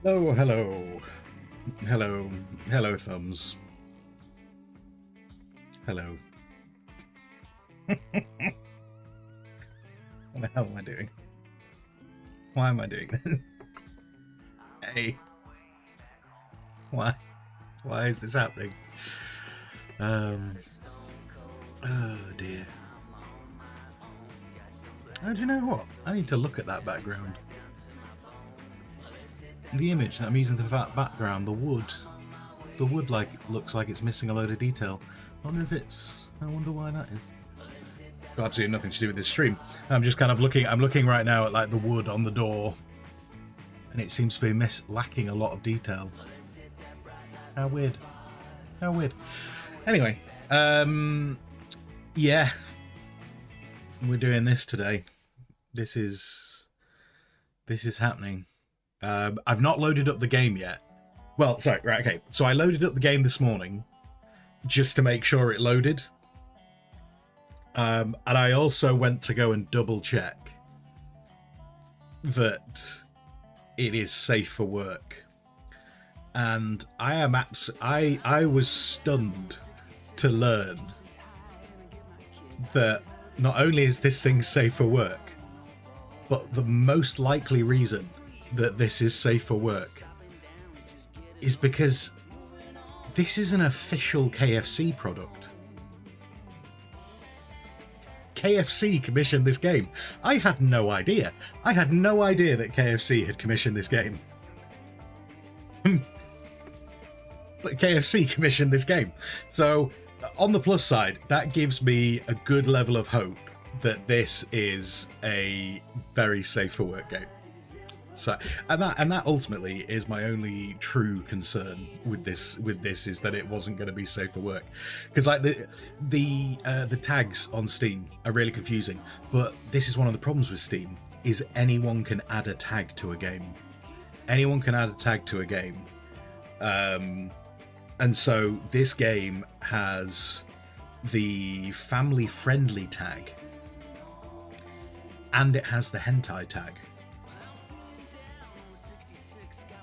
Hello, hello, hello, hello, thumbs. Hello. What the hell am I doing? Why am I doing this? Hey, why? Why is this happening? Oh dear. Oh, do you know what? I need to look at that background. The image that I'm using for that background, the wood like looks like it's missing a load of detail. I wonder if it's. I wonder why that is. Got absolutely nothing to do with this stream. I'm just kind of looking. I'm looking right now at like the wood on the door, and it seems to be lacking a lot of detail. How weird. How weird. Anyway, yeah, we're doing this today. This is happening. I've not loaded up the game yet. Well, sorry, right, okay. So I loaded up the game this morning just to make sure it loaded. And I also went to go and double check that it is safe for work. And I was stunned to learn that not only is this thing safe for work, but the most likely reason that this is safe for work is because this is an official KFC product. KFC commissioned this game. I had no idea. I had no idea that KFC had commissioned this game. But KFC commissioned this game. So, on the plus side, that gives me a good level of hope that this is a very safe for work game. So, and that ultimately is my only true concern with this is that it wasn't going to be safe for work, because like the tags on Steam are really confusing. But this is one of the problems with Steam, is anyone can add a tag to a game. Anyone can add a tag to a game, and so this game has the family friendly tag, and it has the hentai tag.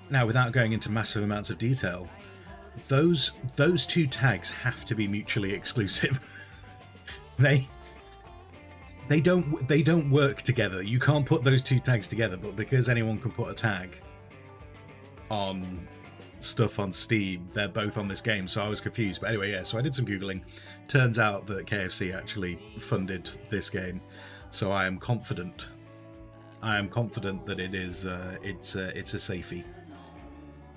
Now, without going into massive amounts of detail, those two tags have to be mutually exclusive. they don't work together. You can't put those two tags together, but because anyone can put a tag on stuff on Steam, they're both on this game, so I was confused. But anyway, yeah, so I did some Googling. Turns out that KFC actually funded this game, so I am confident that it is it's a safety.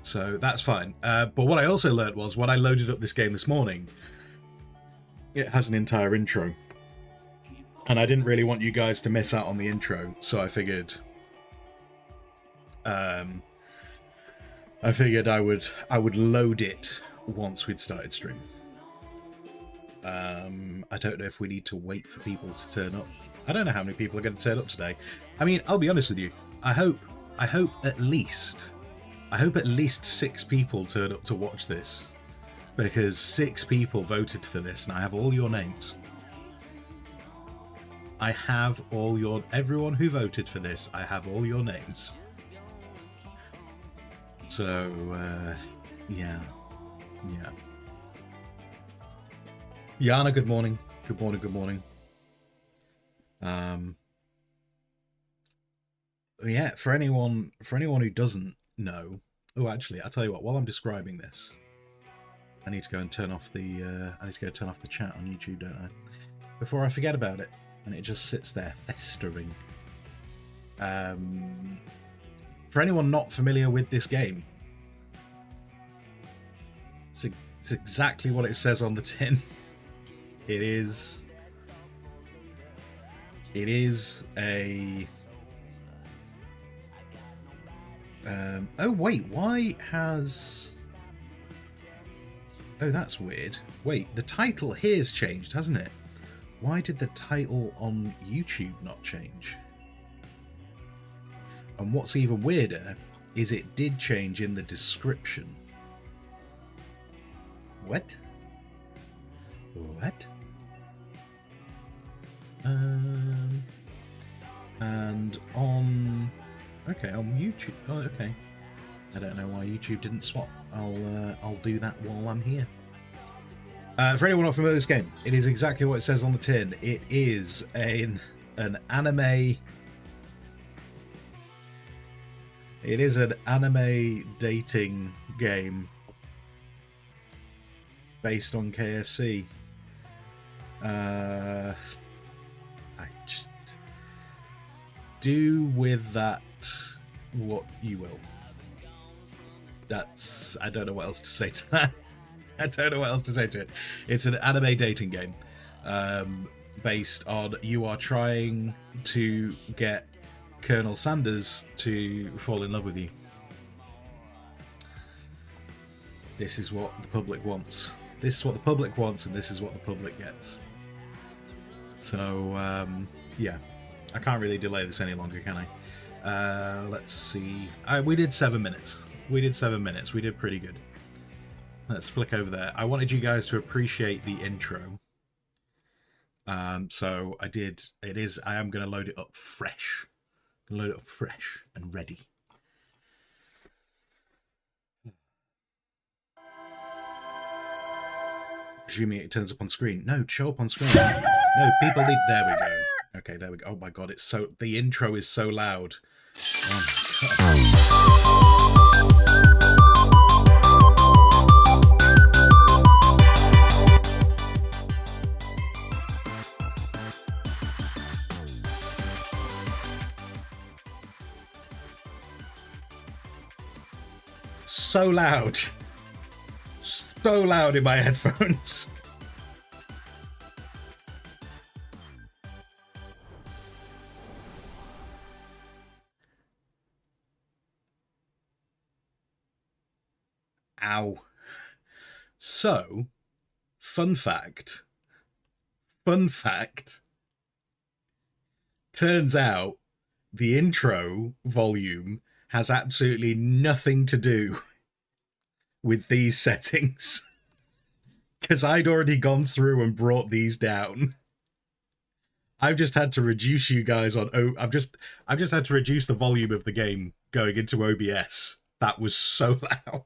So that's fine. But what I also learned was, when I loaded up this game this morning, it has an entire intro. And I didn't really want you guys to miss out on the intro, so I figured I would load it once we'd started stream. I don't know if we need to wait for people to turn up. I don't know how many people are going to turn up today. I mean, I'll be honest with you. I hope at least 6 people turn up to watch this, because 6 people voted for this, and I have all your names. I have everyone who voted for this. I have all your names. So, yeah. Yana, good morning. Good morning. Yeah, for anyone who doesn't know. Oh, actually, I'll tell you what. While I'm describing this, I need to go and turn off the chat on YouTube, don't I? Before I forget about it, and it just sits there festering. For anyone not familiar with this game, it's exactly what it says on the tin. It is a. Oh wait, why has... Oh, that's weird. Wait, the title here's changed, hasn't it? Why did the title on YouTube not change? And what's even weirder is it did change in the description. What? And on... Okay, on YouTube. Oh, okay. I don't know why YouTube didn't swap. I'll do that while I'm here. For anyone not familiar with this game, it is exactly what it says on the tin. It is an anime. It is an anime dating game based on KFC. I just do with that what you will. I don't know what else to say to that. I don't know what else to say to it. It's an anime dating game based on you are trying to get Colonel Sanders to fall in love with you. This is what the public wants. This is what the public wants, and this is what the public gets. So, yeah. I can't really delay this any longer, can I? Let's see. We did 7 minutes. We did 7 minutes. We did pretty good. Let's flick over there. I wanted you guys to appreciate the intro. So I did. I am going to load it up fresh. Load it up fresh and ready. Presuming it turns up on screen. No, show up on screen. No, people need. There we go. Okay, there we go. Oh my god, it's so. The intro is so loud. Oh my god. So loud. So loud in my headphones. Ow. So, fun fact. Turns out the intro volume has absolutely nothing to do with these settings. Because I'd already gone through and brought these down. I've just had to reduce you guys on. I've just had to reduce the volume of the game going into OBS. That was so loud.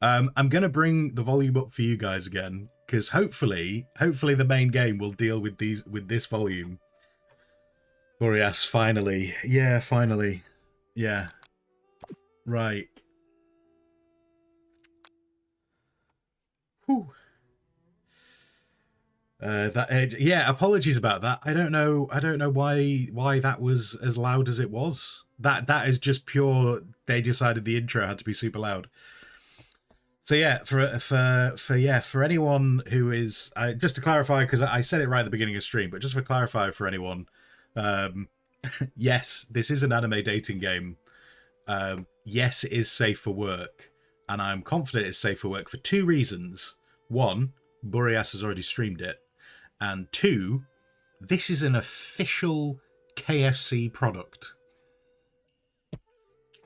I'm gonna bring the volume up for you guys again because hopefully the main game will deal with this volume. Boreas, finally, yeah, right. Whew. Yeah, apologies about that. I don't know why that was as loud as it was. That is just pure. They decided the intro had to be super loud. So yeah, for anyone who is just to clarify, because I said it right at the beginning of stream, but just to clarify for anyone, yes, this is an anime dating game. Yes, it is safe for work, and I'm confident it's safe for work for two reasons. One, Boreas has already streamed it, and two, this is an official KFC product.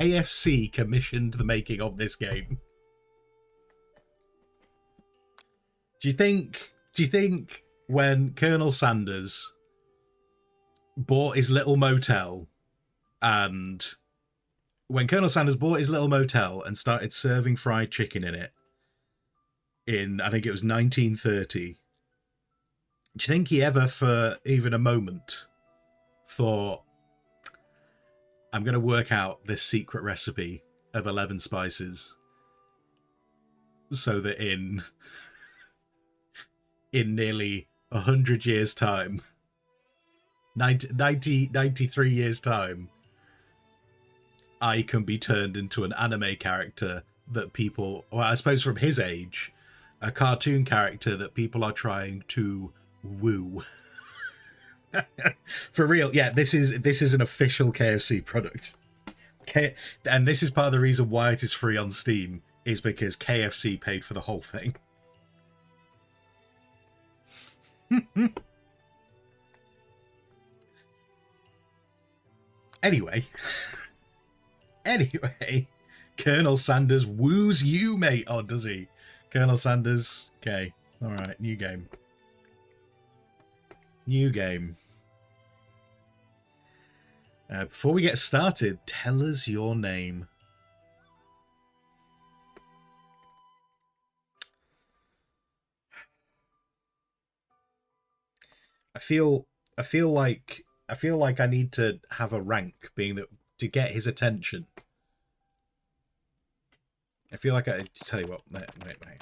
KFC commissioned the making of this game. Do you think when Colonel Sanders bought his little motel and started serving fried chicken in it in, I think it was 1930, do you think he ever for even a moment thought, I'm going to work out this secret recipe of 11 spices so that in nearly 100 years' time, 93 years' time, I can be turned into an anime character that people, well, I suppose from his age, a cartoon character that people are trying to woo. For real, yeah, this is an official KFC product. And this is part of the reason why it is free on Steam, is because KFC paid for the whole thing. Anyway, Colonel Sanders woos you, mate, or does he? Colonel Sanders, okay, all right, new game. Before we get started, tell us your name. I feel like I need to have a rank, being that to get his attention. I feel like I tell you what. Wait,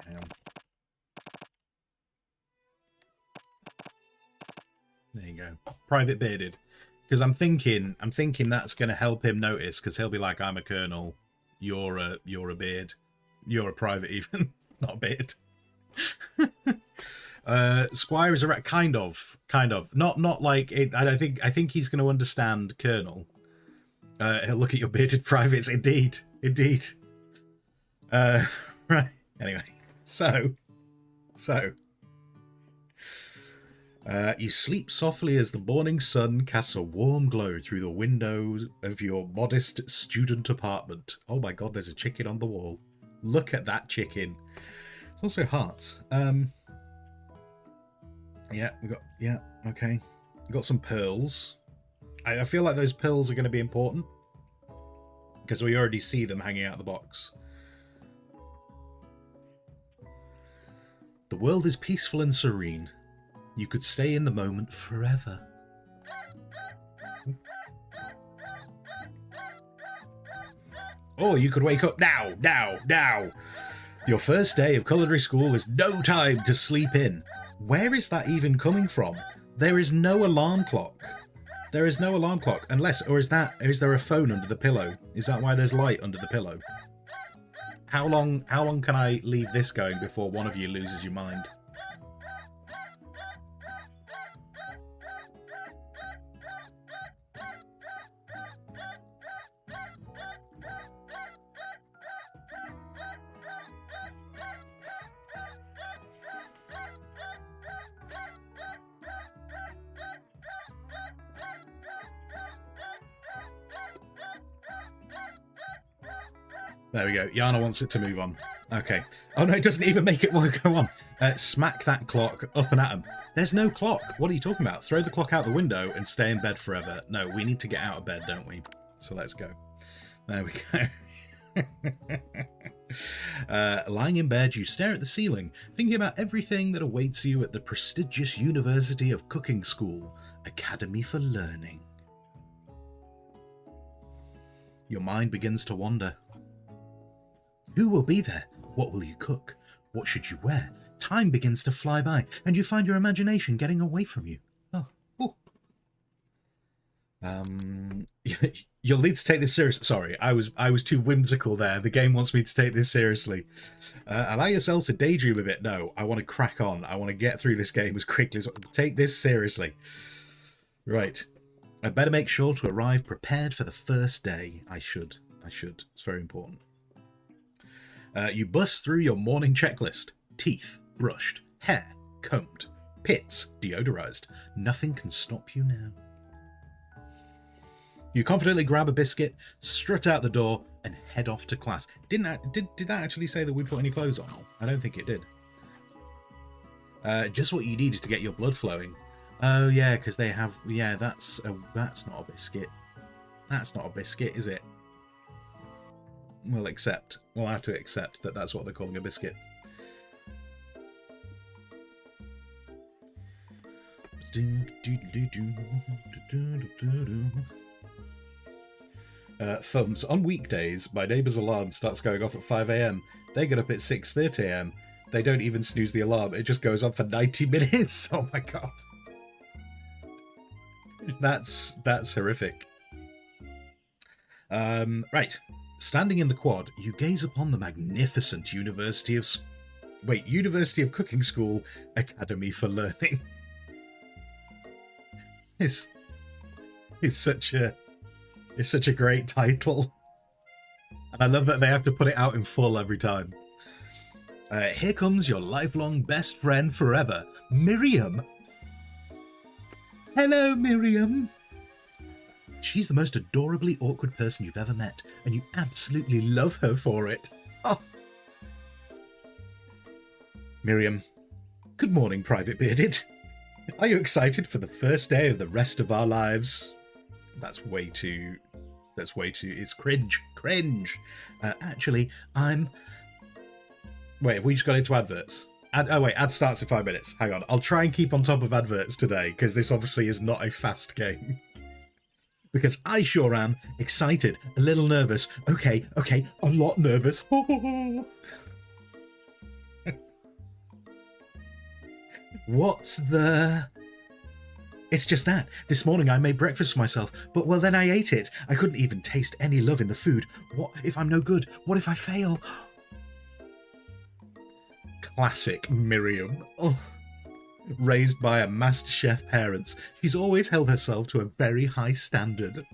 hang on. There you go, Private Bearded. Because I'm thinking that's going to help him notice. Because he'll be like, I'm a colonel, you're a beard, you're a private even, not a beard. Squire is a kind of not like it. I think he's going to understand colonel. He'll look at your bearded privates. Indeed. Right. Anyway, so you sleep softly as the morning sun casts a warm glow through the windows of your modest student apartment. Oh my god, there's a chicken on the wall. Look at that chicken. It's also hearts. Yeah, okay. We got some pearls. I feel like those pearls are going to be important because we already see them hanging out of the box. The world is peaceful and serene. You could stay in the moment forever. Or you could wake up now. Your first day of culinary school is no time to sleep in. Where is that even coming from? There is no alarm clock. Unless, or is there a phone under the pillow? Is that why there's light under the pillow? How long can I leave this going before one of you loses your mind? There we go. Yana wants it to move on. Okay. Oh no, it doesn't even make it want to go on. Smack that clock up and at him. There's no clock. What are you talking about? Throw the clock out the window and stay in bed forever. No, we need to get out of bed, don't we? So let's go. There we go. Lying in bed, you stare at the ceiling, thinking about everything that awaits you at the prestigious University of Cooking School, Academy for Learning. Your mind begins to wander. Who will be there? What will you cook? What should you wear? Time begins to fly by, and you find your imagination getting away from you. You'll need to take this seriously. Sorry, I was too whimsical there. The game wants me to take this seriously. Allow yourselves to daydream a bit. No, I want to crack on. I want to get through this game as quickly as... Take this seriously. Right. I'd better make sure to arrive prepared for the first day. I should. It's very important. You bust through your morning checklist. Teeth brushed, hair combed, pits deodorized. Nothing can stop you now. You confidently grab a biscuit, strut out the door, and head off to class. Did that actually say that we put any clothes on? I don't think it did. Just what you needed to get your blood flowing. Oh yeah, because they have... Yeah, that's not a biscuit. That's not a biscuit, is it? We'll have to accept that that's what they're calling a biscuit. Thumbs. On weekdays, my neighbour's alarm starts going off at 5 AM. They get up at 6:30 AM. They don't even snooze the alarm. It just goes on for 90 minutes. Oh my god. That's horrific. Right. Standing in the quad, you gaze upon the magnificent University of Cooking School, Academy for Learning. It's such a great title. And I love that they have to put it out in full every time. Here comes your lifelong best friend forever, Miriam. Hello, Miriam. She's the most adorably awkward person you've ever met, and you absolutely love her for it. Oh. Miriam. Good morning, Private Bearded. Are you excited for the first day of the rest of our lives? That's way too. It's cringe. Actually, Wait, have we just got into adverts? Ad starts in 5 minutes. Hang on. I'll try and keep on top of adverts today, because this obviously is not a fast game. Because I sure am excited, a little nervous. Okay, a lot nervous. What's the... It's just that. This morning I made breakfast for myself, but well then I ate it. I couldn't even taste any love in the food. What if I'm no good? What if I fail? Classic Miriam. Oh. Raised by a MasterChef parents, she's always held herself to a very high standard.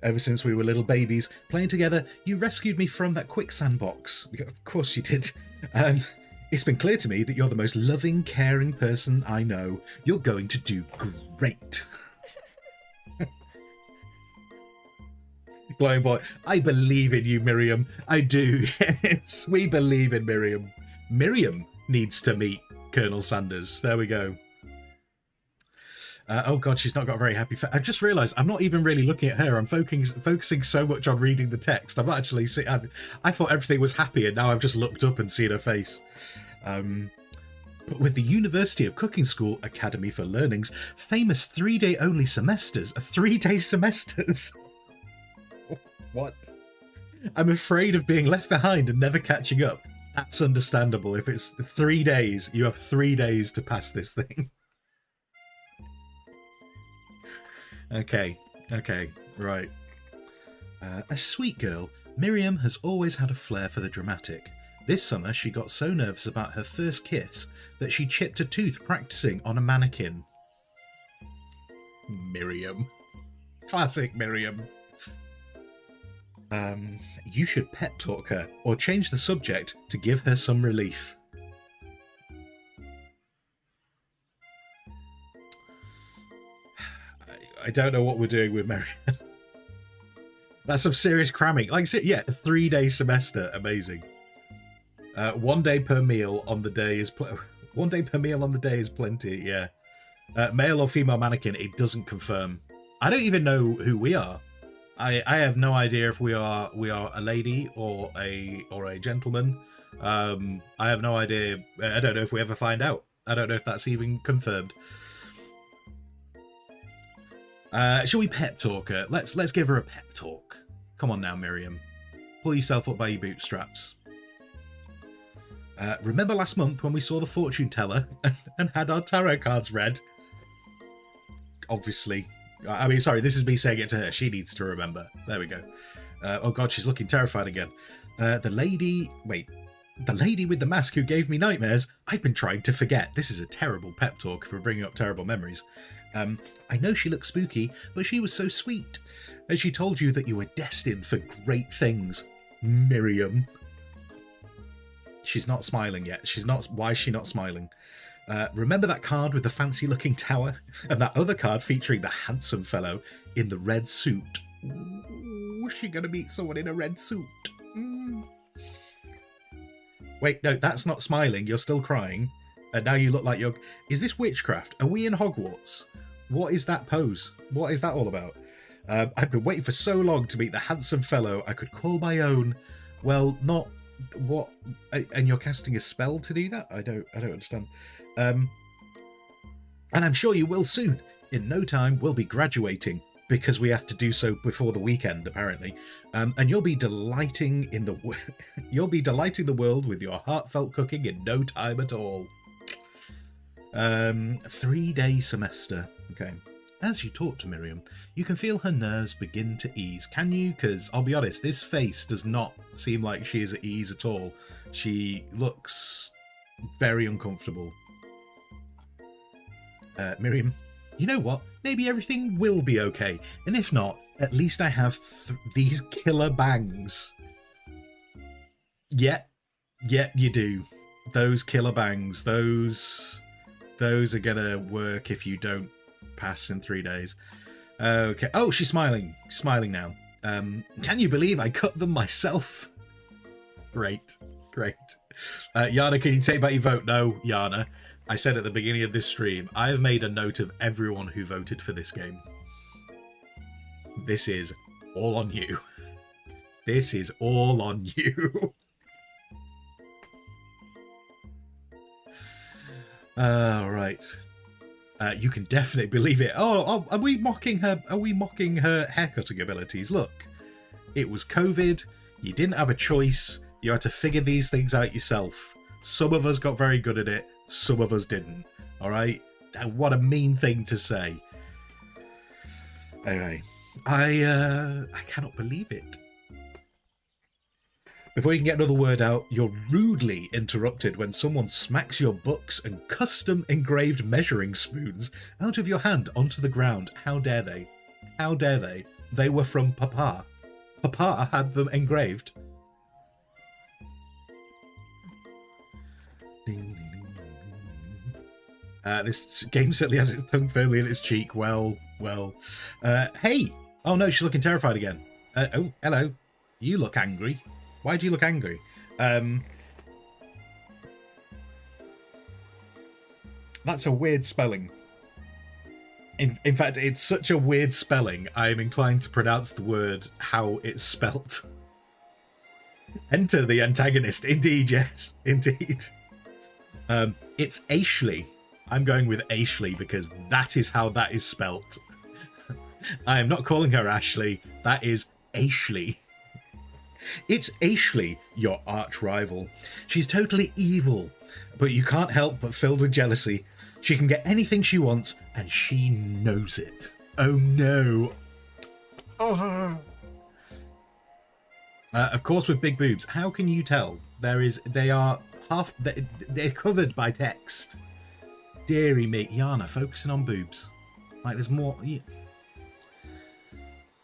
Ever since we were little babies, playing together, you rescued me from that quicksand box. Of course you did. It's been clear to me that you're the most loving, caring person I know. You're going to do great. Glowing boy, I believe in you, Miriam. I do. Yes, we believe in Miriam. Miriam needs to meet Colonel Sanders. There we go. Oh god, she's not got a very happy face. I just realised I'm not even really looking at her. I'm focusing so much on reading the text. I'm not actually seeing... I thought everything was happy, and now I've just looked up and seen her face. But with the University of Cooking School Academy for Learning's famous 3-day only semesters, 3-day semesters. What? I'm afraid of being left behind and never catching up. That's understandable. If it's 3 days, you have 3 days to pass this thing. Okay, right. A sweet girl, Miriam has always had a flair for the dramatic. This summer, she got so nervous about her first kiss that she chipped a tooth practicing on a mannequin. Miriam. Classic Miriam. You should pet talk her, or change the subject to give her some relief. I don't know what we're doing with Miriam. That's some serious cramming. Like I said, yeah, a 3-day semester, amazing. 1 day per meal on the day is 1 day per meal on the day is plenty. Yeah, male or female mannequin, it doesn't confirm. I don't even know who we are. I have no idea if we are a lady or a gentleman. I have no idea. I don't know if we ever find out. I don't know if that's even confirmed. Shall we pep talk her? Let's give her a pep talk. Come on now, Miriam. Pull yourself up by your bootstraps. Remember last month when we saw the fortune teller and had our tarot cards read? Obviously. I mean, sorry, this is me saying it to her. She needs to remember. There we go. Oh god, she's looking terrified again. The lady with the mask who gave me nightmares, I've been trying to forget. This is a terrible pep talk for bringing up terrible memories. I know she looks spooky, but she was so sweet. And she told you that you were destined for great things. Miriam. She's not smiling yet. Why is she not smiling? Remember that card with the fancy looking tower? And that other card featuring the handsome fellow in the red suit? Ooh, is she going to meet someone in a red suit? Wait, no, that's not smiling. You're still crying. And now you look like you're... Is this witchcraft? Are we in Hogwarts? What is that pose? What is that all about? I've been waiting for so long to meet the handsome fellow I could call my own. Well, not... What? And you're casting a spell to do that? I don't understand. And I'm sure you will soon. In no time, we'll be graduating because we have to do so before the weekend, apparently. And you'll be delighting the world with your heartfelt cooking in no time at all. 3-day semester. Okay. As you talk to Miriam, you can feel her nerves begin to ease. Can you? Because I'll be honest, this face does not seem like she is at ease at all. She looks very uncomfortable. Miriam, you know what? Maybe everything will be okay. And if not, at least I have these killer bangs. Yep, you do. Those killer bangs, those are gonna work if you don't pass in 3 days. Okay. Oh, she's smiling now. Can you believe I cut them myself? Great. Yana, can you take back your vote? No, Yana. I said at the beginning of this stream, I have made a note of everyone who voted for this game. This is all on you. This is all on you. Right. You can definitely believe it. Oh, are we mocking her? Are we mocking her haircutting abilities? Look, it was COVID. You didn't have a choice. You had to figure these things out yourself. Some of us got very good at it. Some of us didn't. All right. What a mean thing to say. Anyway, I cannot believe it. Before you can get another word out, you're rudely interrupted when someone smacks your books and custom engraved measuring spoons out of your hand onto the ground. How dare they? How dare they? They were from Papa. Papa had them engraved. This game certainly has its tongue firmly in its cheek. Well. Hey! Oh no, she's looking terrified again. Oh, hello. You look angry. Why do you look angry? That's a weird spelling. In fact, it's such a weird spelling, I am inclined to pronounce the word how it's spelt. Enter the antagonist. Indeed, yes. Indeed. It's Ashley. I'm going with Ashley because that is how that is spelt. I am not calling her Ashley. That is Ashley. It's Ashley, your arch rival. She's totally evil, but you can't help but filled with jealousy. She can get anything she wants, and she knows it. Oh no. Oh. Of course, with big boobs, how can you tell? They're covered by text. Deary me, Yana, focusing on boobs. Like there's more. Yeah.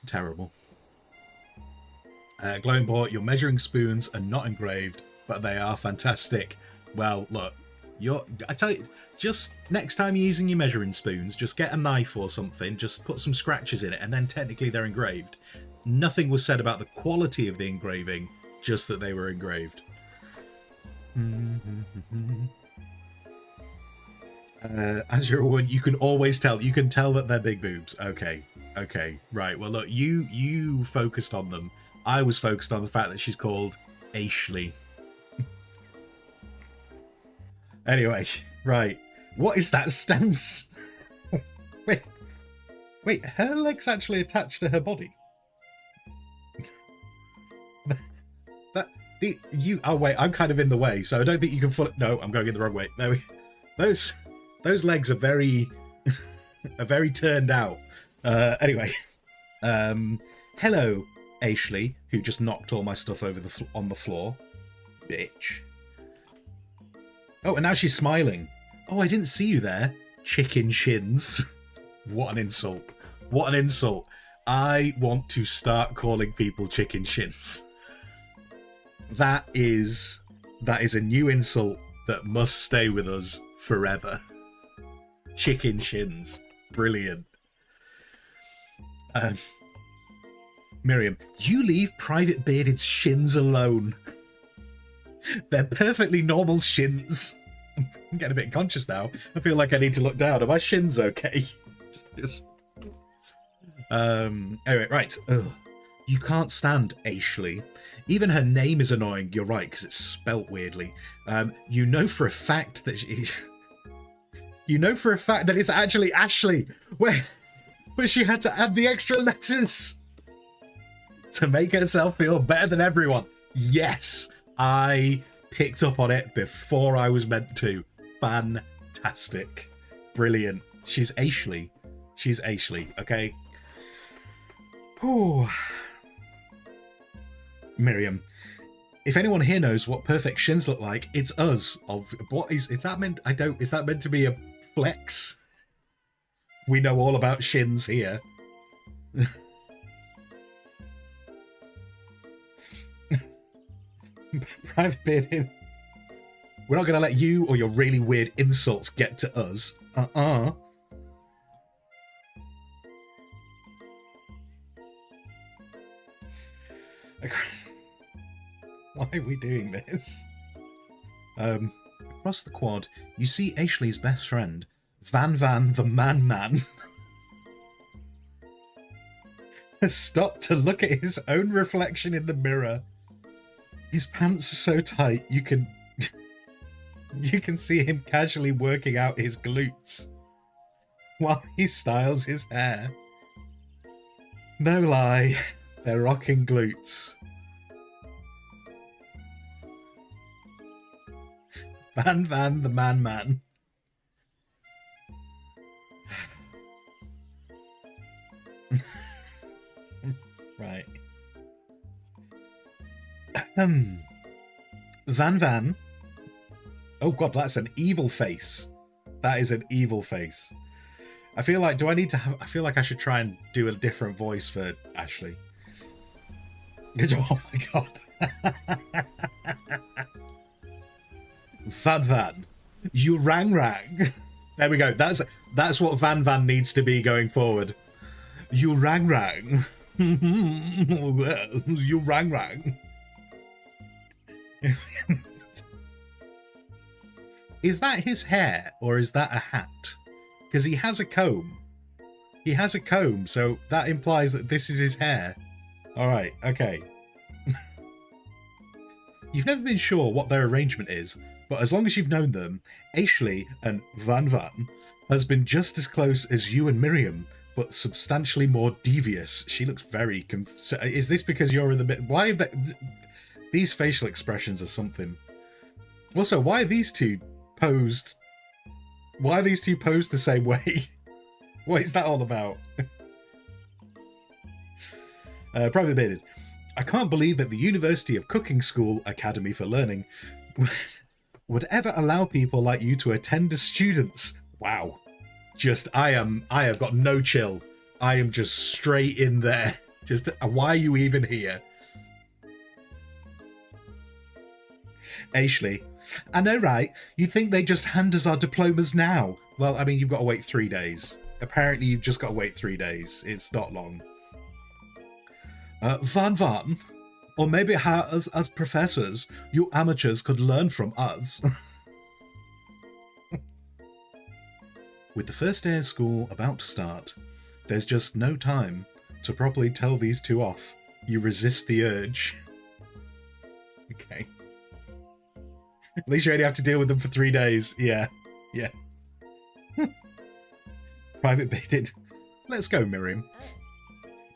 Terrible. Glowing Boy, your measuring spoons are not engraved, but they are fantastic. Well, look, I tell you, just next time you're using your measuring spoons, just get a knife or something, just put some scratches in it, and then technically they're engraved. Nothing was said about the quality of the engraving, just that they were engraved. As you're a woman, you can always tell. You can tell that they're big boobs. Okay, right. Well, look, you focused on them. I was focused on the fact that she's called Ashley. Anyway, right. What is that stance? Wait, her leg's actually attached to her body. Oh wait, I'm kind of in the way, so I don't think you can follow. No, I'm going in the wrong way. There we. Those legs are very, are very turned out. Anyway, hello, Ashley, who just knocked all my stuff over on the floor. Bitch. Oh, and now she's smiling. Oh, I didn't see you there. Chicken shins. What an insult. What an insult. I want to start calling people chicken shins. That is a new insult that must stay with us forever. Chicken shins. Brilliant. Miriam, you leave Private Bearded's shins alone. They're perfectly normal shins. I'm getting a bit conscious now. I feel like I need to look down. Are my shins okay? Anyway, right. Ugh. You can't stand Ashley. Even her name is annoying. You're right, because it's spelt weirdly. You know for a fact that it's actually Ashley. But she had to add the extra letters to make herself feel better than everyone. Yes, I picked up on it before I was meant to. Fantastic. Brilliant. She's Ashley. She's Ashley, okay? Whew. Miriam, if anyone here knows what perfect shins look like, it's us. Is that meant? Is that meant to be a flex? We know all about shins here. Private Bearded. We're not going to let you or your really weird insults get to us. Why are we doing this? Across the quad, you see Ashley's best friend, Van Van the Man-Man, has stopped to look at his own reflection in the mirror. His pants are so tight you can see him casually working out his glutes while he styles his hair. No lie, they're rocking glutes. Van Van the Man-Man. Right. Van Van. Oh god, that's an evil face. That is an evil face. I feel like, I feel like I should try and do a different voice for Ashley. Oh my god. Van Van, you rang. There we go. That's what Van Van needs to be going forward. You rang. You rang. Is that his hair or is that a hat? Because he has a comb. He has a comb, so that implies that this is his hair. Alright, okay. You've never been sure what their arrangement is, but as long as you've known them, Ashley and Van Van has been just as close as you and Miriam, but substantially more devious. She looks very is this because you're in the bit? Why have these facial expressions are something? Also, why are these two posed? Why are these two posed the same way? What is that all about? Private Bearded. I can't believe that the University of Cooking School Academy for Learning would ever allow people like you to attend as students. Wow. I have got no chill. I am just straight in there. Just, why are you even here? Ashley. I know, right? You'd think they just hand us our diplomas now. Well, I mean, you've got to wait 3 days. Apparently, you've just got to wait 3 days. It's not long. Van Van, or maybe how, as professors, you amateurs could learn from us. With the first day of school about to start, there's just no time to properly tell these two off. You resist the urge. Okay. At least you only have to deal with them for 3 days. Yeah. Private Bearded. Let's go, Miriam.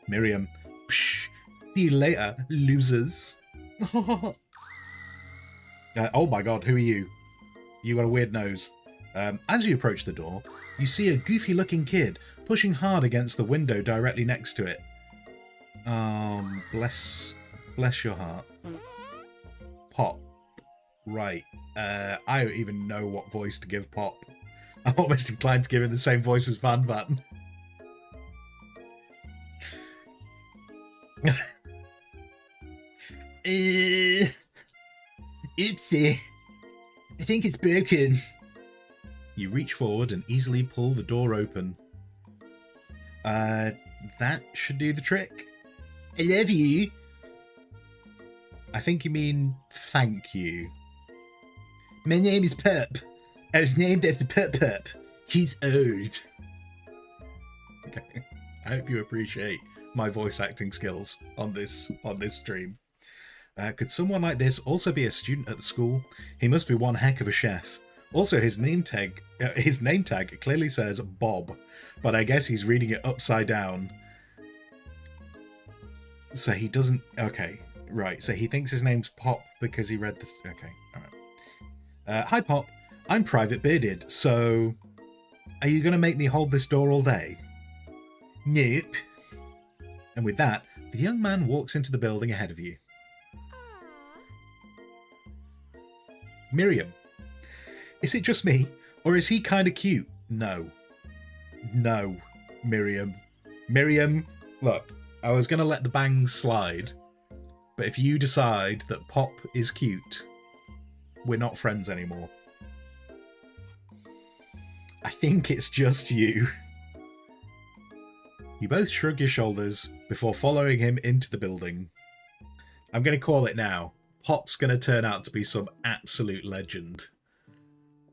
Miriam. Psh, see you later, losers. Oh my god, who are you? You got a weird nose. As you approach the door, you see a goofy-looking kid pushing hard against the window directly next to it. Bless your heart. Pop. Right. I don't even know what voice to give Pop. I'm almost inclined to give him the same voice as Van Van. Oopsie. I think it's broken. You reach forward and easily pull the door open. That should do the trick. I love you. I think you mean thank you. My name is Pup. I was named after Pup. He's old. Okay. I hope you appreciate my voice acting skills on this stream. Could someone like this also be a student at the school? He must be one heck of a chef. Also, his name tag clearly says Bob, but I guess he's reading it upside down. So he doesn't. Okay, right. So he thinks his name's Pop because he read this. Okay, all right. Hi, Pop. I'm Private Bearded. So, are you gonna make me hold this door all day? Nope. And with that, the young man walks into the building ahead of you. Miriam. Is it just me, or is he kind of cute? No. No, Miriam. Miriam, look, I was going to let the bangs slide, but if you decide that Pop is cute, we're not friends anymore. I think it's just you. You both shrug your shoulders before following him into the building. I'm going to call it now. Pop's going to turn out to be some absolute legend.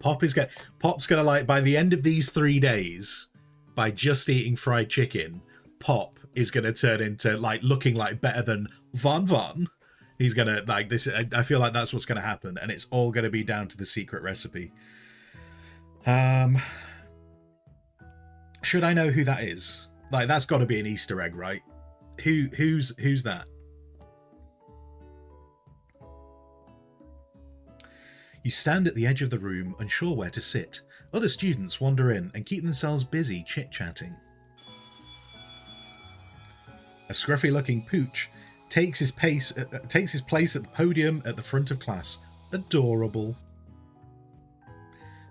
Pop's gonna, like, by the end of these 3 days, by just eating fried chicken, Pop is gonna turn into, like, looking like better than Von Von. He's gonna, like, this. I feel like that's what's gonna happen, and it's all gonna be down to the secret recipe. Should I know who that is? Like, that's got to be an Easter egg, right? Who's that? You stand at the edge of the room, unsure where to sit. Other students wander in and keep themselves busy chit-chatting. A scruffy-looking pooch takes his place at the podium at the front of class. Adorable.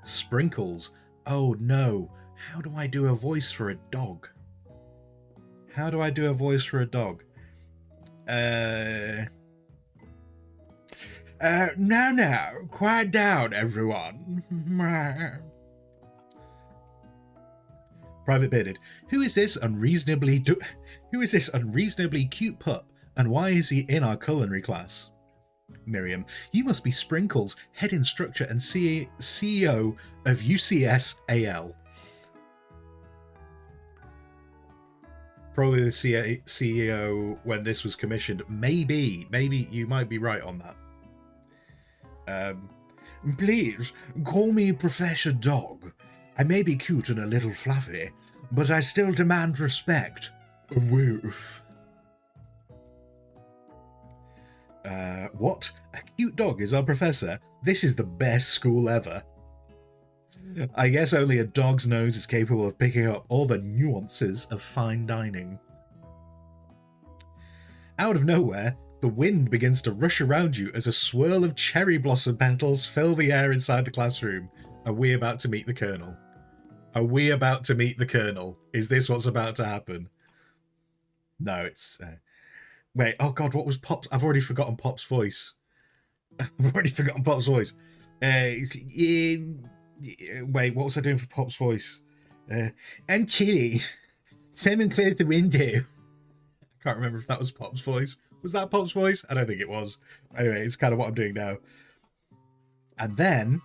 Sprinkles. Oh no, how do I do a voice for a dog? How do I do a voice for a dog? Now, quiet down, everyone. Private Bearded. Who is this unreasonably cute pup, and why is he in our culinary class? Miriam. You must be Sprinkles, head instructor and CEO of UCS AL. Probably the CEO when this was commissioned. Maybe you might be right on that. Please, call me Professor Dog. I may be cute and a little fluffy, but I still demand respect. Woof. What? A cute dog is our professor? This is the best school ever. I guess only a dog's nose is capable of picking up all the nuances of fine dining. Out of nowhere, the wind begins to rush around you as a swirl of cherry blossom petals fill the air inside the classroom. Are we about to meet the Colonel? Are we about to meet the Colonel? Is this what's about to happen? No, it's... Wait, oh god, what was Pop's? I've already forgotten Pop's voice. Wait, what was I doing for Pop's voice? I'm chilly. Someone close the window. I can't remember if that was Pop's voice. Was that Pop's voice? I don't think it was. Anyway, it's kind of what I'm doing now. And then...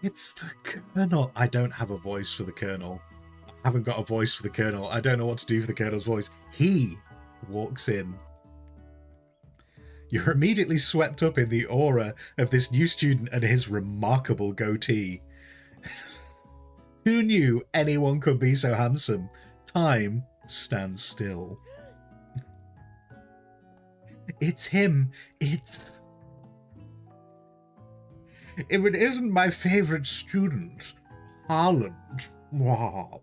It's the Colonel. I don't have a voice for the Colonel. I haven't got a voice for the Colonel. I don't know what to do for the Colonel's voice. He walks in. You're immediately swept up in the aura of this new student and his remarkable goatee. Who knew anyone could be so handsome? Time stands still. It's him. If it isn't my favorite student, Harland. Wow.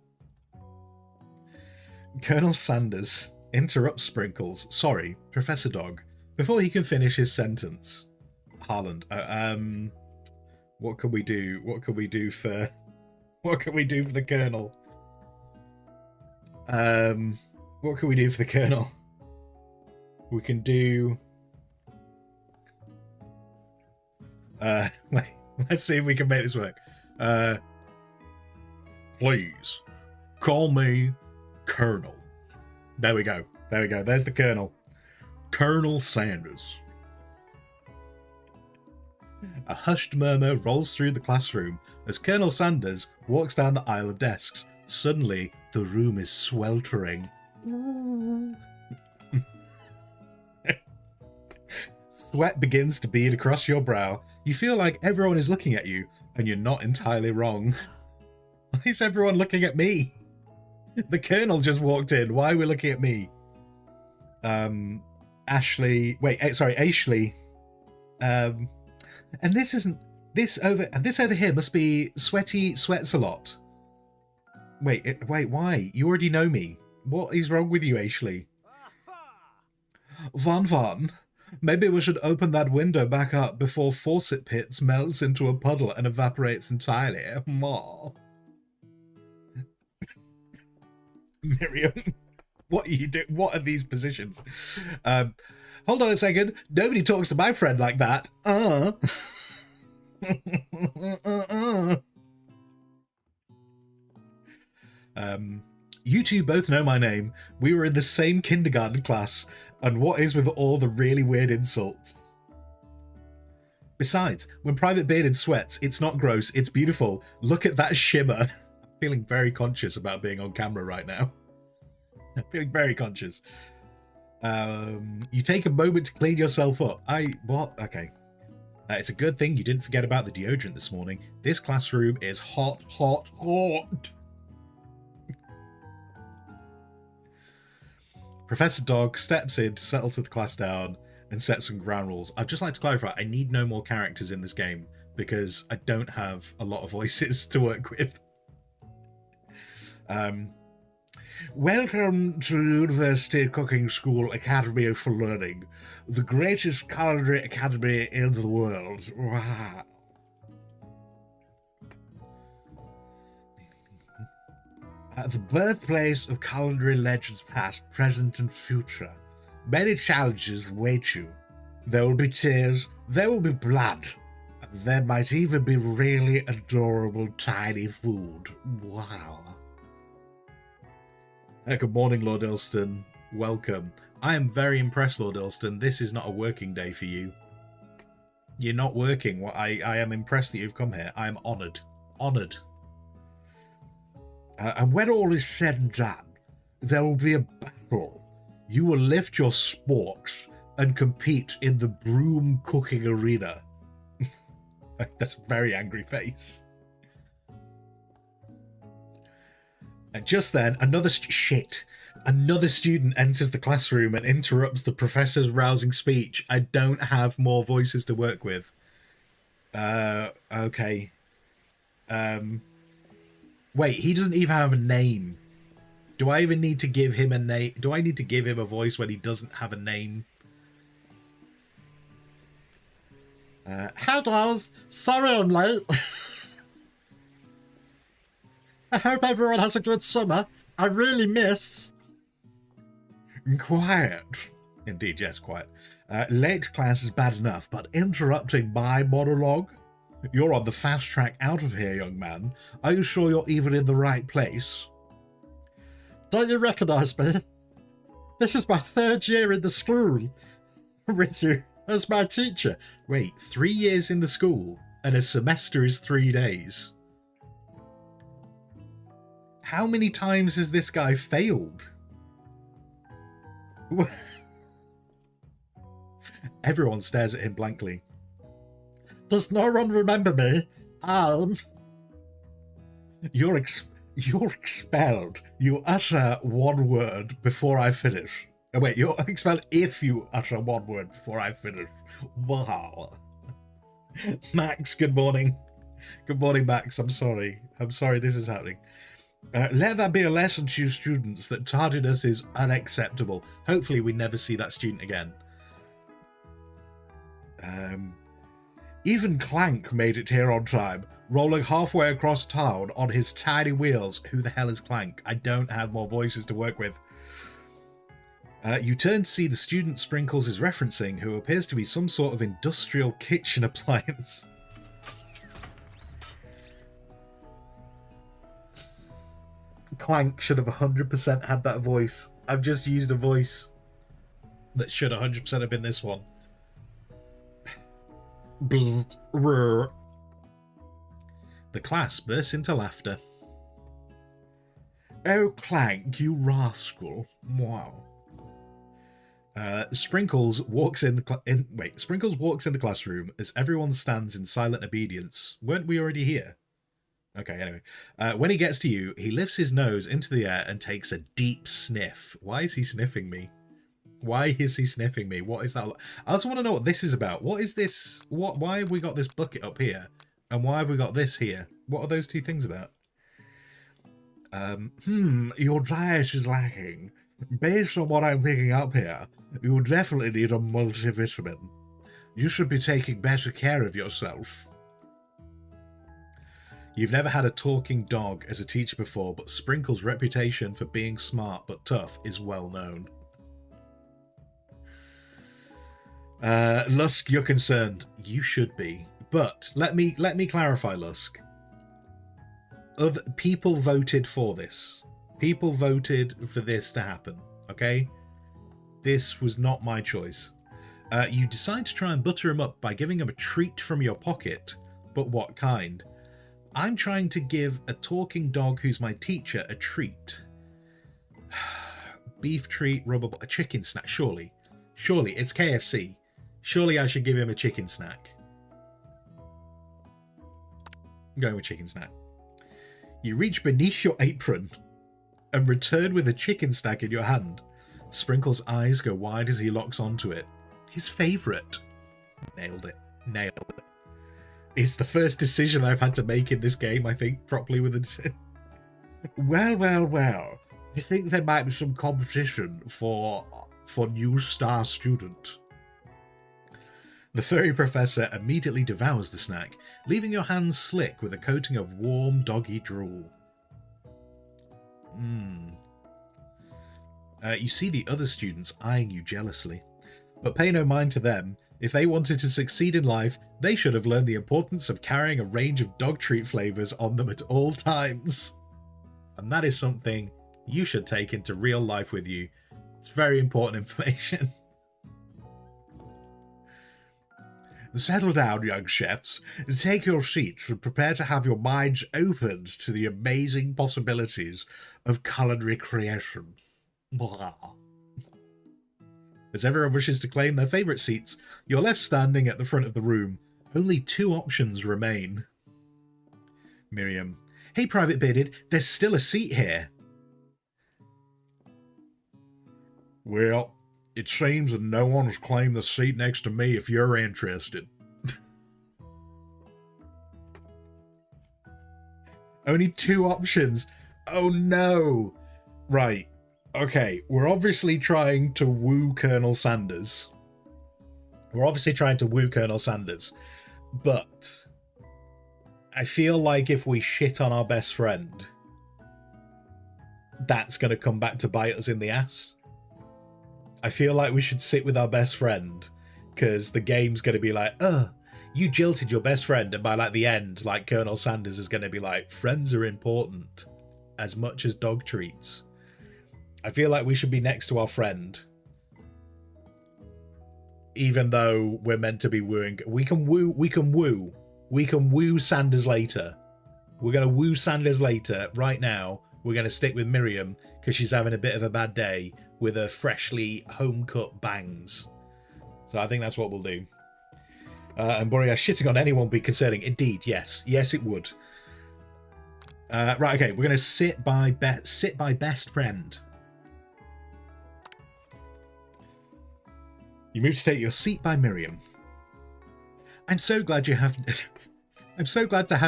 Colonel Sanders interrupts Sprinkles. Sorry, Professor Dog. Before he can finish his sentence. Harland. What can we do? What can we do for the Colonel? What can we do for the Colonel? We can do... wait, let's see if we can make this work. Please, call me Colonel. There we go. There we go. There's the Colonel. Colonel Sanders. A hushed murmur rolls through the classroom as Colonel Sanders walks down the aisle of desks. Suddenly, the room is sweltering. Sweat begins to bead across your brow. You feel like everyone is looking at you, and you're not entirely wrong. Why is everyone looking at me? The Colonel just walked in. Why are we looking at me? Ashley. Wait, sorry, Ashley. And this isn't this over. And this over here must be Sweaty Sweats a Lot. Wait, why? You already know me. What is wrong with you, Ashley? Von Von. Maybe we should open that window back up before Forfeit Pits melts into a puddle and evaporates entirely. More. Miriam, what are you doing? What are these positions? Hold on a second. Nobody talks to my friend like that. You two both know my name. We were in the same kindergarten class. And what is with all the really weird insults? Besides, when Private Bearded sweats, it's not gross, it's beautiful. Look at that shimmer. I'm feeling very conscious about being on camera right now. I'm feeling very conscious. You take a moment to clean yourself up. What? Okay. It's a good thing you didn't forget about the deodorant this morning. This classroom is hot, hot, hot. Professor Dog steps in to settle to the class down and set some ground rules. I'd just like to clarify, I need no more characters in this game because I don't have a lot of voices to work with. Welcome to the University Cooking School Academy for Learning, the greatest culinary academy in the world. Wow. The birthplace of culinary legends past, present, and future. Many challenges await you. There will be tears, there will be blood, and there might even be really adorable tiny food. Wow. Good morning, Lord Ilston. Welcome. I am very impressed, Lord Ilston. This is not a working day for you. You're not working. I am impressed that you've come here. I am honoured. Honoured. And when all is said and done, there will be a battle. You will lift your sporks and compete in the broom cooking arena. That's a very angry face. And just then, another student enters the classroom and interrupts the professor's rousing speech. I don't have more voices to work with. Okay. Wait, he doesn't even have a name. Do I even need to give him a name? Do I need to give him a voice when he doesn't have a name? Hi guys, sorry I'm late. I hope everyone has a good summer. I really miss... Quiet. Indeed, yes, quiet. Late class is bad enough, but interrupting my monologue? You're on the fast track out of here, young man. Are you sure you're even in the right place? Don't you recognise me? This is my 3rd year in the school with you as my teacher. Wait, 3 years in the school and a semester is 3 days. How many times has this guy failed? Everyone stares at him blankly. Does no one remember me? You're expelled. You utter one word before I finish. Oh, wait, you're expelled if you utter one word before I finish. Wow. Max, good morning. Good morning, Max. I'm sorry. I'm sorry this is happening. Let that be a lesson to you students that tardiness is unacceptable. Hopefully we never see that student again. Even Clank made it here on time, rolling halfway across town on his tiny wheels. Who the hell is Clank? I don't have more voices to work with. You turn to see the student Sprinkles is referencing, who appears to be some sort of industrial kitchen appliance. Clank should have 100% had that voice. I've just used a voice that should 100% have been this one. The class bursts into laughter. Oh, Clank, you rascal. Wow. Sprinkles walks in the classroom as everyone stands in silent obedience. Weren't we already here? Okay, anyway. When he gets to you, he lifts his nose into the air and takes a deep sniff. Why is he sniffing me? Why is he sniffing me? What is that? I also want to know what this is about. What is this? Why have we got this bucket up here? And why have we got this here? What are those two things about? Your diet is lacking. Based on what I'm picking up here, you definitely need a multivitamin. You should be taking better care of yourself. You've never had a talking dog as a teacher before, but Sprinkle's reputation for being smart but tough is well known. Lusk, you're concerned. You should be. But let me clarify, Lusk. Other people voted for this. People voted for this to happen, okay? This was not my choice. You decide to try and butter him up by giving him a treat from your pocket. But what kind? I'm trying to give a talking dog who's my teacher a treat. Beef treat, a chicken snack, surely. Surely, it's KFC. Surely I should give him a chicken snack. I'm going with chicken snack. You reach beneath your apron and return with a chicken snack in your hand. Sprinkle's eyes go wide as he locks onto it. His favourite. Nailed it. Nailed it. It's the first decision I've had to make in this game, I think, properly with it. Well. I think there might be some competition for new star student. The furry professor immediately devours the snack, leaving your hands slick with a coating of warm doggy drool. You see the other students eyeing you jealously. But pay no mind to them. If they wanted to succeed in life, they should have learned the importance of carrying a range of dog treat flavours on them at all times. And that is something you should take into real life with you. It's very important information. Settle down, young chefs. Take your seats and prepare to have your minds opened to the amazing possibilities of culinary creation. Blah. As everyone wishes to claim their favourite seats, you're left standing at the front of the room. Only 2 options remain. Miriam. Hey, Private Bearded, there's still a seat here. Well, it seems that no one has claimed the seat next to me if you're interested. Only 2 options. Oh no. Right. Okay, we're obviously trying to woo Colonel Sanders. But I feel like if we shit on our best friend, that's going to come back to bite us in the ass. I feel like we should sit with our best friend, because the game's going to be like, you jilted your best friend, and by like the end, like Colonel Sanders is going to be like, friends are important as much as dog treats. I feel like we should be next to our friend, even though we're meant to be wooing. We can woo Sanders later. We're going to woo Sanders later. Right now, we're going to stick with Miriam because she's having a bit of a bad day with her freshly home-cut bangs. So I think that's what we'll do. And Boreas, shitting on anyone would be concerning. Indeed, yes. Yes, it would. Right, okay. We're going to sit by best friend. You move to take your seat by Miriam. I'm so glad to have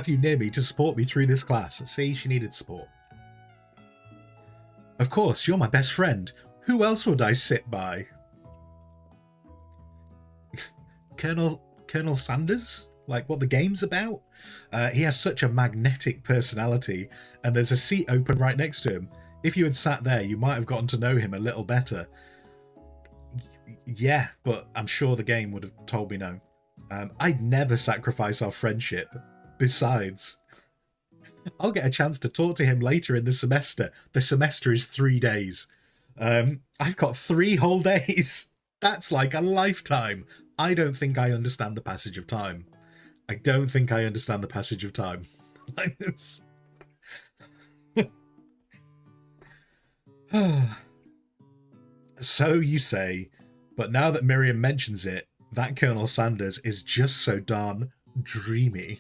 you near me to support me through this class. See, she needed support. Of course, you're my best friend. Who else would I sit by? Colonel Sanders? Like what the game's about? He has such a magnetic personality, and there's a seat open right next to him. If you had sat there, you might have gotten to know him a little better. Yeah, but I'm sure the game would have told me no. I'd never sacrifice our friendship. Besides, I'll get a chance to talk to him later in the semester. The semester is 3 days. I've got 3 whole days. That's like a lifetime. I don't think I understand the passage of time. Like this. So you say, but now that Miriam mentions it, that Colonel Sanders is just so darn dreamy.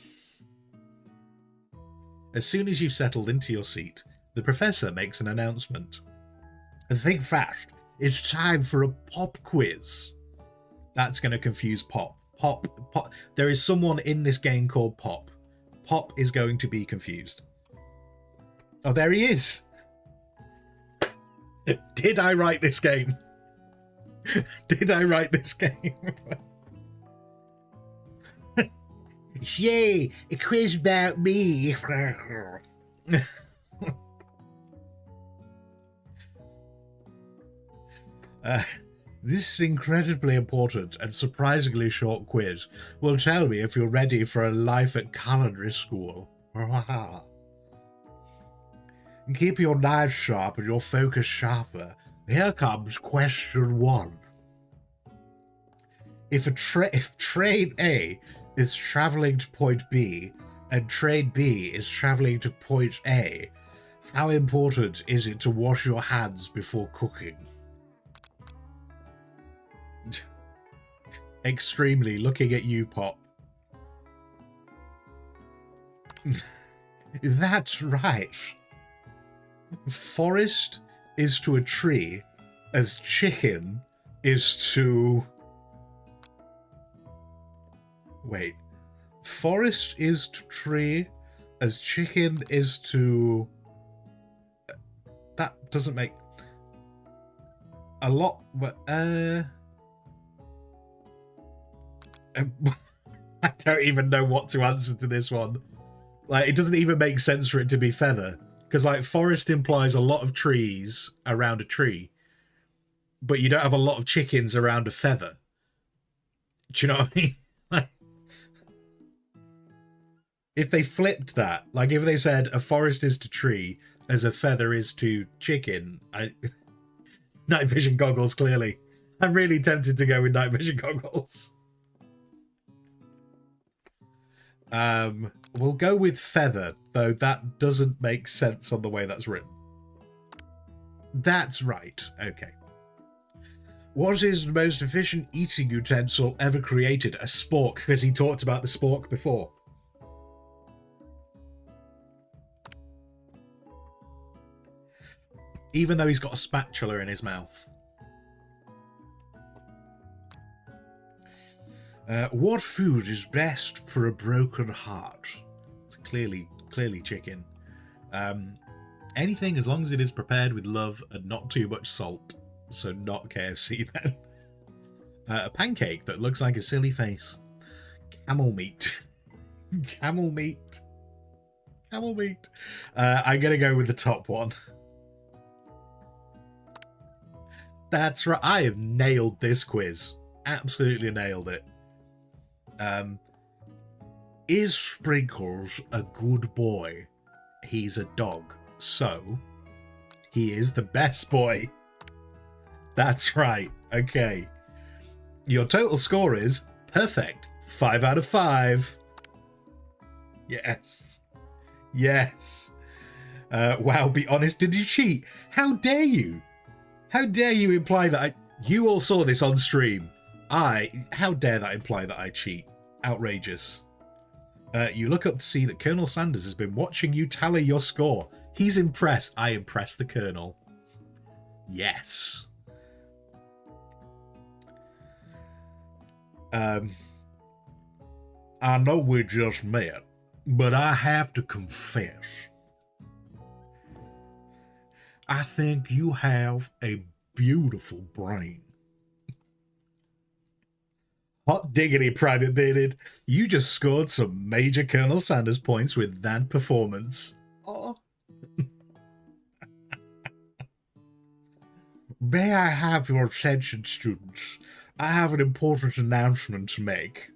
As soon as you've settled into your seat, the professor makes an announcement. Think fast. It's time for a pop quiz. That's going to confuse Pop. Pop. There is someone in this game called Pop. Pop is going to be confused. Oh, there he is. Did I write this game? Yay, a quiz about me. This incredibly important and surprisingly short quiz will tell me if you're ready for a life at culinary school. Keep your knives sharp and your focus sharper. Here comes question 1. if train A is traveling to point B and train B is traveling to point A, how important is it to wash your hands before cooking? Extremely. Looking at you, Pop. That's right. Forest is to a tree as chicken is to... Wait. Forest is to tree as chicken is to... That doesn't make a lot, but I don't even know what to answer to this one. Like, it doesn't even make sense for it to be feather, because like forest implies a lot of trees around a tree, but you don't have a lot of chickens around a feather. Do you know what I mean? Like, if they flipped that, like if they said a forest is to tree as a feather is to chicken, night vision goggles, clearly. I'm really tempted to go with night vision goggles. We'll go with feather, though that doesn't make sense on the way that's written. That's right. Okay. What is the most efficient eating utensil ever created? A spork, because he talked about the spork before. Even though he's got a spatula in his mouth. What food is best for a broken heart? It's clearly chicken. Anything as long as it is prepared with love and not too much salt. So not KFC then. A pancake that looks like a silly face. Camel meat. Camel meat. Camel meat. I'm going to go with the top one. That's right. I have nailed this quiz. Absolutely nailed it. Is Sprinkles a good boy? He's a dog, so he is the best boy. That's right. Okay. Your total score is perfect. 5 out of 5. Yes. Yes. Wow, be honest, did you cheat? How dare you? How dare you imply that you all saw this on stream? How dare that imply that I cheat? Outrageous. You look up to see that Colonel Sanders has been watching you tally your score. He's impressed. I impressed the Colonel. Yes. I know we just met, but I have to confess. I think you have a beautiful brain. Hot diggity, Private Bearded. You just scored some major Colonel Sanders points with that performance. Oh. May I have your attention, students? I have an important announcement to make.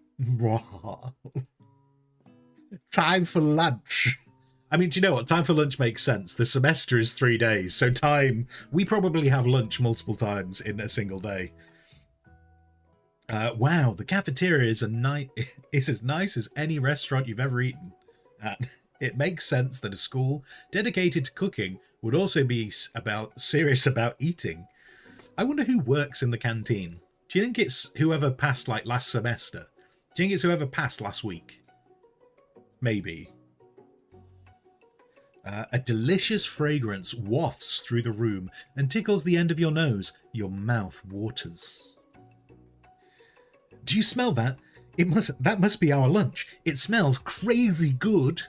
Time for lunch. I mean, do you know what? Time for lunch makes sense. The semester is 3 days, so we probably have lunch multiple times in a single day. Wow, the cafeteria is as nice as any restaurant you've ever eaten at. It makes sense that a school dedicated to cooking would also be serious about eating. I wonder who works in the canteen. Do you think it's whoever passed like last semester? Do you think it's whoever passed last week? Maybe. A delicious fragrance wafts through the room and tickles the end of your nose. Your mouth waters. Do you smell that? That must be our lunch. It smells crazy good.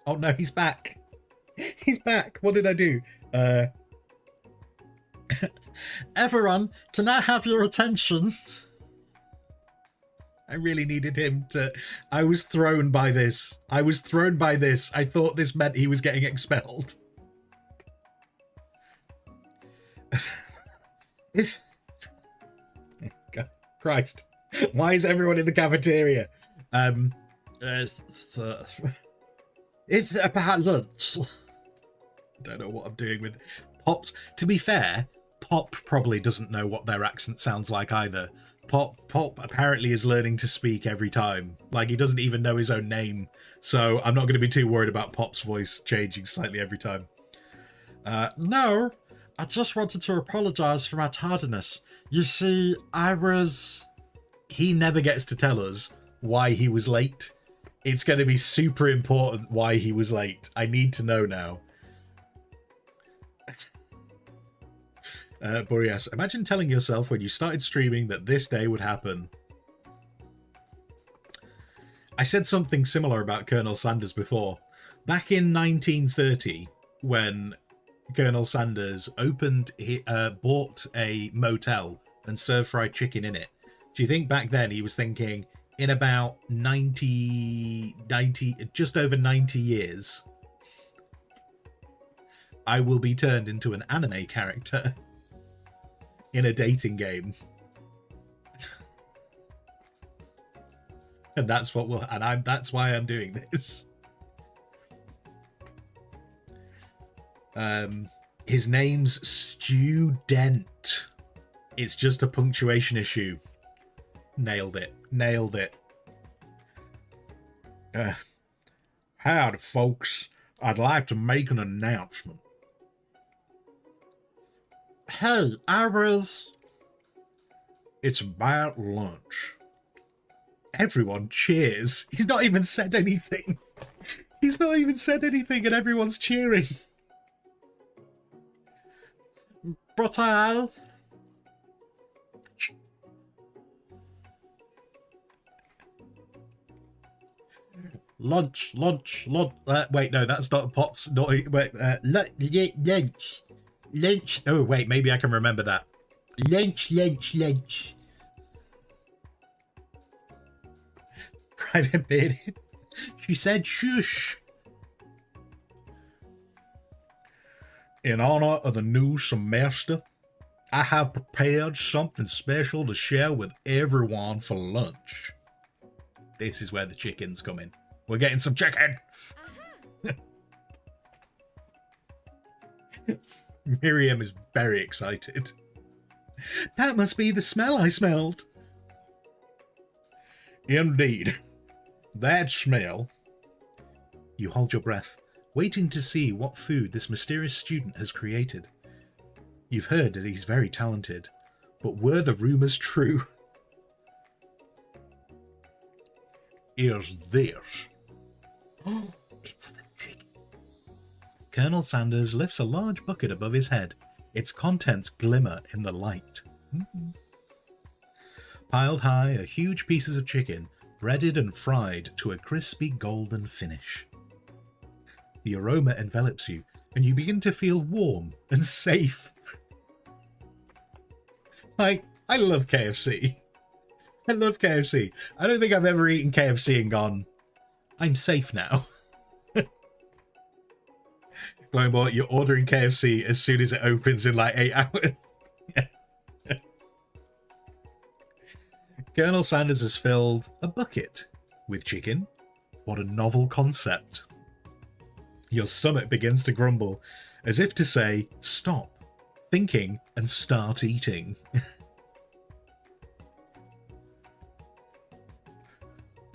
Oh no, he's back. He's back. What did I do? Everyone, can I have your attention? I really needed him to... I was thrown by this. I thought this meant he was getting expelled. God, Christ. Why is everyone in the cafeteria? It's about lunch. I don't know what I'm doing with Pops. To be fair, Pop probably doesn't know what their accent sounds like either. Pop apparently is learning to speak every time. Like, he doesn't even know his own name. So I'm not going to be too worried about Pop's voice changing slightly every time. No, I just wanted to apologize for my tardiness. You see, He never gets to tell us why he was late. It's going to be super important why he was late. I need to know now. Boreas, imagine telling yourself when you started streaming that this day would happen. I said something similar about Colonel Sanders before. Back in 1930, when Colonel Sanders bought a motel and served fried chicken in it, do you think back then he was thinking, in about 90, just over 90 years, I will be turned into an anime character in a dating game? And that's what will, and that's why I'm doing this. His name's Student. It's just a punctuation issue. Nailed it. Nailed it. Howdy, folks. I'd like to make an announcement. Hey, It's about lunch. Everyone cheers. He's not even said anything. He's not even said anything and everyone's cheering. But lunch. Wait, no, that's not Pop's. Wait, lunch. Oh, wait, maybe I can remember that. Lunch. Private Beard. She said shush. In honor of the new semester, I have prepared something special to share with everyone for lunch. This is where the chickens come in. We're getting some chicken. Miriam is very excited. That must be the smell I smelled. Indeed. That smell. You hold your breath, waiting to see what food this mysterious student has created. You've heard that he's very talented, but were the rumors true? Is this? Oh, it's the chicken. Colonel Sanders lifts a large bucket above his head. Its contents glimmer in the light. Piled high are huge pieces of chicken, breaded and fried to a crispy golden finish. The aroma envelops you, and you begin to feel warm and safe. I love KFC. I love KFC. I don't think I've ever eaten KFC and gone, I'm safe now. Glowmore, you're ordering KFC as soon as it opens in like 8 hours. Colonel Sanders has filled a bucket with chicken. What a novel concept. Your stomach begins to grumble, as if to say, stop thinking and start eating.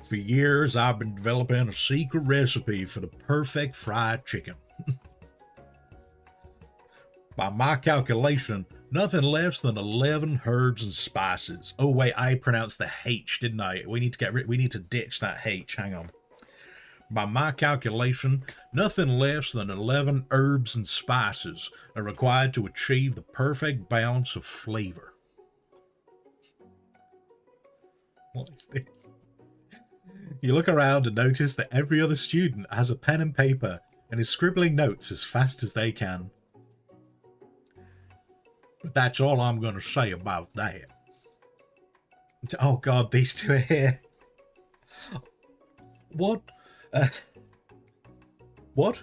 For years, I've been developing a secret recipe for the perfect fried chicken. By my calculation, nothing less than 11 herbs and spices. Oh wait, I pronounced the H, didn't I? We need to ditch that H. Hang on. By my calculation, nothing less than 11 herbs and spices are required to achieve the perfect balance of flavor. What is this? You look around and notice that every other student has a pen and paper and is scribbling notes as fast as they can. But that's all I'm going to say about that. Oh god, these two are here. What? What?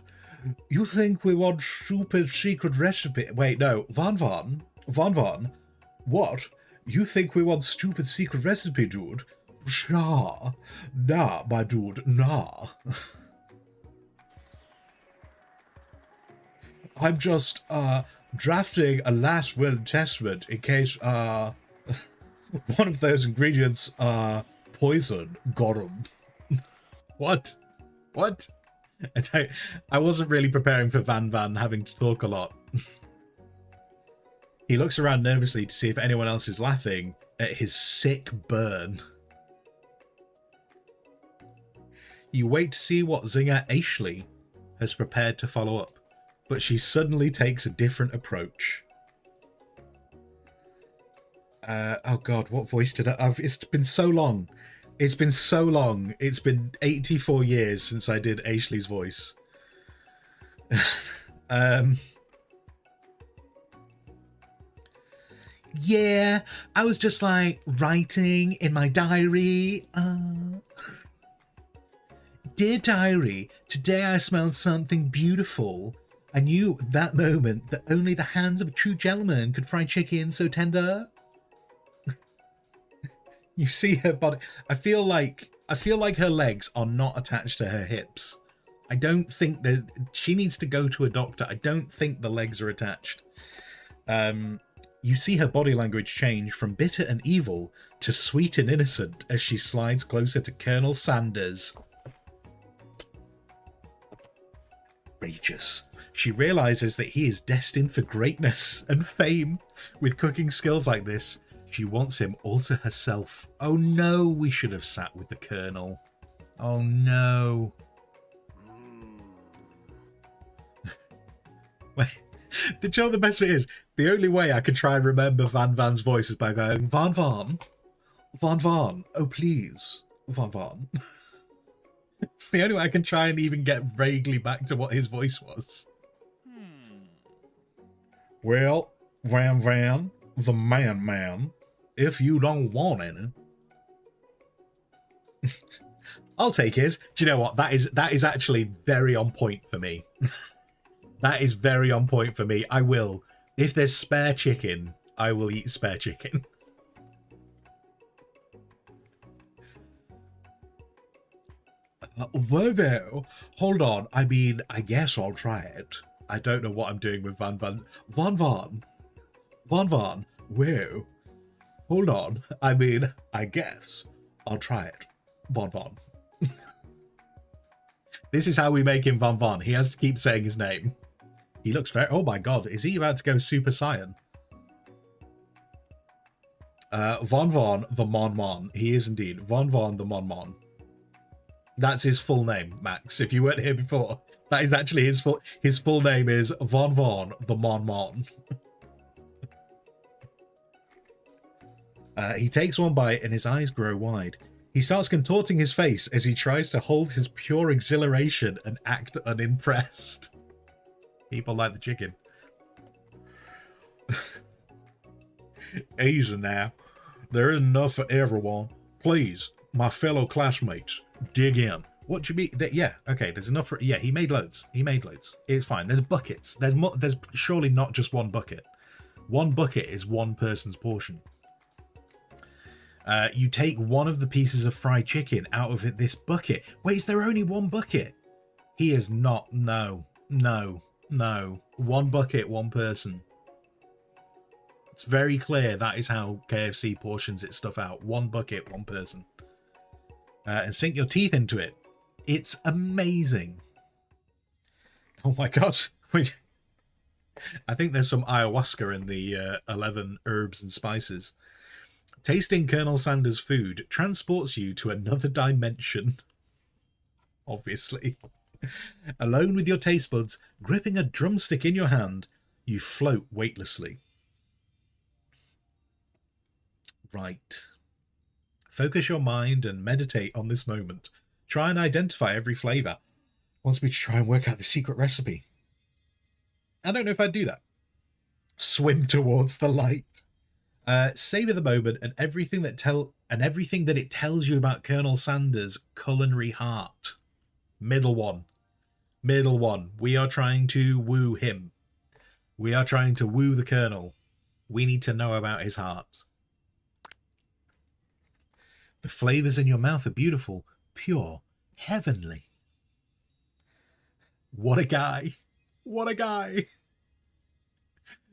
You think we want stupid secret recipe? Wait, no. Von. What? You think we want stupid secret recipe, dude? Nah, my dude, nah. I'm just, drafting a last will and testament in case one of those ingredients poison. Got 'em. What? What? I wasn't really preparing for Van Van having to talk a lot. He looks around nervously to see if anyone else is laughing at his sick burn. You wait to see what Zinger Ashley has prepared to follow up, but she suddenly takes a different approach. Oh god, what voice did it's been so long. It's been so long. It's been 84 years since I did Ashley's voice. Yeah, I was just like writing in my diary. Dear diary, today I smelled something beautiful. I knew at that moment that only the hands of a true gentleman could fry chicken so tender. You see her body. I feel like her legs are not attached to her hips. I don't think she needs to go to a doctor. I don't think the legs are attached. You see her body language change from bitter and evil to sweet and innocent as she slides closer to Colonel Sanders. Outrageous. She realizes that he is destined for greatness and fame. With cooking skills like this, she wants him all to herself. Oh no, we should have sat with the Colonel. Oh no. Wait, the you know the best bit is? The only way I could try and remember Van Van's voice is by going, Van Van, Van Van, oh please, Van Van. It's the only way I can try and even get vaguely back to what his voice was. Well, Van Van, the man, if you don't want any. I'll take his. Do you know what? That is actually very on point for me. That is very on point for me. I will. If there's spare chicken, I will eat spare chicken. Well, hold on. I mean, I guess I'll try it. I don't know what I'm doing with Van Van. Van Van. Van Van. Whoa. Hold on. I mean, I guess I'll try it. Van Van. This is how we make him Van Van. He has to keep saying his name. He looks very... Oh my god, is he about to go Super Saiyan? Van Van the Mon Mon. He is indeed. Van Van the Mon Mon. That's his full name, Max. If you weren't here before, that is actually his full name is Van Van the Mon Mon. He takes one bite and his eyes grow wide. He starts contorting his face as he tries to hold his pure exhilaration and act unimpressed. People like the chicken. Easy now. There isn't enough for everyone. Please, my fellow classmates, dig in. What do you mean? Yeah, okay, there's enough for... Yeah, he made loads. He made loads. It's fine. There's buckets. There's surely not just one bucket. One bucket is one person's portion. You take one of the pieces of fried chicken out of this bucket. Wait, is there only one bucket? He is not... No. One bucket, one person. It's very clear that is how KFC portions its stuff out. One bucket, one person. And sink your teeth into it. It's amazing. Oh my god. I think there's some ayahuasca in the 11 herbs and spices. Tasting Colonel Sanders' food transports you to another dimension. Obviously. Alone with your taste buds, gripping a drumstick in your hand, you float weightlessly. Right. Focus your mind and meditate on this moment. Try and identify every flavour. Wants me to try and work out the secret recipe. I don't know if I'd do that. Swim towards the light. Savor the moment and everything that it tells you about Colonel Sanders' culinary heart. Middle one. We are trying to woo him. We are trying to woo the Colonel. We need to know about his heart. The flavours in your mouth are beautiful, pure, heavenly. What a guy. What a guy.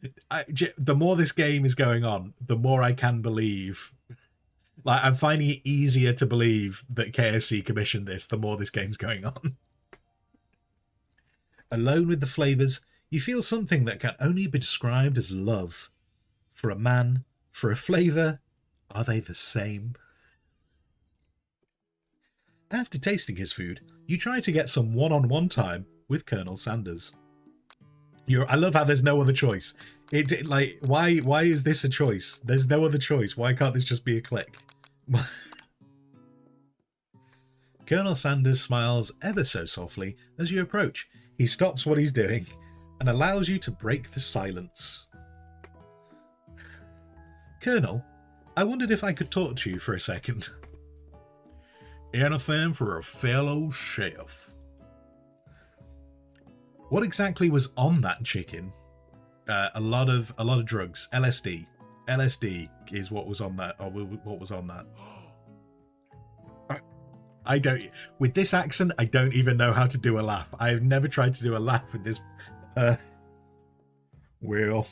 The more this game is going on, the more I can believe. Like, I'm finding it easier to believe that KFC commissioned this the more this game's going on. Alone with the flavors, you feel something that can only be described as love. For a man, for a flavor, are they the same? After tasting his food, you try to get some one-on-one time with Colonel Sanders. I love how there's no other choice. Like, why is this a choice? There's no other choice. Why can't this just be a click? Colonel Sanders smiles ever so softly as you approach. He stops what he's doing and allows you to break the silence. Colonel, I wondered if I could talk to you for a second. Anything for a fellow chef. What exactly was on that chicken? A lot of drugs. LSD. LSD is what was on that. Or what was on that? I don't. With this accent, I don't even know how to do a laugh. I've never tried to do a laugh with this. Well,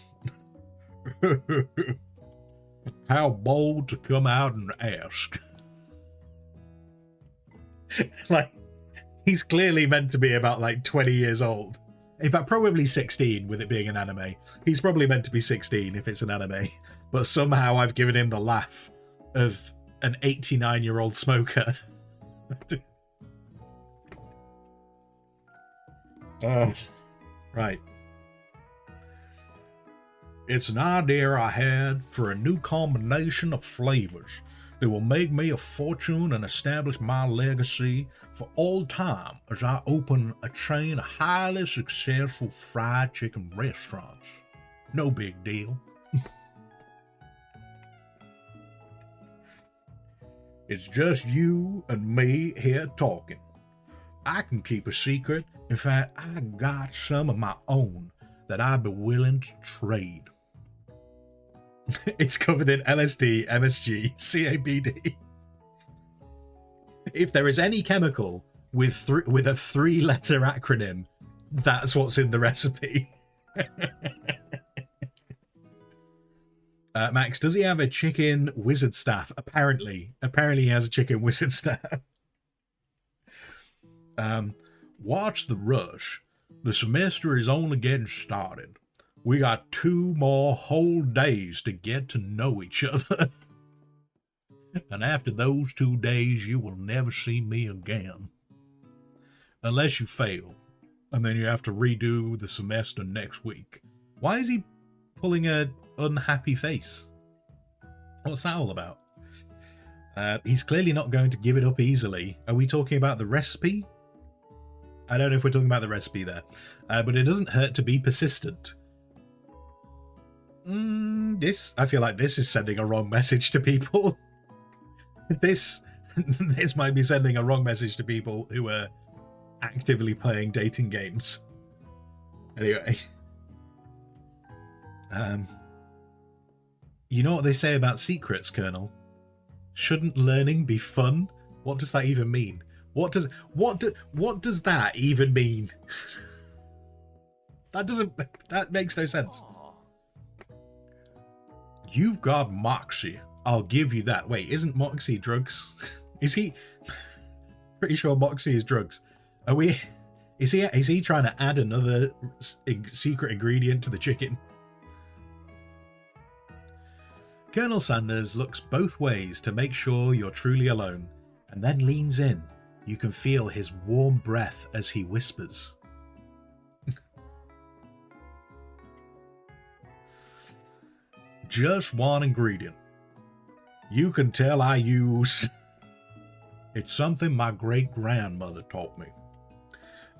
how bold to come out and ask. Like, he's clearly meant to be about like 20 years old. In fact, probably 16 with it being an anime. He's probably meant to be 16 if it's an anime. But somehow I've given him the laugh of an 89-year-old smoker. Right. It's an idea I had for a new combination of flavors that will make me a fortune and establish my legacy for all time as I open a chain of highly successful fried chicken restaurants. No big deal. It's just you and me here talking. I can keep a secret. In fact, I got some of my own that I'd be willing to trade. It's covered in LSD, MSG, CABD. If there is any chemical with a 3-letter acronym, that's what's in the recipe. Max, does he have a chicken wizard staff? Apparently he has a chicken wizard staff. Watch the rush. The semester is only getting started. We got 2 more whole days to get to know each other. And after those 2 days, you will never see me again. Unless you fail. And then you have to redo the semester next week. Why is he pulling a unhappy face? What's that all about? He's clearly not going to give it up easily. Are we talking about the recipe? I don't know if we're talking about the recipe there. But it doesn't hurt to be persistent. I feel like this is sending a wrong message to people. This might be sending a wrong message to people who are actively playing dating games. Anyway. You know what they say about secrets, Colonel? Shouldn't learning be fun? What does that even mean? What does that even mean? That makes no sense. You've got Moxie. I'll give you that. Wait, isn't Moxie drugs? Is he? Pretty sure Moxie is drugs. Are we? Is he trying to add another secret ingredient to the chicken? Colonel Sanders looks both ways to make sure you're truly alone, and then leans in. You can feel his warm breath as he whispers. Just one ingredient. You can tell I use... It's something my great-grandmother taught me.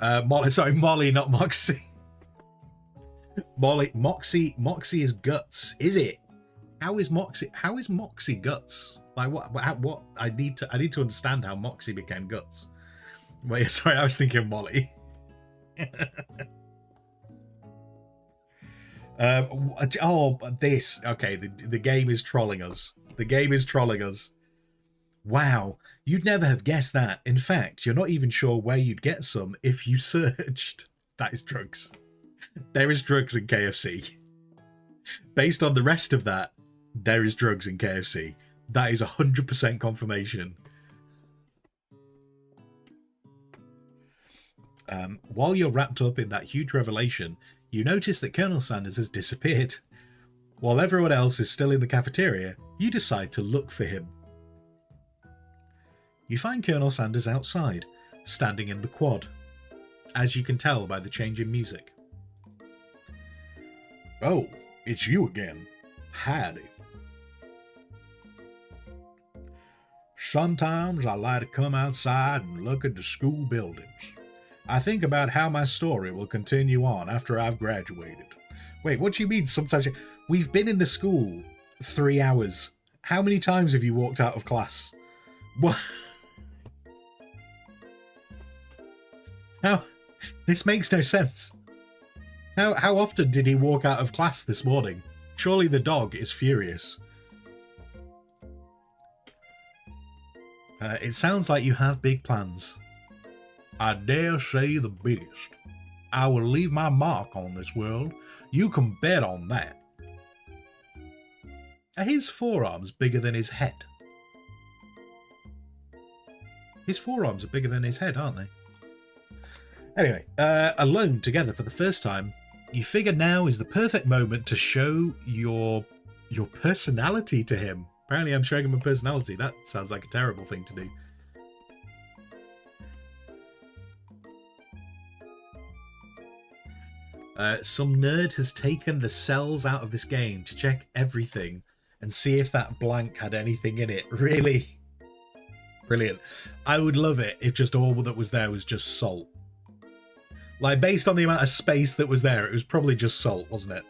Molly, not Moxie. Moxie is guts. Is it? How is Moxie guts? Like what? I need to understand how Moxie became guts. Wait, sorry, I was thinking Molly. This. Okay, the game is trolling us. The game is trolling us. Wow, you'd never have guessed that. In fact, you're not even sure where you'd get some if you searched. That is drugs. There is drugs in KFC. Based on the rest of that, there is drugs in KFC. That is 100% confirmation. While you're wrapped up in that huge revelation, you notice that Colonel Sanders has disappeared. While everyone else is still in the cafeteria, you decide to look for him. You find Colonel Sanders outside, standing in the quad, as you can tell by the change in music. Oh, it's you again. Howdy. Sometimes I like to come outside and look at the school buildings. I think about how my story will continue on after I've graduated. Wait, what do you mean sometimes? We've been in the school 3 hours. How many times have you walked out of class? What? How? This makes no sense. How often did he walk out of class this morning? Surely the dog is furious. It sounds like you have big plans. I dare say the biggest. I will leave my mark on this world. You can bet on that. Are his forearms bigger than his head? His forearms are bigger than his head, aren't they? Anyway, alone together for the first time, you figure now is the perfect moment to show your personality to him. Apparently I'm showing him a personality. That sounds like a terrible thing to do. Some nerd has taken the cells out of this game to check everything and see if that blank had anything in it. Really? Brilliant. I would love it if just all that was there was just salt. Like, based on the amount of space that was there, it was probably just salt, wasn't it?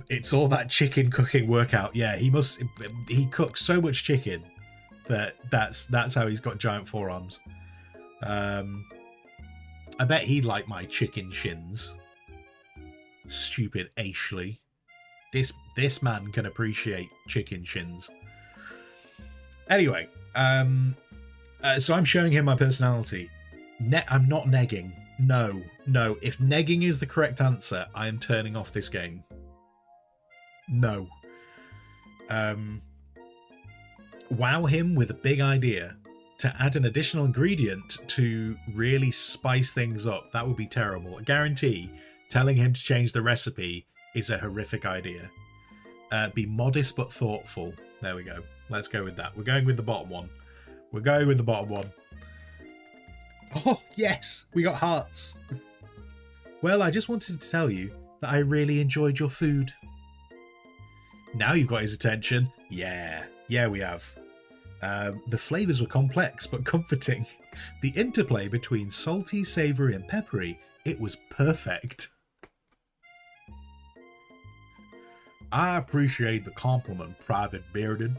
It's all that chicken cooking workout. Yeah, he cooks so much chicken that's how he's got giant forearms. I bet he'd like my chicken shins. Stupid Ashley. This man can appreciate chicken shins. Anyway, so I'm showing him my personality. I'm not negging. No. If negging is the correct answer, I am turning off this game. No. Wow him with a big idea. To add an additional ingredient to really spice things up, that would be terrible. I guarantee telling him to change the recipe is a horrific idea. Be modest but thoughtful. There we go. Let's go with that. We're going with the bottom one. Oh, yes! We got hearts. Well, I just wanted to tell you that I really enjoyed your food. Now you've got his attention. Yeah, we have. The flavours were complex but comforting. The interplay between salty, savoury and peppery, it was perfect. I appreciate the compliment, Private Bearden.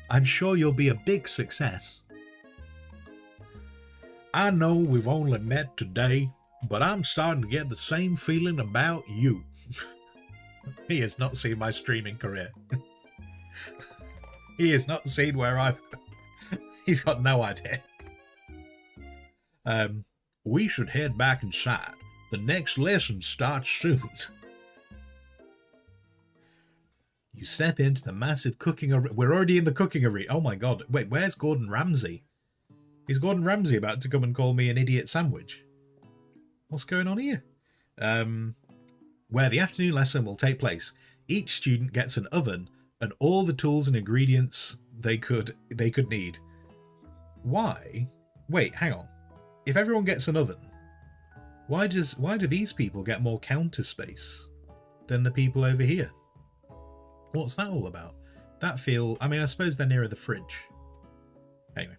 I'm sure you'll be a big success. I know we've only met today, but I'm starting to get the same feeling about you. He has not seen my streaming career. He has not seen where I've... He's got no idea. We should head back inside. The next lesson starts soon. You step into the massive cooking arena. We're already in the cooking arena. Oh my god. Wait, where's Gordon Ramsay? Is Gordon Ramsay about to come and call me an idiot sandwich? What's going on here? Where the afternoon lesson will take place. Each student gets an oven and all the tools and ingredients they could need. Why? Wait, hang on. If everyone gets an oven, why do these people get more counter space than the people over here? What's that all about? I mean, I suppose they're nearer the fridge. Anyway.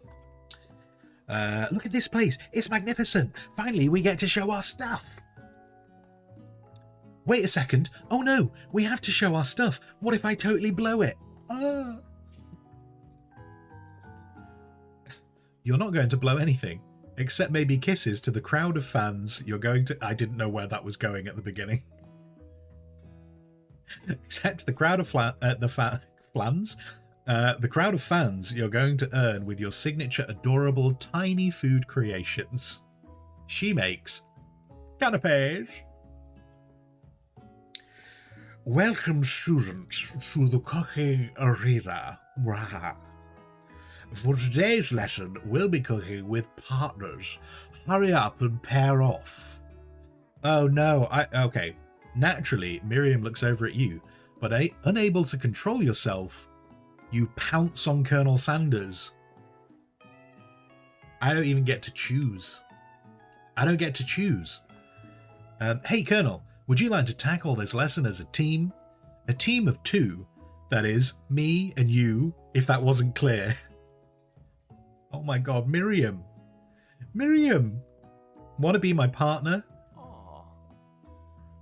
Look at this place. It's magnificent. Finally, we get to show our stuff. Wait a second. Oh no, we have to show our stuff. What if I totally blow it? You're not going to blow anything, except maybe kisses to the crowd of fans you're going to... I didn't know where that was going at the beginning. Except the crowd of the crowd of fans you're going to earn with your signature adorable tiny food creations. She makes Canapes. Welcome, students, to the cooking arena. For today's lesson, we'll be cooking with partners. Hurry up and pair off. Oh no, okay. Naturally, Miriam looks over at you, but unable to control yourself, you pounce on Colonel Sanders. I don't even get to choose. I don't get to choose. Hey, Colonel, would you like to tackle this lesson as a team? A team of two. That is, me and you, if that wasn't clear. Oh my god, Miriam. Miriam. Want to be my partner? Aww.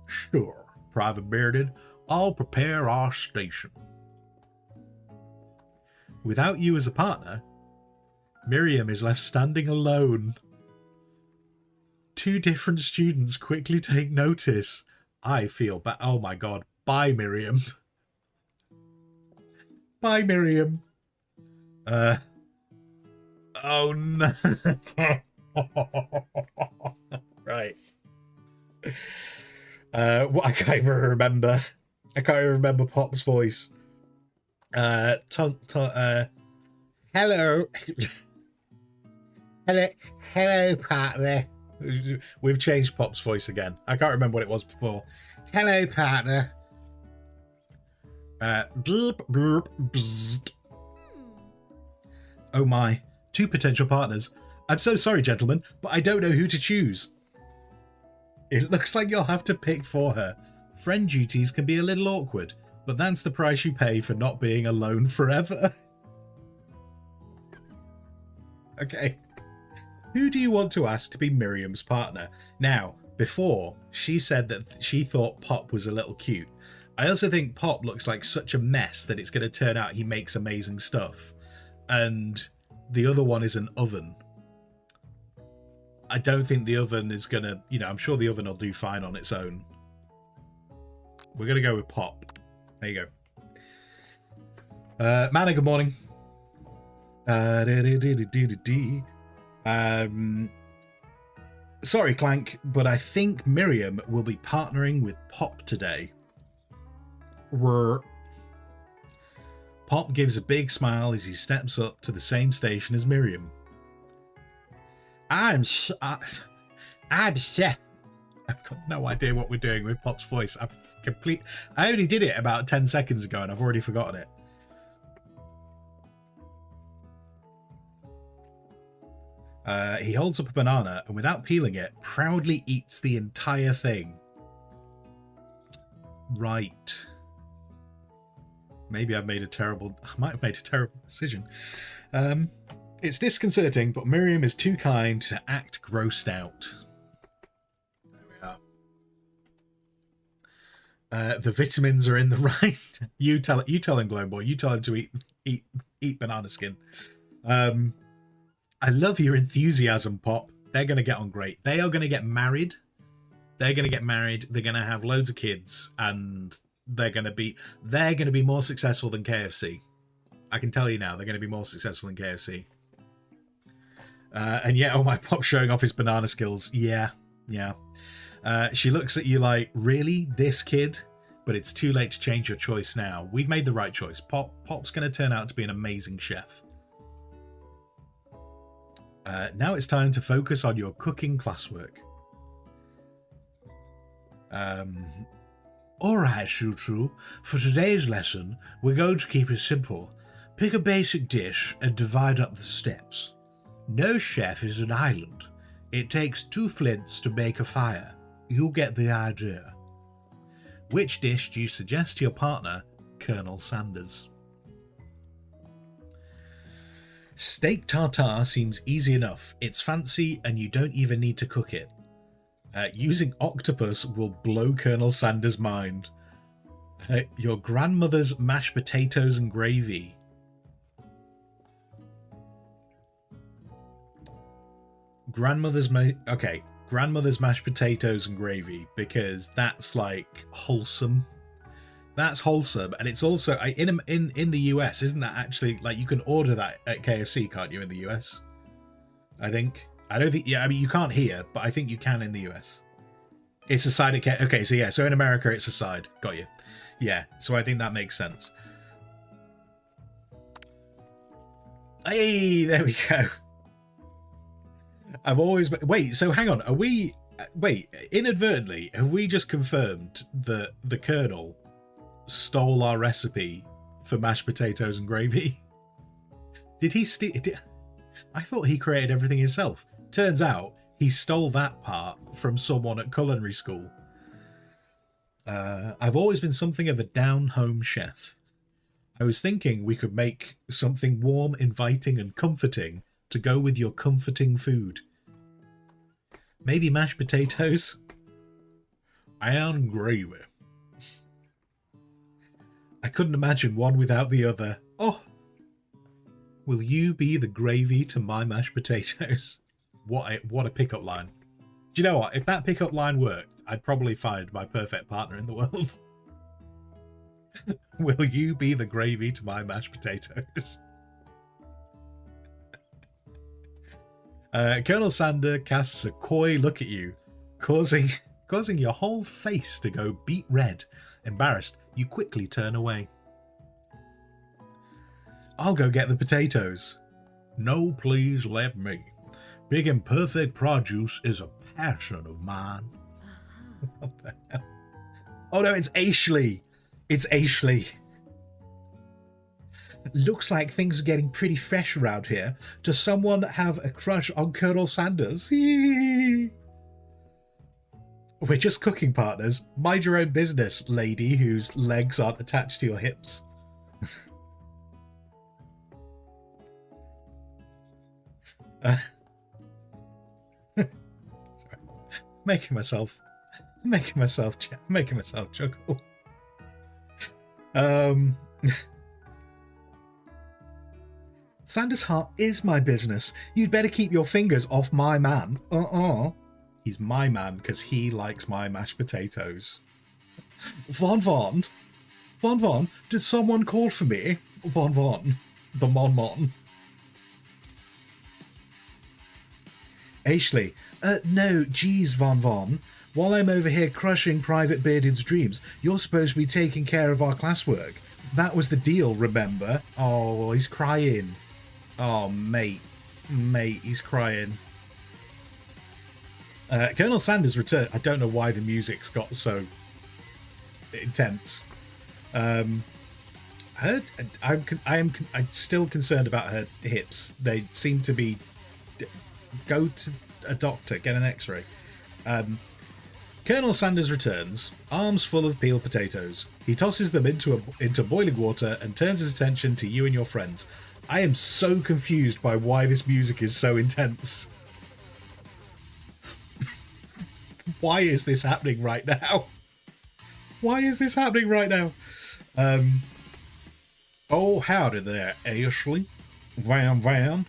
Sure, Private Bearded. I'll prepare our station. Without you as a partner, Miriam is left standing alone. Two different students quickly take notice. I feel bad. Oh my god. Bye, Miriam. Bye, Miriam. Oh no. Right. I can't even remember. I can't even remember Pop's voice. Hello. Hello, partner. We've changed Pop's voice again. I can't remember what it was before. Hello, partner. Bloop, bloop, bzzzt. Oh my. Two potential partners. I'm so sorry, gentlemen, but I don't know who to choose. It looks like you'll have to pick for her. Friend duties can be a little awkward, but that's the price you pay for not being alone forever. Okay. Who do you want to ask to be Miriam's partner? Now, before, she said that she thought Pop was a little cute. I also think Pop looks like such a mess that it's going to turn out he makes amazing stuff. And the other one is an oven. I don't think the oven is going to, I'm sure the oven will do fine on its own. We're going to go with Pop. There you go. Manna, good morning. Sorry, Clank, but I think Miriam will be partnering with Pop today. Pop gives a big smile as he steps up to the same station as Miriam. I'm chef. I've got no idea what we're doing with Pop's voice. I only did it about 10 seconds ago and I've already forgotten it. He holds up a banana and without peeling it, proudly eats the entire thing. Right. Maybe I might have made a terrible decision. It's disconcerting, but Miriam is too kind to act grossed out. There we are. The vitamins are in the right. You tell him, Glow Boy. You tell him to eat banana skin. I love your enthusiasm, Pop. They're going to get on great. They are going to get married. They're going to get married. They're going to have loads of kids, and they're going to be more successful than KFC. I can tell you now, they're going to be more successful than KFC. And yeah, oh my, Pop showing off his banana skills. Yeah. She looks at you like, really, this kid? But it's too late to change your choice now. We've made the right choice. Pop's going to turn out to be an amazing chef. Now it's time to focus on your cooking classwork. Alright, Shutru. For today's lesson, we're going to keep it simple. Pick a basic dish and divide up the steps. No chef is an island. It takes 2 flints to make a fire. You'll get the idea. Which dish do you suggest to your partner, Colonel Sanders? Steak tartare seems easy enough. It's fancy and you don't even need to cook it. Using octopus will blow Colonel Sanders' mind. Your grandmother's mashed potatoes and gravy. Grandmother's mashed potatoes and gravy, because that's like wholesome. That's wholesome, and it's also in the US. Isn't that actually like you can order that at KFC? Can't you in the US? I don't think. Yeah, I mean you can't here, but I think you can in the US. It's a side. Okay, so yeah, so in America it's a side. Got you. Yeah, so I think that makes sense. Hey, there we go. I've always... Wait, so hang on. Are we... Wait, inadvertently, have we just confirmed that the Colonel stole our recipe for mashed potatoes and gravy? Did he steal... I thought he created everything himself. Turns out he stole that part from someone at culinary school. I've always been something of a down-home chef. I was thinking we could make something warm, inviting, and comforting to go with your comforting food. Maybe mashed potatoes and gravy. I couldn't imagine one without the other. Oh, will you be the gravy to my mashed potatoes? What a pickup line. Do you know what? If that pickup line worked, I'd probably find my perfect partner in the world. Will you be the gravy to my mashed potatoes? Colonel Sander casts a coy look at you, causing your whole face to go beet red. Embarrassed, you quickly turn away. I'll go get the potatoes. No, please let me. Picking perfect produce is a passion of mine. What the hell? Oh no, it's Ashley. It's Ashley. Looks like things are getting pretty fresh around here. Does someone have a crush on Colonel Sanders? We're just cooking partners. Mind your own business, lady whose legs aren't attached to your hips. Making myself chuckle. Sanders' heart is my business. You'd better keep your fingers off my man. He's my man because he likes my mashed potatoes. Von, did someone call for me? Von, the Mon. Ashley, no, geez, Von. While I'm over here crushing Private Bearded's dreams, you're supposed to be taking care of our classwork. That was the deal, remember? Oh, he's crying. Oh, mate, he's crying. Colonel Sanders returned. I don't know why the music's got so intense. I'm still concerned about her hips. They seem to be... Go to a doctor, get an x-ray. Colonel Sanders returns, arms full of peeled potatoes. He tosses them into boiling water and turns his attention to you and your friends. I am so confused by why this music is so intense. Why is this happening right now? Why is this happening right now? Oh, howdy there, Ashley. Van.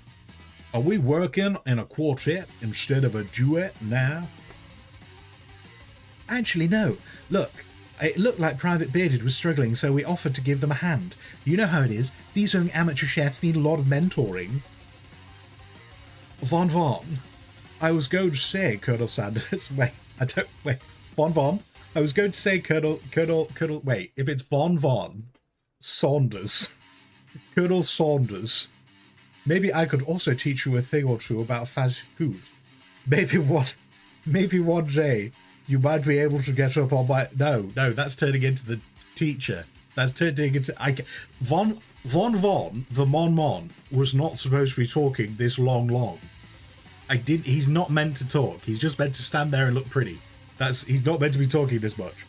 Are we working in a quartet instead of a duet now? Actually, no. Look, it looked like Private Bearded was struggling, so we offered to give them a hand. You know how it is. These young amateur chefs need a lot of mentoring. Von. I was going to say, Colonel Sanders. Wait. Von. I was going to say Colonel. Wait, if it's Von Saunders. Colonel Saunders. Maybe I could also teach you a thing or two about fast food. Maybe one day you might be able to get up on my... No, that's turning into the teacher. That's turning into... Von, the Mon, was not supposed to be talking this long. He's not meant to talk. He's just meant to stand there and look pretty. He's not meant to be talking this much.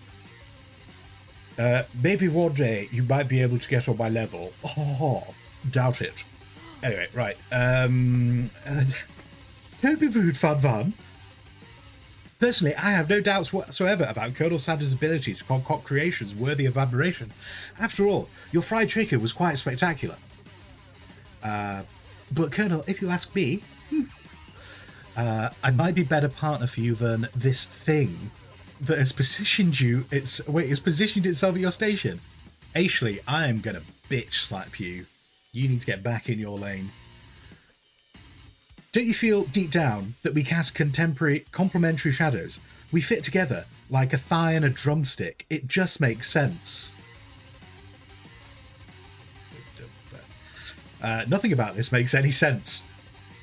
Maybe one day you might be able to get on my level. Oh, doubt it. Anyway, right. Don't be rude, Van. Personally, I have no doubts whatsoever about Colonel Sanders' ability to concoct creations worthy of admiration. After all, your fried chicken was quite spectacular. But Colonel, if you ask me, I might be a better partner for you than this thing that has positioned you. It's positioned itself at your station. Ashley, I am gonna bitch slap you. You need to get back in your lane. Don't you feel deep down that we cast contemporary complementary shadows? We fit together like a thigh and a drumstick. It just makes sense. Nothing about this makes any sense.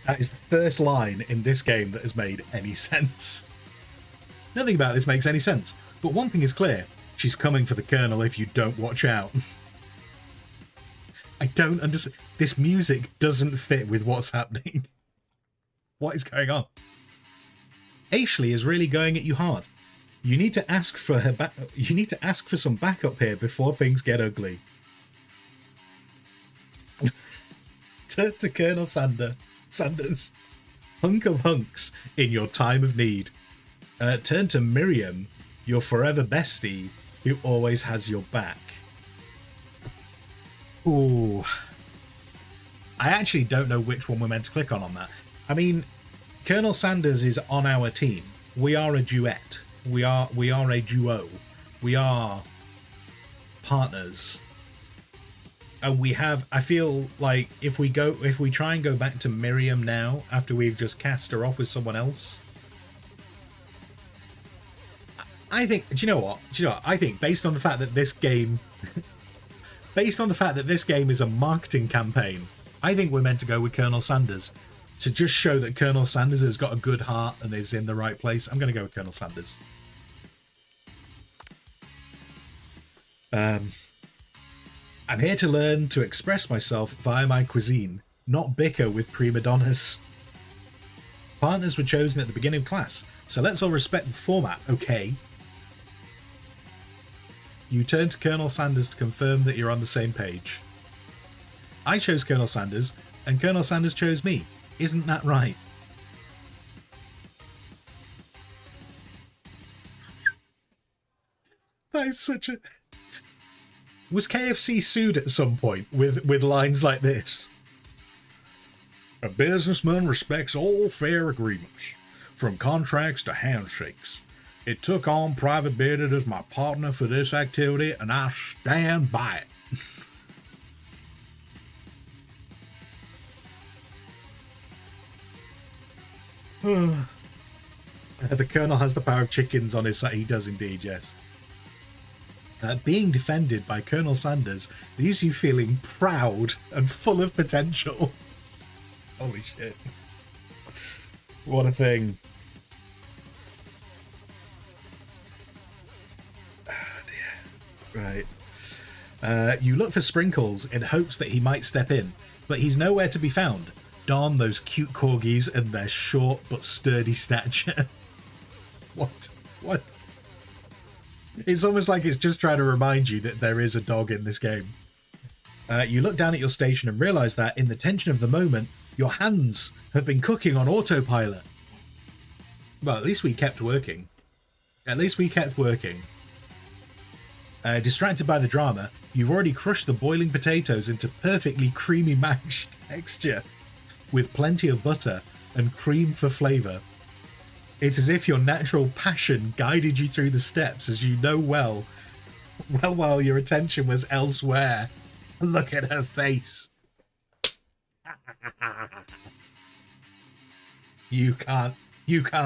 That is the first line in this game that has made any sense. Nothing about this makes any sense. But one thing is clear. She's coming for the Colonel if you don't watch out. I don't understand. This music doesn't fit with what's happening. What is going on? Ashley is really going at you hard. You need to ask for her back. You need to ask for some backup here before things get ugly. Turn to Colonel Sanders, hunk of hunks in your time of need. Turn to Miriam, your forever bestie, who always has your back. Ooh. I actually don't know which one we're meant to click on that. I mean, Colonel Sanders is on our team. We are a duet. We are a duo. We are partners. And we have, I feel like if we try and go back to Miriam now after we've just cast her off with someone else, I think, do you know what? I think based on the fact that this game is a marketing campaign, I think we're meant to go with Colonel Sanders to just show that Colonel Sanders has got a good heart and is in the right place. I'm going to go with Colonel Sanders. I'm here to learn to express myself via my cuisine, not bicker with prima donnas. Partners were chosen at the beginning of class, so let's all respect the format, okay? You turn to Colonel Sanders to confirm that you're on the same page. I chose Colonel Sanders, and Colonel Sanders chose me. Isn't that right? That is such a... Was KFC sued at some point with lines like this? A businessman respects all fair agreements, from contracts to handshakes. It took on Private Bearded as my partner for this activity, and I stand by it. The Colonel has the power of chickens on his side. He does indeed, yes. Being defended by Colonel Sanders leaves you feeling proud and full of potential. Holy shit. What a thing. Oh dear. Right. You look for Sprinkles in hopes that he might step in, but he's nowhere to be found. Darn those cute corgis and their short but sturdy stature. What? It's almost like it's just trying to remind you that there is a dog in this game. You look down at your station and realise that, in the tension of the moment, your hands have been cooking on autopilot. Well, at least we kept working. Distracted by the drama, you've already crushed the boiling potatoes into perfectly creamy mashed texture, with plenty of butter and cream for flavour. It's as if your natural passion guided you through the steps, as you know well while your attention was elsewhere. Look at her face. You can't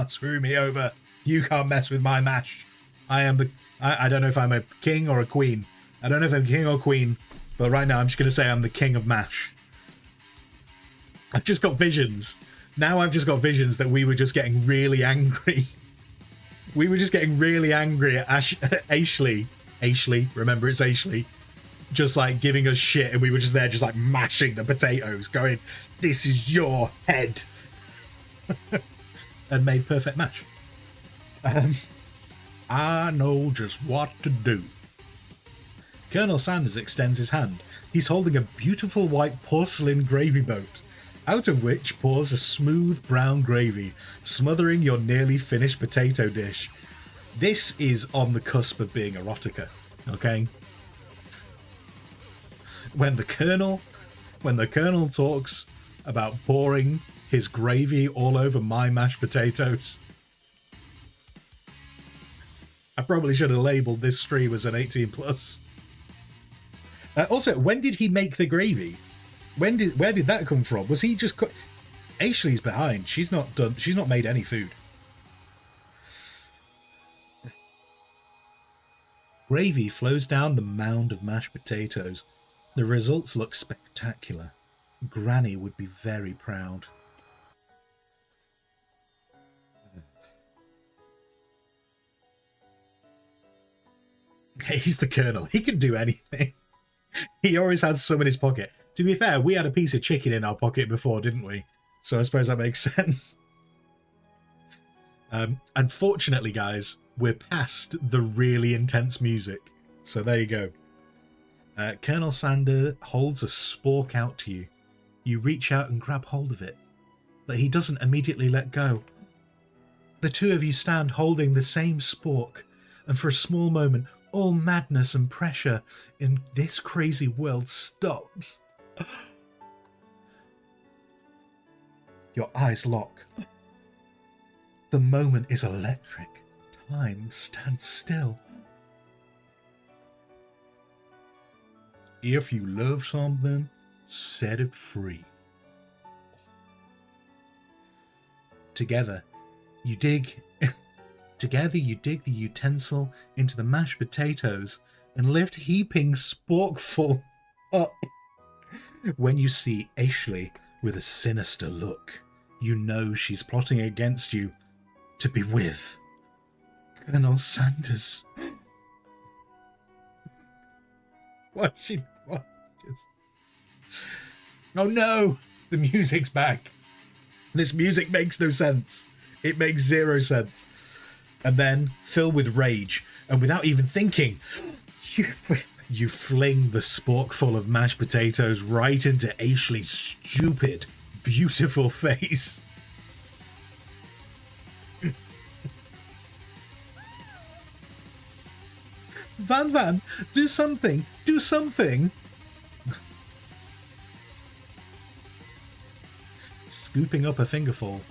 screw me over. You can't mess with my mash. I don't know if I'm a king or a queen. I don't know if I'm king or queen, but right now I'm just going to say I'm the king of mash. I've just got visions. Now I've just got visions that we were just getting really angry. We were just getting really angry at Ashley. Remember, it's Ashley. Just like giving us shit, and we were just there just like mashing the potatoes, going, this is your head. And made perfect mash. I know just what to do. Colonel Sanders extends his hand. He's holding a beautiful white porcelain gravy boat, out of which pours a smooth brown gravy, smothering your nearly finished potato dish. This is on the cusp of being erotica, okay? When the Colonel talks about pouring his gravy all over my mashed potatoes, I probably should have labelled this stream as an 18+. Also, when did he make the gravy? Where did that come from? Was he just Ashley's behind. She's not done. She's not made any food. Gravy flows down the mound of mashed potatoes. The results look spectacular. Granny would be very proud. He's the Colonel. He can do anything. He always had some in his pocket. To be fair, we had a piece of chicken in our pocket before, didn't we? So I suppose that makes sense. Unfortunately, guys, we're past the really intense music. So there you go. Colonel Sander holds a spork out to you. You reach out and grab hold of it, but he doesn't immediately let go. The two of you stand holding the same spork, and for a small moment, all madness and pressure in this crazy world stops. Your eyes lock. The moment is electric. Time stands still. If you love something, set it free. Together, you dig the utensil into the mashed potatoes and lift heaping sporkful up. When you see Ashley with a sinister look, you know she's plotting against you to be with Colonel Sanders. What? Oh no! The music's back. This music makes no sense. It makes zero sense. And then, filled with rage, and without even thinking, you fling the sporkful of mashed potatoes right into Ashley's stupid, beautiful face. Van, do something! Do something! Scooping up a fingerful,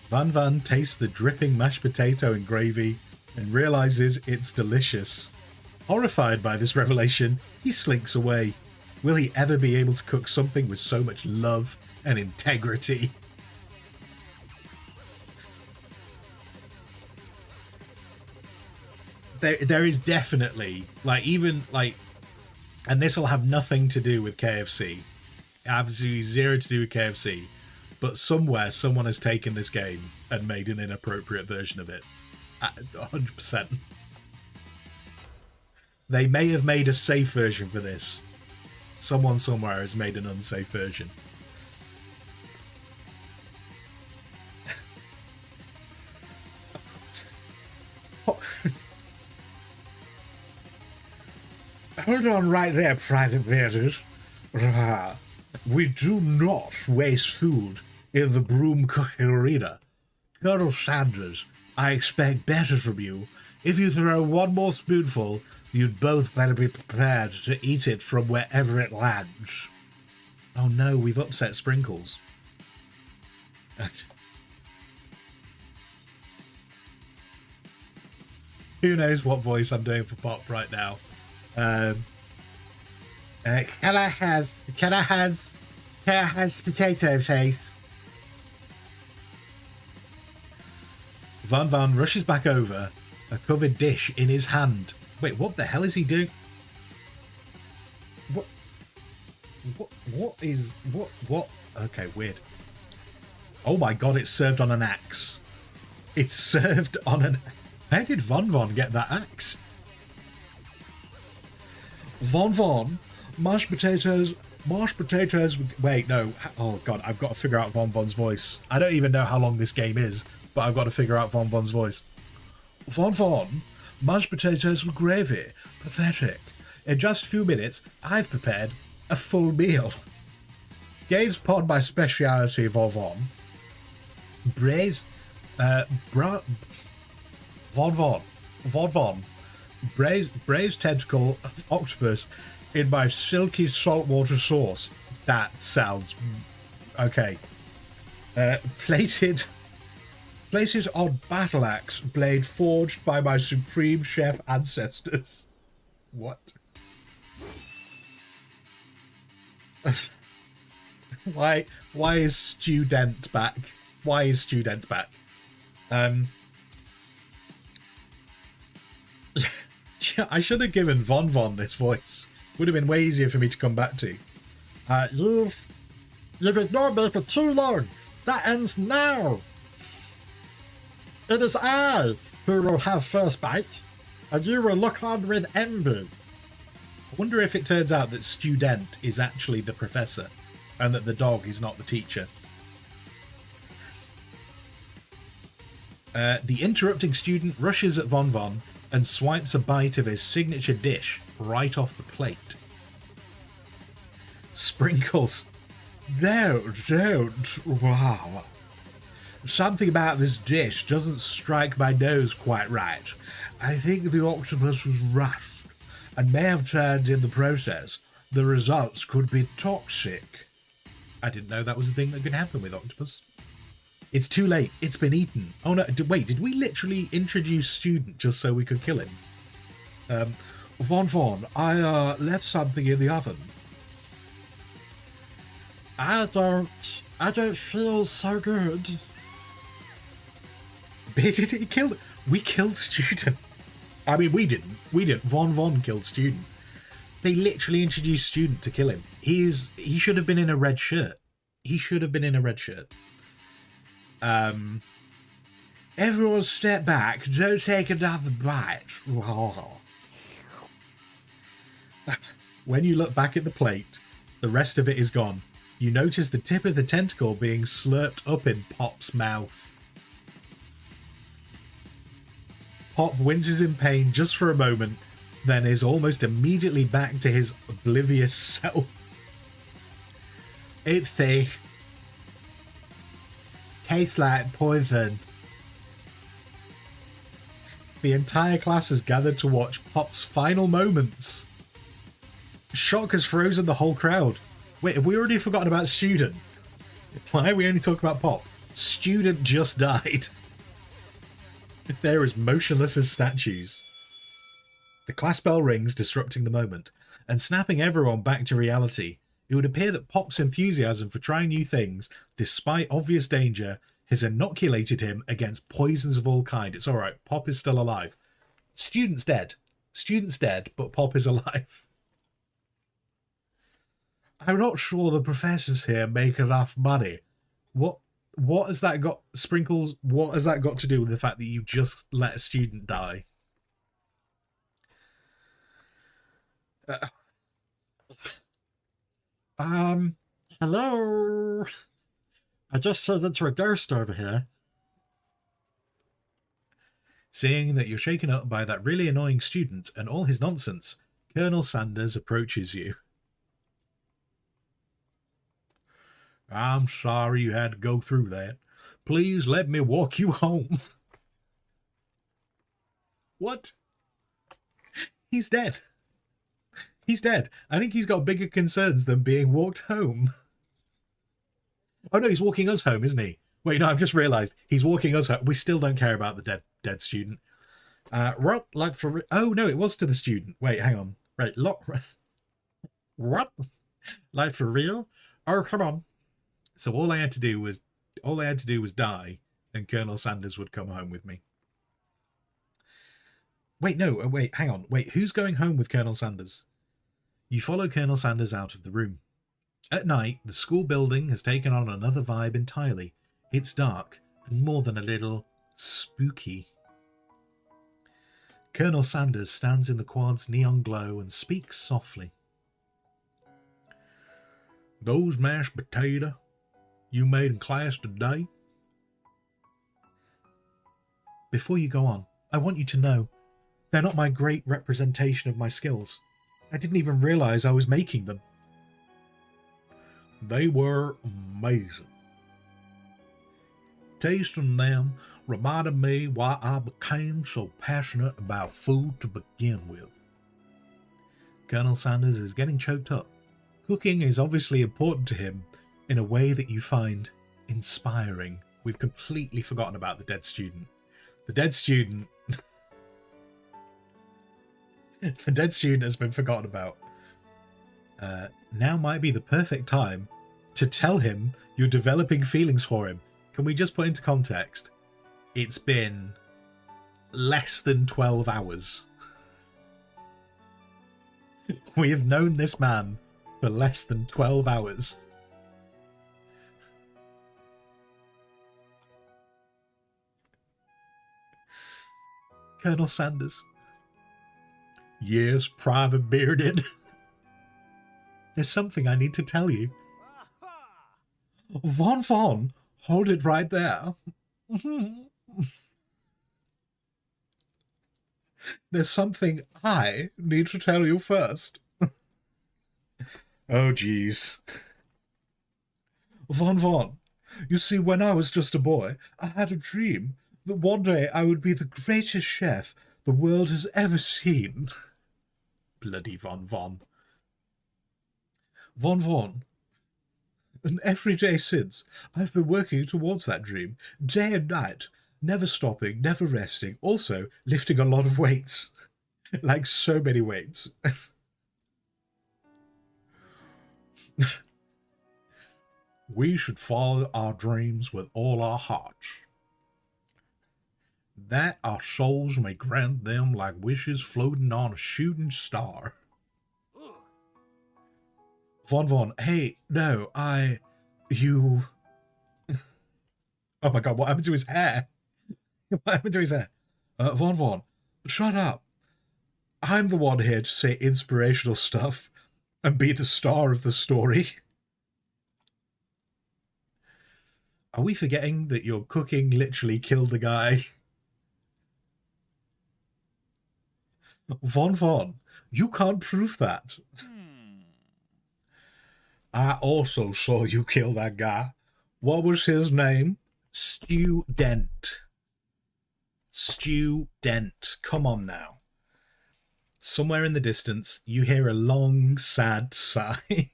Van tastes the dripping mashed potato and gravy and realizes it's delicious. Horrified by this revelation, he slinks away. Will he ever be able to cook something with so much love and integrity? There is definitely, and this will have nothing to do with KFC. Absolutely zero to do with KFC. But somewhere, someone has taken this game and made an inappropriate version of it. 100%. They may have made a safe version for this. Someone somewhere has made an unsafe version. Hold on right there, Private Bearded. We do not waste food in the broom cooking arena. Colonel Sanders, I expect better from you. If you throw one more spoonful, you'd both better be prepared to eat it from wherever it lands. Oh no, we've upset Sprinkles. Who knows what voice I'm doing for Pop right now. Can I has potato face? Van rushes back over, a covered dish in his hand. Wait, what the hell is he doing? What? Okay, weird. Oh my god, it's served on an axe. It's served on an... How did Von get that axe? Von, mashed potatoes... Wait, no. Oh god, I've got to figure out Von's voice. I don't even know how long this game is, but I've got to figure out Von's voice. Von, mashed potatoes with gravy. Pathetic. In just a few minutes, I've prepared a full meal. Gaze upon my speciality, Von. Braised... Von. Braised tentacle of octopus in my silky saltwater sauce. That sounds... okay. Plated on battle axe blade forged by my supreme chef ancestors. What? Why is student back? Why is student back? I should have given Von this voice. Would have been way easier for me to come back to. You've ignored me for too long. That ends now. It is I who will have first bite, and you will look on with envy. I wonder if it turns out that student is actually the professor, and that the dog is not the teacher. The interrupting student rushes at Von and swipes a bite of his signature dish right off the plate. Sprinkles. No, don't. Wow. Something about this dish doesn't strike my nose quite right. I think the octopus was rushed and may have turned in the process. The results could be toxic. I didn't know that was a thing that could happen with octopus. It's too late. It's been eaten. Oh no, wait, did we literally introduce student just so we could kill him? Von, I left something in the oven. I don't feel so good. We killed student. I mean, we didn't. Von killed student. They literally introduced student to kill him. He should have been in a red shirt. He should have been in a red shirt. Everyone step back. Don't take another bite. When you look back at the plate, the rest of it is gone. You notice the tip of the tentacle being slurped up in Pop's mouth. Pop winces in pain just for a moment, then is almost immediately back to his oblivious self. Oopsie. Tastes like poison. The entire class has gathered to watch Pop's final moments. Shock has frozen the whole crowd. Wait, have we already forgotten about Student? Why are we only talking about Pop? Student just died. They're as motionless as statues. The class bell rings, disrupting the moment, and snapping everyone back to reality. It would appear that Pop's enthusiasm for trying new things, despite obvious danger, has inoculated him against poisons of all kinds. It's alright, Pop is still alive. Student's dead. Student's dead, but Pop is alive. I'm not sure the professors here make enough money. What has that got, Sprinkles, what has that got to do with the fact that you just let a student die? Hello? I just said that to a ghost over here. Seeing that you're shaken up by that really annoying student and all his nonsense, Colonel Sanders approaches you. I'm sorry you had to go through that. Please let me walk you home. What? He's dead. He's dead. I think he's got bigger concerns than being walked home. Oh no, he's walking us home, isn't he? Wait, no, I've just realised. He's walking us home. We still don't care about the dead student. What? Like for... Oh no, it was to the student. Wait, hang on. Right, what? Like for real? Oh, come on. So all I had to do was die, and Colonel Sanders would come home with me. Wait, no, wait, hang on. Wait, who's going home with Colonel Sanders? You follow Colonel Sanders out of the room. At night, the school building has taken on another vibe entirely. It's dark and more than a little spooky. Colonel Sanders stands in the quad's neon glow and speaks softly. Those mashed potatoes you made in class today? Before you go on, I want you to know they're not my great representation of my skills. I didn't even realize I was making them. They were amazing. Tasting them reminded me why I became so passionate about food to begin with. Colonel Sanders is getting choked up. Cooking is obviously important to him in a way that you find inspiring. We've completely forgotten about the dead student. The dead student... the dead student has been forgotten about. Now might be the perfect time to tell him you're developing feelings for him. Can we just put into context? It's been less than 12 hours. We have known this man for less than 12 hours. Colonel Sanders. Yes, Private Bearded. There's something I need to tell you. Von, hold it right there. There's something I need to tell you first. Oh, jeez. Von, you see, when I was just a boy, I had a dream that one day I would be the greatest chef the world has ever seen. Bloody Von. Von. And every day since, I've been working towards that dream, day and night, never stopping, never resting, also lifting a lot of weights. Like so many weights. We should follow our dreams with all our hearts, that our souls may grant them like wishes floating on a shooting star. Von, hey, no, you... Oh my god, what happened to his hair? What happened to his hair? Von, shut up. I'm the one here to say inspirational stuff and be the star of the story. Are we forgetting that your cooking literally killed the guy? Von, you can't prove that. I also saw you kill that guy. What was his name? Stu Dent. Come on now. Somewhere in the distance, you hear a long, sad sigh.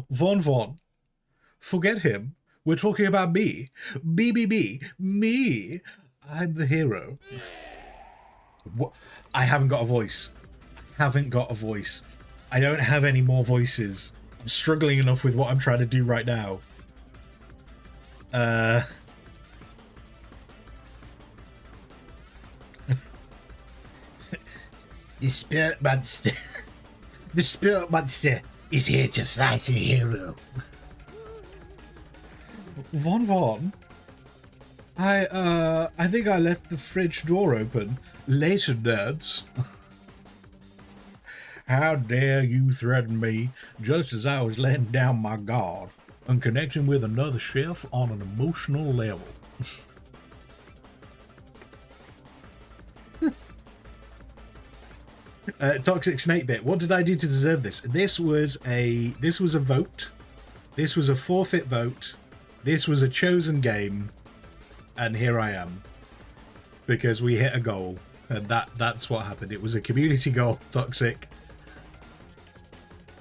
Von, forget him. We're talking about me. Me. I'm the hero. What? I haven't got a voice. I don't have any more voices. I'm struggling enough with what I'm trying to do right now. The spirit monster. The spirit monster is here to fight the hero. Von, I think I left the fridge door open. Later, nerds. How dare you threaten me just as I was letting down my guard and connecting with another chef on an emotional level. Toxic Snakebit, what did I do to deserve this? This was a vote. This was a forfeit vote. This was a chosen game. And here I am. Because we hit a goal. And that's what happened. It was a community goal, Toxic.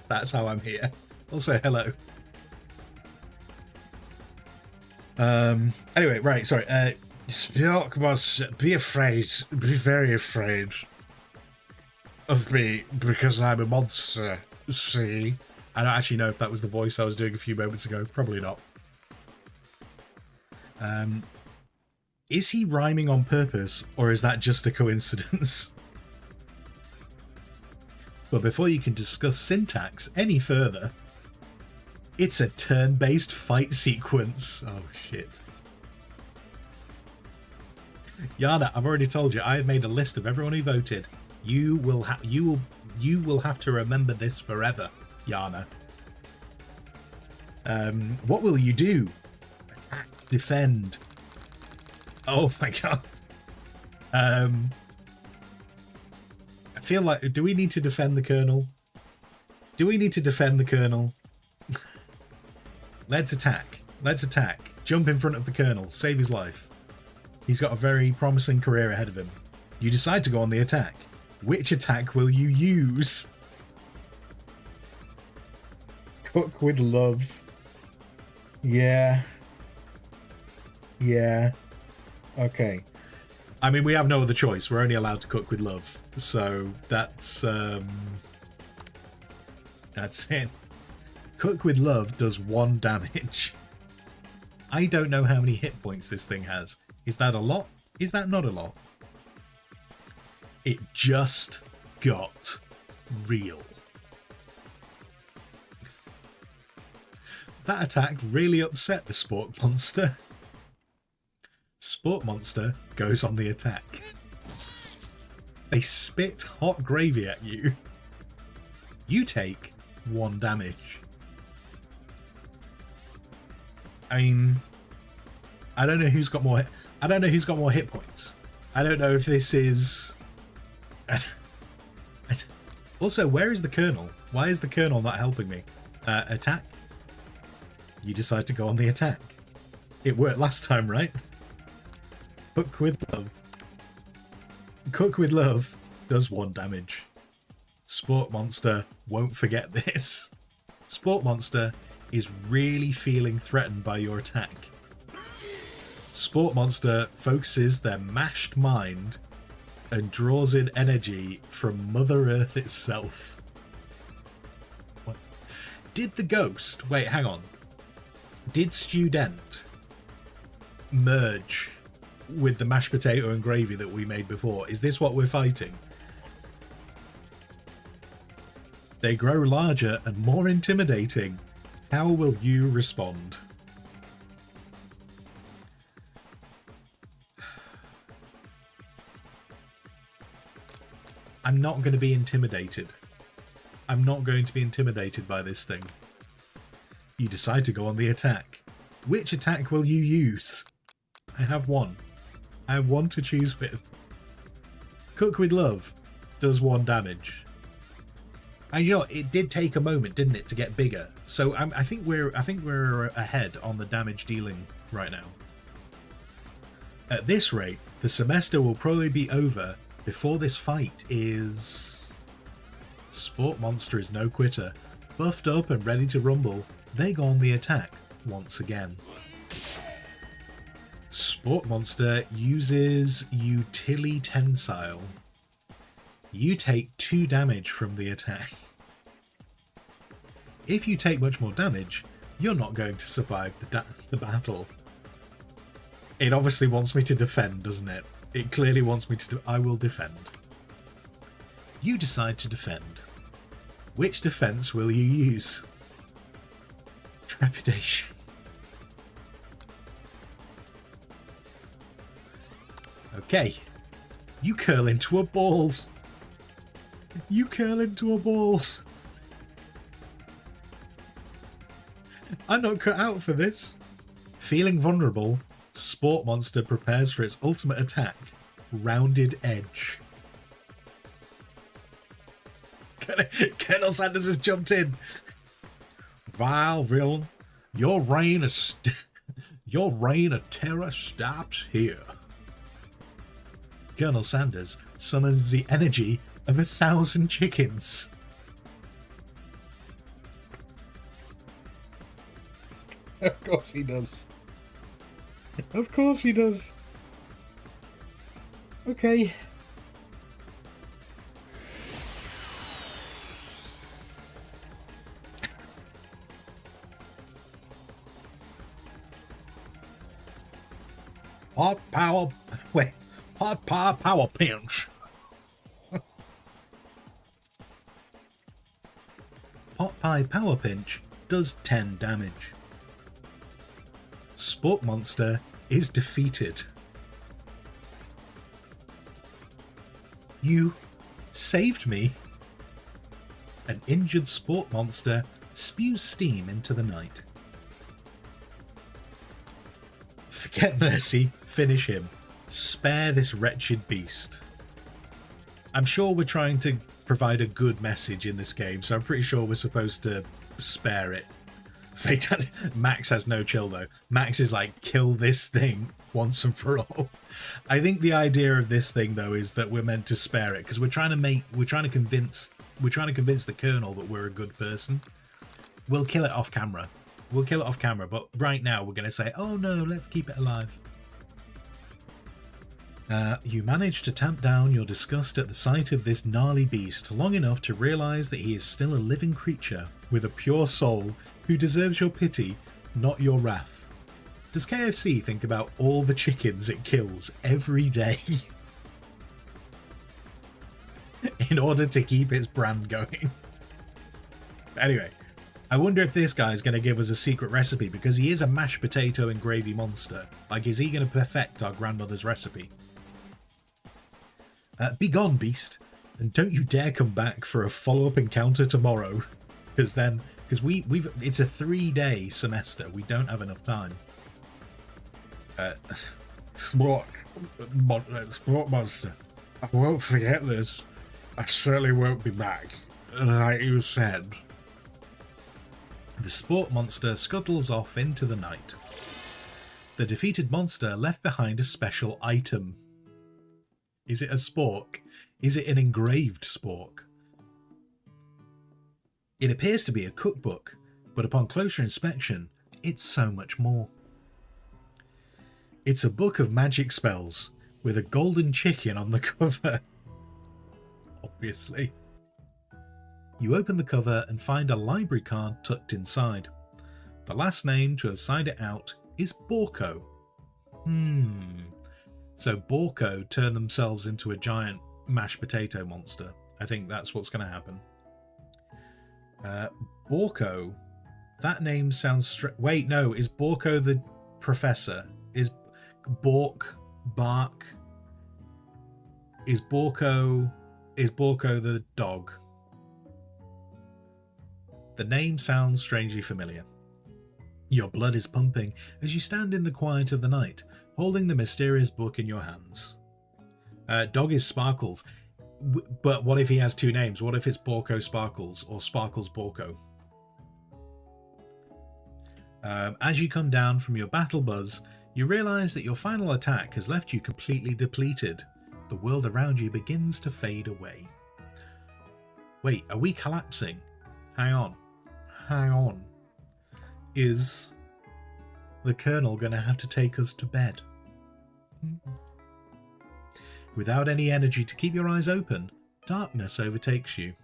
That's how I'm here. Also, hello. Anyway, right, sorry. Spjork must be afraid, be very afraid of me because I'm a monster, see? I don't actually know if that was the voice I was doing a few moments ago. Probably not. Is he rhyming on purpose, or is that just a coincidence? But before you can discuss syntax any further, it's a turn-based fight sequence. Oh shit. Yana, I've already told you, I have made a list of everyone who voted. You will have to remember this forever, Yana. What will you do? Attack, defend. Oh my god. I feel like, do we need to defend the Colonel? Let's attack. Jump in front of the Colonel. Save his life. He's got a very promising career ahead of him. You decide to go on the attack. Which attack will you use? Cook with love. Yeah. Okay. I mean, we have no other choice. We're only allowed to cook with love. So that's it. Cook with Love does 1 damage. I don't know how many hit points this thing has. Is that a lot? Is that not a lot? It just got real. That attack really upset the Sport Monster. Sport Monster goes on the attack. They spit hot gravy at you. You take 1 damage. I mean, I don't know who's got more. I don't know who's got more hit points. I don't know if this is. Also, where is the Colonel? Why is the Colonel not helping me? Attack. You decide to go on the attack. It worked last time, right? Cook with Love. Cook with Love does 1 damage. Sport Monster won't forget this. Sport Monster is really feeling threatened by your attack. Sport Monster focuses their mashed mind and draws in energy from Mother Earth itself. What? Did the ghost... Wait, hang on. Did Student merge with the mashed potato and gravy that we made before? Is this what we're fighting? They grow larger and more intimidating. How will you respond? I'm not going to be intimidated. I'm not going to be intimidated by this thing. You decide to go on the attack. Which attack will you use? I have 1. I have 1 to choose with. Cook with Love does 1 damage. And you know, it did take a moment, didn't it, to get bigger. So I think we're ahead on the damage dealing right now. At this rate, the semester will probably be over before this fight is... Sport Monster is no quitter. Buffed up and ready to rumble, they go on the attack once again. Sport Monster uses Utili Tensile. You take 2 damage from the attack. If you take much more damage, you're not going to survive the battle. It obviously wants me to defend, doesn't it? It clearly wants me to... I will defend. You decide to defend. Which defense will you use? Trepidation. Okay. You curl into a ball. You curl into a ball. I'm not cut out for this. Feeling vulnerable, Sport Monster prepares for its ultimate attack, Rounded Edge. Colonel Sanders has jumped in. Vile villain, your reign of terror stops here. Colonel Sanders summons the energy of 1,000 chickens. Of course he does. Of course he does. Okay. Hot power... Wait. Hot power pinch. Pot Pie Power Pinch does 10 damage. Sport Monster is defeated. You saved me. An injured Sport Monster spews steam into the night. Forget mercy, finish him. Spare this wretched beast. I'm sure we're trying to provide a good message in this game, so I'm pretty sure we're supposed to spare it. Max has no chill though. Max is like, kill this thing once and for all. I think the idea of this thing though is that we're meant to spare it because we're trying to convince the Colonel that we're a good person. We'll kill it off camera. But right now we're going to say, oh no, let's keep it alive. You manage to tamp down your disgust at the sight of this gnarly beast long enough to realise that he is still a living creature with a pure soul who deserves your pity, not your wrath. Does KFC think about all the chickens it kills every day in order to keep its brand going? Anyway, I wonder if this guy's going to give us a secret recipe, because he is a mashed potato and gravy monster. Like, is he going to perfect our grandmother's recipe? Begone, beast, and don't you dare come back for a follow-up encounter tomorrow, because it's a 3-day semester. We don't have enough time. Sport monster, I won't forget this. I certainly won't be back, like you said. The sport monster scuttles off into the night. The defeated monster left behind a special item. Is it a spork? Is it an engraved spork? It appears to be a cookbook, but upon closer inspection, it's so much more. It's a book of magic spells with a golden chicken on the cover. Obviously. You open the cover and find a library card tucked inside. The last name to have signed it out is Borko. So Borko turned themselves into a giant mashed potato monster. I think that's what's going to happen. Borko, that name sounds wait, no, is Borko the professor? Is Bark? Is Borko the dog? The name sounds strangely familiar. Your blood is pumping as you stand in the quiet of the night, holding the mysterious book in your hands. Dog is Sparkles, but what if he has two names? What if it's Borko Sparkles or Sparkles Borko? As you come down from your battle buzz, you realise that your final attack has left you completely depleted. The world around you begins to fade away. Wait, are we collapsing? Hang on. Is the Colonel going to have to take us to bed? Without any energy to keep your eyes open, darkness overtakes you.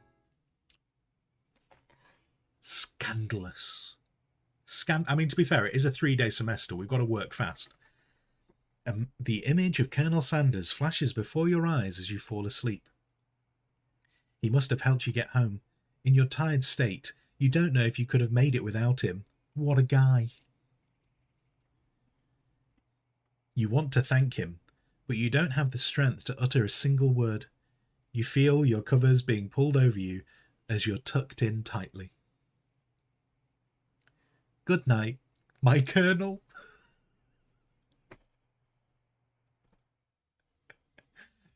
Scandalous. I mean, to be fair, it is a 3-day semester. We've got to work fast. The image of Colonel Sanders flashes before your eyes as you fall asleep. He must have helped you get home. In your tired state, you don't know if you could have made it without him. What a guy. You want to thank him, but you don't have the strength to utter a single word. You feel your covers being pulled over you as you're tucked in tightly. Good night, my Colonel.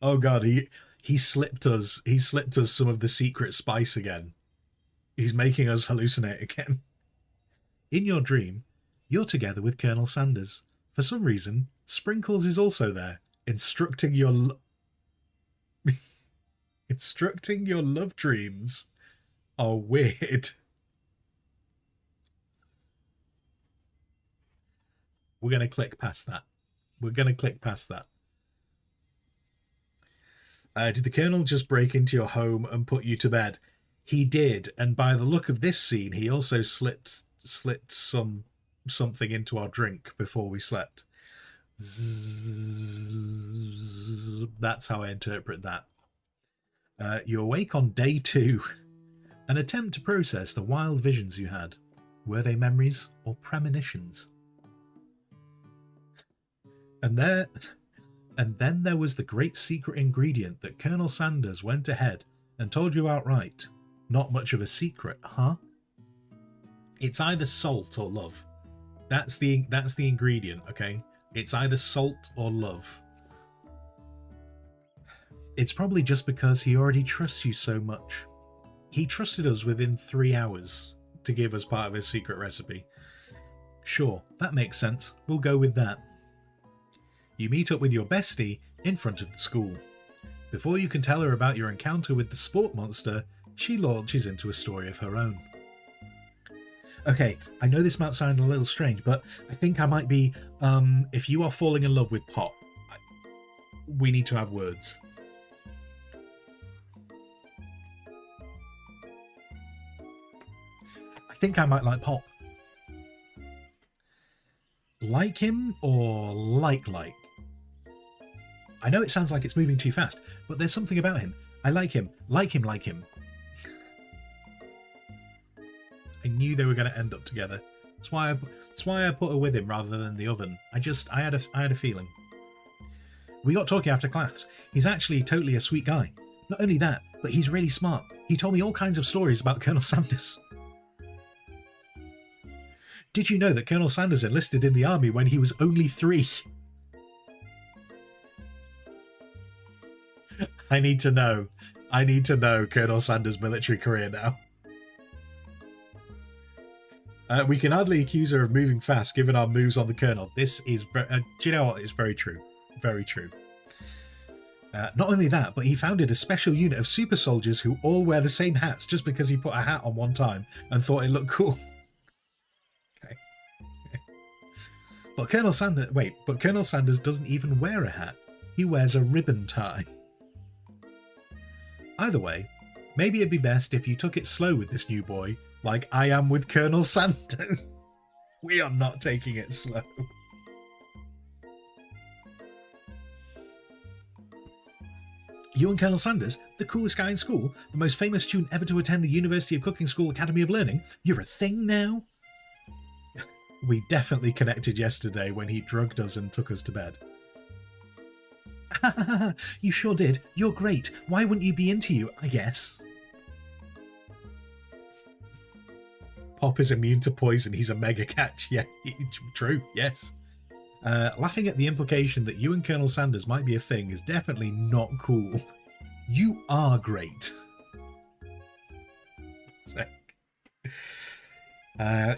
Oh God, he slipped us some of the secret spice again. He's making us hallucinate again. In your dream, you're together with Colonel Sanders. For some reason, Sprinkles is also there, instructing your love dreams are weird. We're going to click past that. Did the Colonel just break into your home and put you to bed? He did, and by the look of this scene, he also slipped something into our drink before we slept. That's how I interpret that. You awake on day 2 and attempt to process the wild visions you had. Were they memories or premonitions? And then there was the great secret ingredient that Colonel Sanders went ahead and told you outright. Not much of a secret, huh? It's either salt or love. That's the ingredient, okay? It's either salt or love. It's probably just because he already trusts you so much. He trusted us within 3 hours to give us part of his secret recipe. Sure, that makes sense. We'll go with that. You meet up with your bestie in front of the school. Before you can tell her about your encounter with the sport monster, she launches into a story of her own. Okay, I know this might sound a little strange, but I think I might be, if you are falling in love with Pop, we need to have words. I think I might like Pop. Like him or like? I know it sounds like it's moving too fast, but there's something about him. I like him. Like him. I knew they were going to end up together. That's why I put her with him rather than the oven. I had a feeling. We got talking after class. He's actually totally a sweet guy. Not only that, but he's really smart. He told me all kinds of stories about Colonel Sanders. Did you know that Colonel Sanders enlisted in the army when he was only 3? I need to know Colonel Sanders' military career now. We can hardly accuse her of moving fast given our moves on the Colonel. This is... do you know what? It's very true. Very true. Not only that, but he founded a special unit of super soldiers who all wear the same hats just because he put a hat on one time and thought it looked cool. Okay. But Colonel Sanders doesn't even wear a hat. He wears a ribbon tie. Either way, maybe it'd be best if you took it slow with this new boy, like I am with Colonel Sanders. We are not taking it slow. You and Colonel Sanders, the coolest guy in school, the most famous student ever to attend the University of Cooking School Academy of Learning, you're a thing now? We definitely connected yesterday when he drugged us and took us to bed. You sure did. You're great. Why wouldn't you be into you, I guess? Pop is immune to poison. He's a mega catch. Yeah, true. Yes. Laughing at the implication that you and Colonel Sanders might be a thing is definitely not cool. You are great.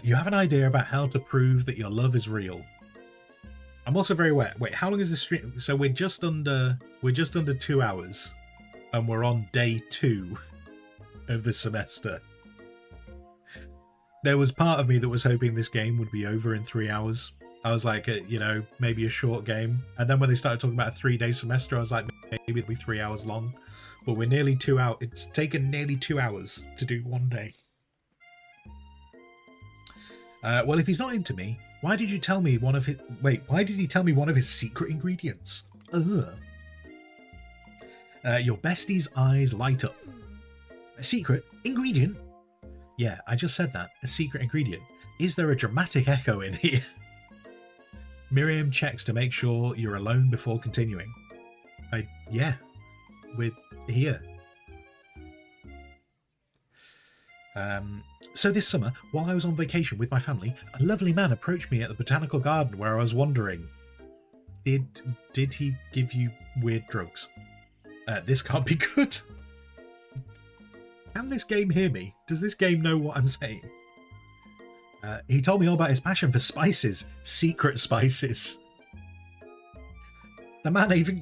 You have an idea about how to prove that your love is real. I'm also very wet. Wait, how long is the stream? So we're just under 2 hours, and we're on day 2 of the semester. There was part of me that was hoping this game would be over in 3 hours. I was like, maybe a short game. And then when they started talking about a 3-day semester, I was like, maybe it'll be 3 hours long. But we're nearly 2 hours. It's taken nearly 2 hours to do one day. Well, if he's not into me, why did you tell me one of his... Wait, why did he tell me one of his secret ingredients? Your bestie's eyes light up. A secret ingredient? Yeah, I just said that. A secret ingredient. Is there a dramatic echo in here? Miriam checks to make sure you're alone before continuing. Yeah, we're here. So this summer, while I was on vacation with my family, a lovely man approached me at the botanical garden where I was wandering. Did he give you weird drugs? This can't be good. Can this game hear me? Does this game know what I'm saying? He told me all about his passion for spices. Secret spices. The man even...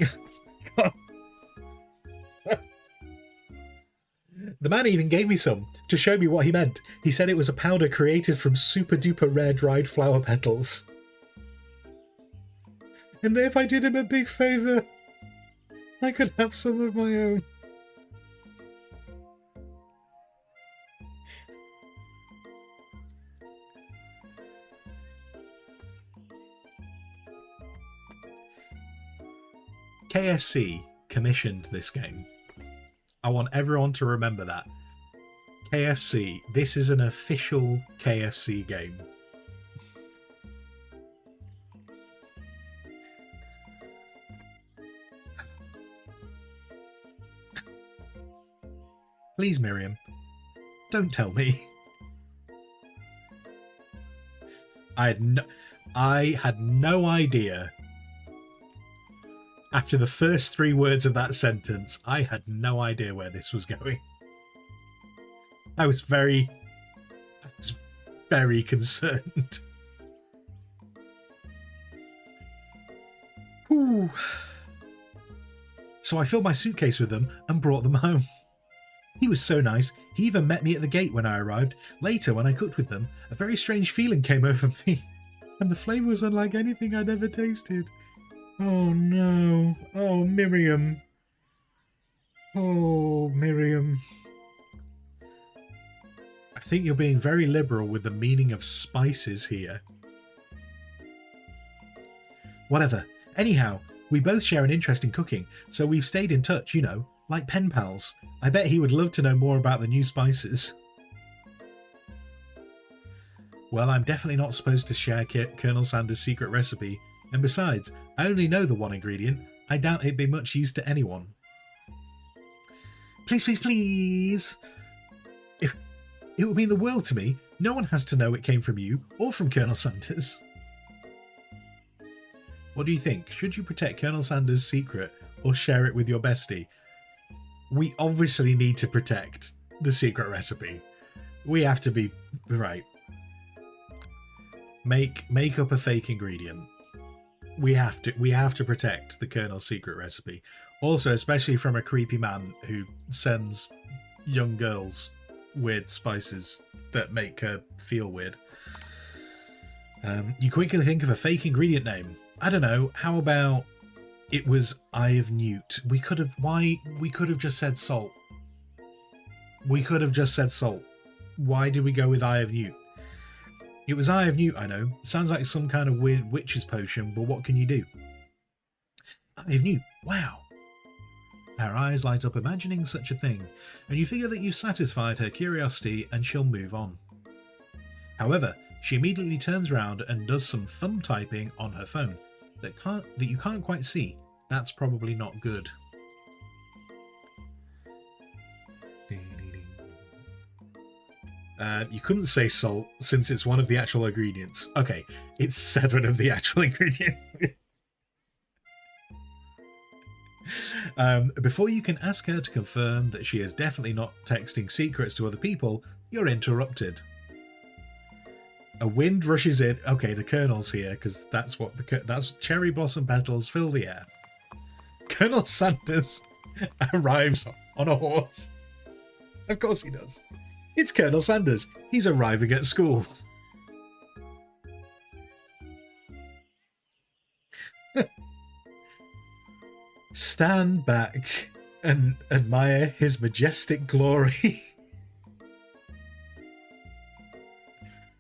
The man even gave me some to show me what he meant. He said it was a powder created from super duper rare dried flower petals. And that if I did him a big favour, I could have some of my own. KFC commissioned this game. I want everyone to remember that. KFC, this is an official KFC game. Please, Miriam, don't tell me. I had no idea. After the first 3 words of that sentence, I had no idea where this was going. I was very concerned. Whew. So I filled my suitcase with them and brought them home. He was so nice, he even met me at the gate when I arrived. Later, when I cooked with them, a very strange feeling came over me, and the flavour was unlike anything I'd ever tasted. Oh no. Oh, Miriam. Oh, Miriam. I think you're being very liberal with the meaning of spices here. Whatever. Anyhow, we both share an interest in cooking, so we've stayed in touch, you know, like pen pals. I bet he would love to know more about the new spices. Well, I'm definitely not supposed to share Colonel Sanders' secret recipe, and besides, I only know the one ingredient. I doubt it'd be much use to anyone. Please, please, please! It would mean the world to me. No one has to know it came from you, or from Colonel Sanders. What do you think? Should you protect Colonel Sanders' secret, or share it with your bestie? We obviously need to protect the secret recipe. We have to be... right. Make up a fake ingredient. We have to protect the Colonel's secret recipe. Also, especially from a creepy man who sends young girls weird spices that make her feel weird. You quickly think of a fake ingredient name. I don't know. How about it was Eye of Newt? We could have just said salt. We could have just said salt. Why did we go with Eye of Newt? It was Eye of Newt, I know. Sounds like some kind of weird witch's potion, but what can you do? Eye of Newt. Wow. Our eyes light up imagining such a thing, and you figure that you've satisfied her curiosity and she'll move on. However, she immediately turns around and does some thumb typing on her phone that you can't quite see. That's probably not good. You couldn't say salt since it's one of the actual ingredients. Okay, it's 7 of the actual ingredients. Before you can ask her to confirm that she is definitely not texting secrets to other people, you're interrupted. A wind rushes in. Okay, the Colonel's here because that's what that's cherry blossom petals fill the air. Colonel Sanders arrives on a horse. Of course he does. It's Colonel Sanders. He's arriving at school. Stand back and admire his majestic glory.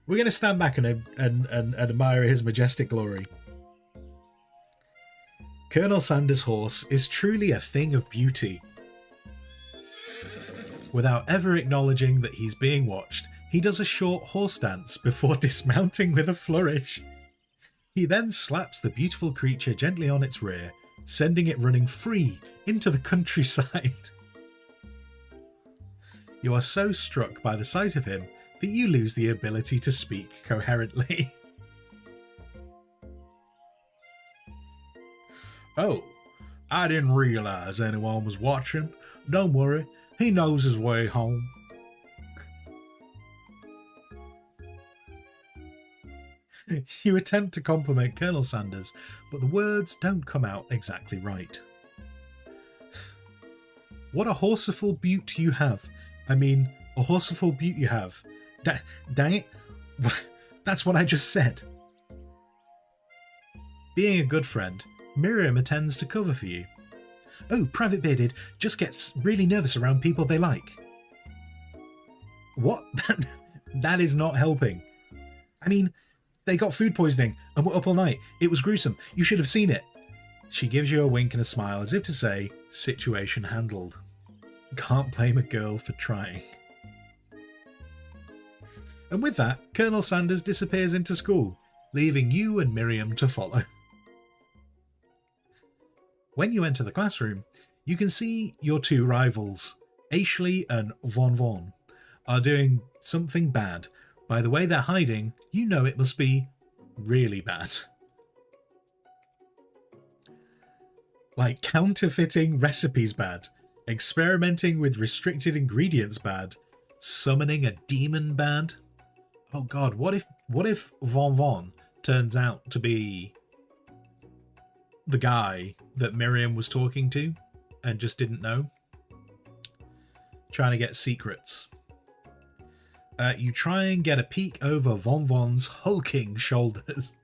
We're going to stand back and admire his majestic glory. Colonel Sanders' horse is truly a thing of beauty. Without ever acknowledging that he's being watched, he does a short horse dance before dismounting with a flourish. He then slaps the beautiful creature gently on its rear, sending it running free into the countryside. You are so struck by the sight of him that you lose the ability to speak coherently. Oh, I didn't realize anyone was watching. Don't worry, he knows his way home. You attempt to compliment Colonel Sanders, but the words don't come out exactly right. What a horseful butte you have. I mean, a horseful butte you have. Dang it. That's what I just said. Being a good friend, Miriam attends to cover for you. Oh, Private Bearded just gets really nervous around people they like. What? That is not helping. I mean, they got food poisoning and were up all night. It was gruesome. You should have seen it. She gives you a wink and a smile as if to say, situation handled. Can't blame a girl for trying. And with that, Colonel Sanders disappears into school, leaving you and Miriam to follow. When you enter the classroom, you can see your two rivals, Ashley and Von Von, are doing something bad. By the way they're hiding, you know it must be really bad. Like counterfeiting recipes bad, experimenting with restricted ingredients bad, summoning a demon bad. Oh god, what if Von Von turns out to be the guy that Miriam was talking to and just didn't know? Trying to get secrets. You try and get a peek over Von Von's hulking shoulders.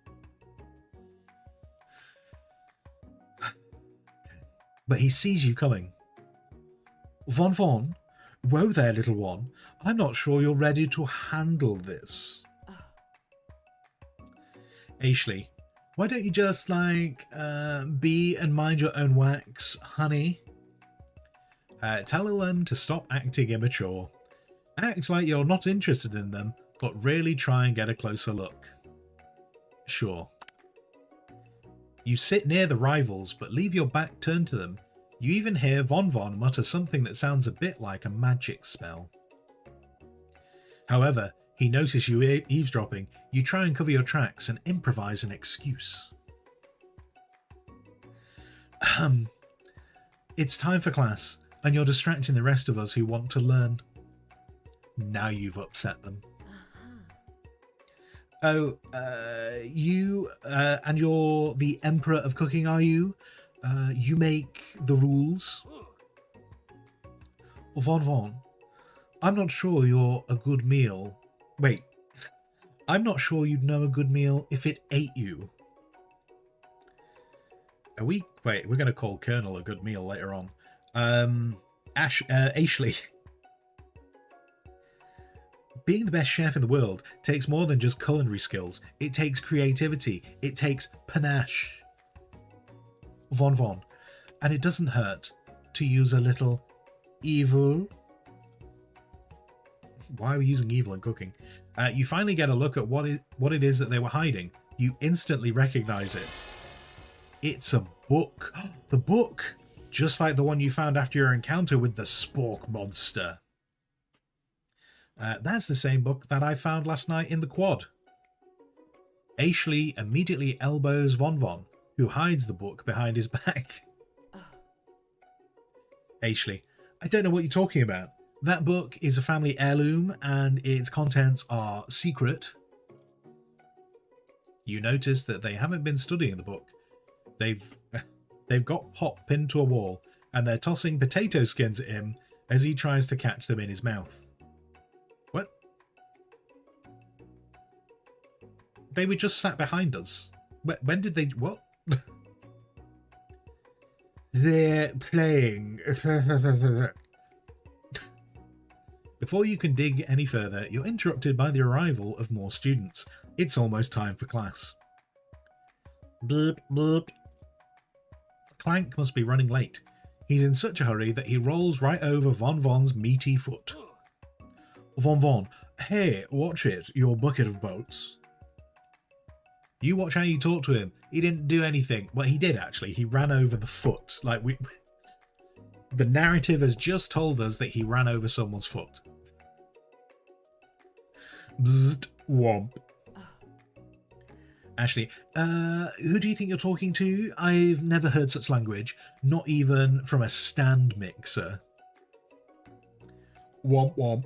but he sees you coming. Von Von, whoa there, little one. I'm not sure you're ready to handle this. Ashley, why don't you just, like, be and mind your own wax, honey? Tell them to stop acting immature. Act like you're not interested in them, but really try and get a closer look. Sure. You sit near the rivals, but leave your back turned to them. You even hear Von Von mutter something that sounds a bit like a magic spell. However, he notices you eavesdropping. You try and cover your tracks and improvise an excuse. It's time for class, and you're distracting the rest of us who want to learn. Now you've upset them. Oh, you, and you're the Emperor of Cooking, are you? You make the rules? Von Von, I'm not sure you're a good meal. Wait, I'm not sure you'd know a good meal if it ate you. Wait, we're going to call Colonel a good meal later on. Ashley. Being the best chef in the world takes more than just culinary skills. It takes creativity. It takes panache. Von Von. And it doesn't hurt to use a little evil. Why are we using evil in cooking? You finally get a look at what it is that they were hiding. You instantly recognize it. It's a book. The book! Just like the one you found after your encounter with the spork monster. That's the same book that I found last night in the quad. Ashley immediately elbows Von Von, who hides the book behind his back. Ashley, I don't know what you're talking about. That book is a family heirloom and its contents are secret. You notice that they haven't been studying the book. They've got Pop pinned to a wall and they're tossing potato skins at him as he tries to catch them in his mouth. What? They were just sat behind us. When did they... What? They're playing. Before you can dig any further, you're interrupted by the arrival of more students. It's almost time for class. Bloop, bloop. Clank must be running late. He's in such a hurry that he rolls right over Von Von's meaty foot. Von Von, hey, watch it, your bucket of bolts. You watch how you talk to him. He didn't do anything. Well, he did actually. He ran over the foot. The narrative has just told us that he ran over someone's foot. Bzzzt, womp. Ashley, who do you think you're talking to? I've never heard such language, not even from a stand mixer. Womp womp.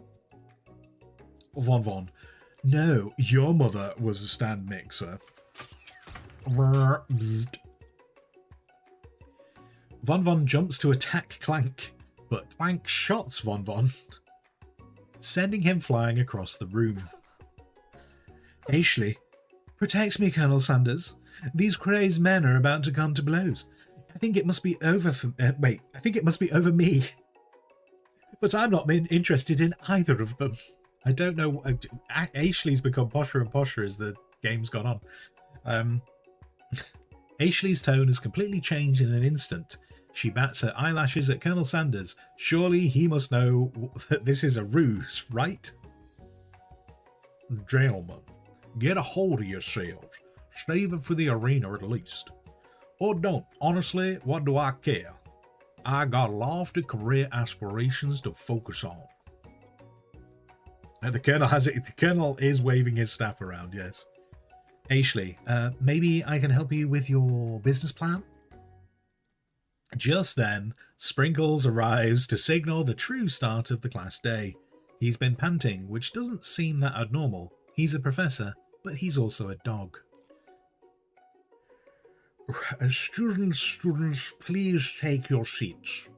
Von Von, no, your mother was a stand mixer. Bzzzt. Von Von jumps to attack Clank, but Clank shots Von Von, sending him flying across the room. Ashley, protect me, Colonel Sanders. These crazed men are about to come to blows. I think it must be over for... I think it must be over me. But I'm not interested in either of them. I don't know... Ashley's become posher and posher as the game's gone on. Ashley's tone has completely changed in an instant. She bats her eyelashes at Colonel Sanders. Surely he must know that this is a ruse, right? Gentlemen, get a hold of yourselves. Save it for the arena at least. Or don't. Honestly, what do I care? I got lofty career aspirations to focus on. And the Colonel has it. The Colonel is waving his staff around, yes. Ashley, maybe I can help you with your business plan? Just then, Sprinkles arrives to signal the true start of the class day. He's been panting, which doesn't seem that abnormal. He's a professor, but he's also a dog. Students, please take your seats.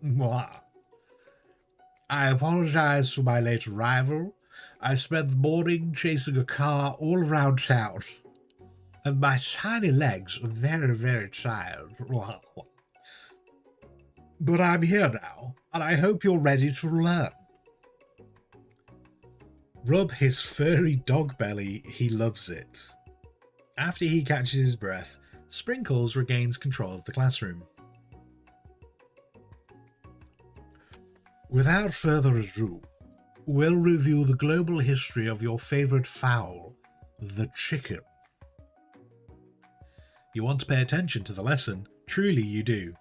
I apologize for my late arrival. I spent the morning chasing a car all around town, and my tiny legs are very, very tired. But I'm here now, and I hope you're ready to learn. Rub his furry dog belly, he loves it. After he catches his breath, Sprinkles regains control of the classroom. Without further ado, we'll review the global history of your favourite fowl, the chicken. You want to pay attention to the lesson? Truly you do.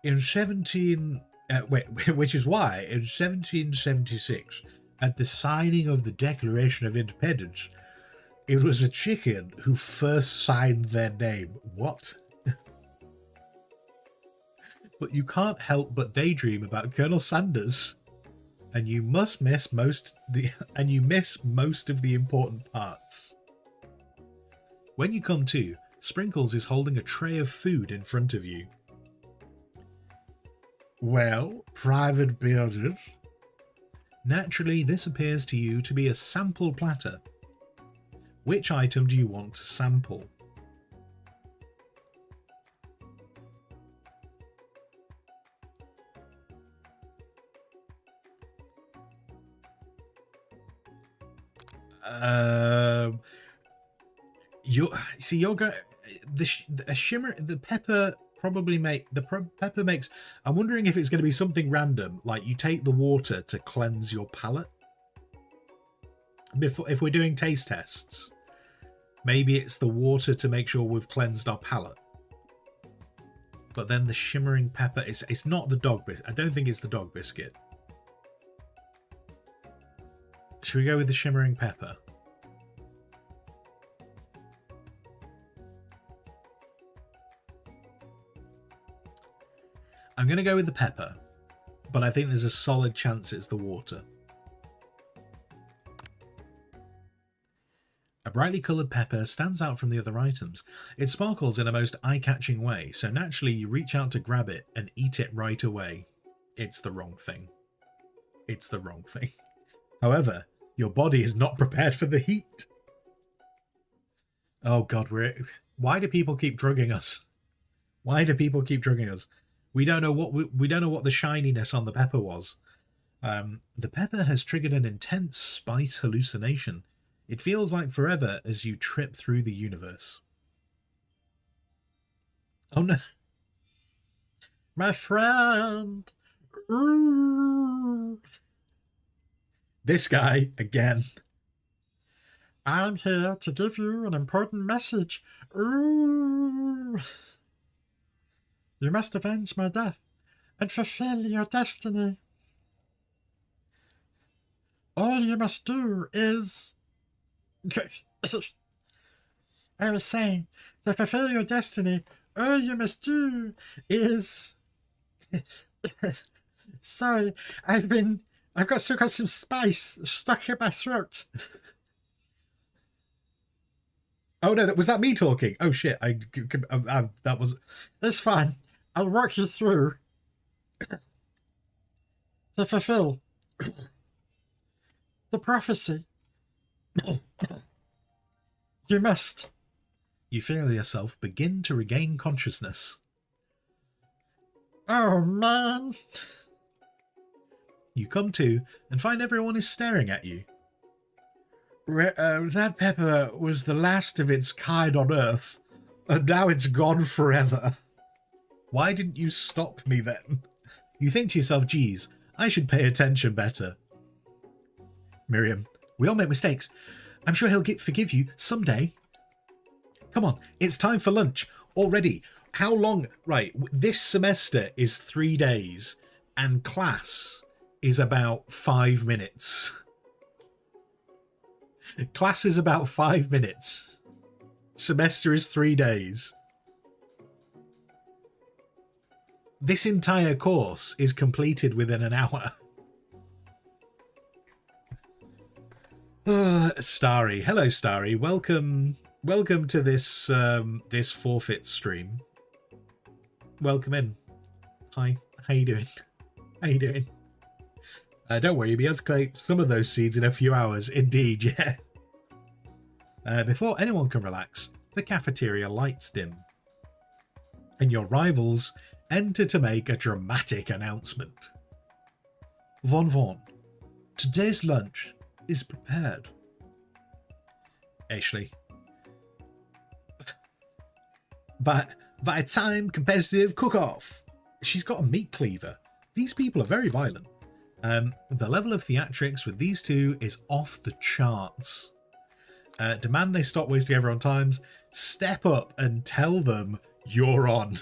Which is why, in 1776, at the signing of the Declaration of Independence, it was a chicken who first signed their name. What? But you can't help but daydream about Colonel Sanders, and you miss most of the important parts. When you come to, Sprinkles is holding a tray of food in front of you. Well, Private Bearded, naturally this appears to you to be a sample platter. Which item do you want to sample? You're going the pepper probably pepper makes. I'm wondering if it's going to be something random, like you take the water to cleanse your palate. If we're doing taste tests, maybe it's the water to make sure we've cleansed our palate. But then the shimmering pepper, it's not the dog biscuit. I don't think it's the dog biscuit. Should we go with the shimmering pepper? I'm going to go with the pepper, but I think there's a solid chance it's the water. A brightly coloured pepper stands out from the other items. It sparkles in a most eye-catching way, so naturally you reach out to grab it and eat it right away. It's the wrong thing. It's the wrong thing. However, your body is not prepared for the heat. Oh God, why do people keep drugging us? Why do people keep drugging us? We don't know what the shininess on the pepper was. The pepper has triggered an intense spice hallucination. It feels like forever as you trip through the universe. Oh no. My friend. Ooh. This guy again. I'm here to give you an important message. Ooh. You must avenge my death and fulfill your destiny. All you must do is... I was saying, to fulfill your destiny, all you must do is... Sorry, I've still got some spice stuck in my throat. Oh no, was that me talking? Oh shit, that was... It's fine. I'll work you through to fulfill the prophecy. You must. You feel yourself begin to regain consciousness. Oh man. You come to and find everyone is staring at you. That pepper was the last of its kind on Earth, and now it's gone forever. Why didn't you stop me then? You think to yourself, geez, I should pay attention better. Miriam, we all make mistakes. I'm sure he'll forgive you someday. Come on, it's time for lunch already. How long? Right, this semester is 3 days, and class is about 5 minutes. Class is about 5 minutes. Semester is 3 days. This entire course is completed within an hour. Starry. Hello, Starry. Welcome to this this Forfeit stream. Welcome in. Hi. How you doing? How you doing? Don't worry, you'll be able to collect some of those seeds in a few hours. Indeed, yeah. Before anyone can relax, the cafeteria lights dim. and your rivals enter to make a dramatic announcement. Von, today's lunch is prepared. Ashley. By time competitive cook-off. She's got a meat cleaver. These people are very violent. The level of theatrics with these two is off the charts. Demand they stop wasting everyone's times. Step up and tell them you're on.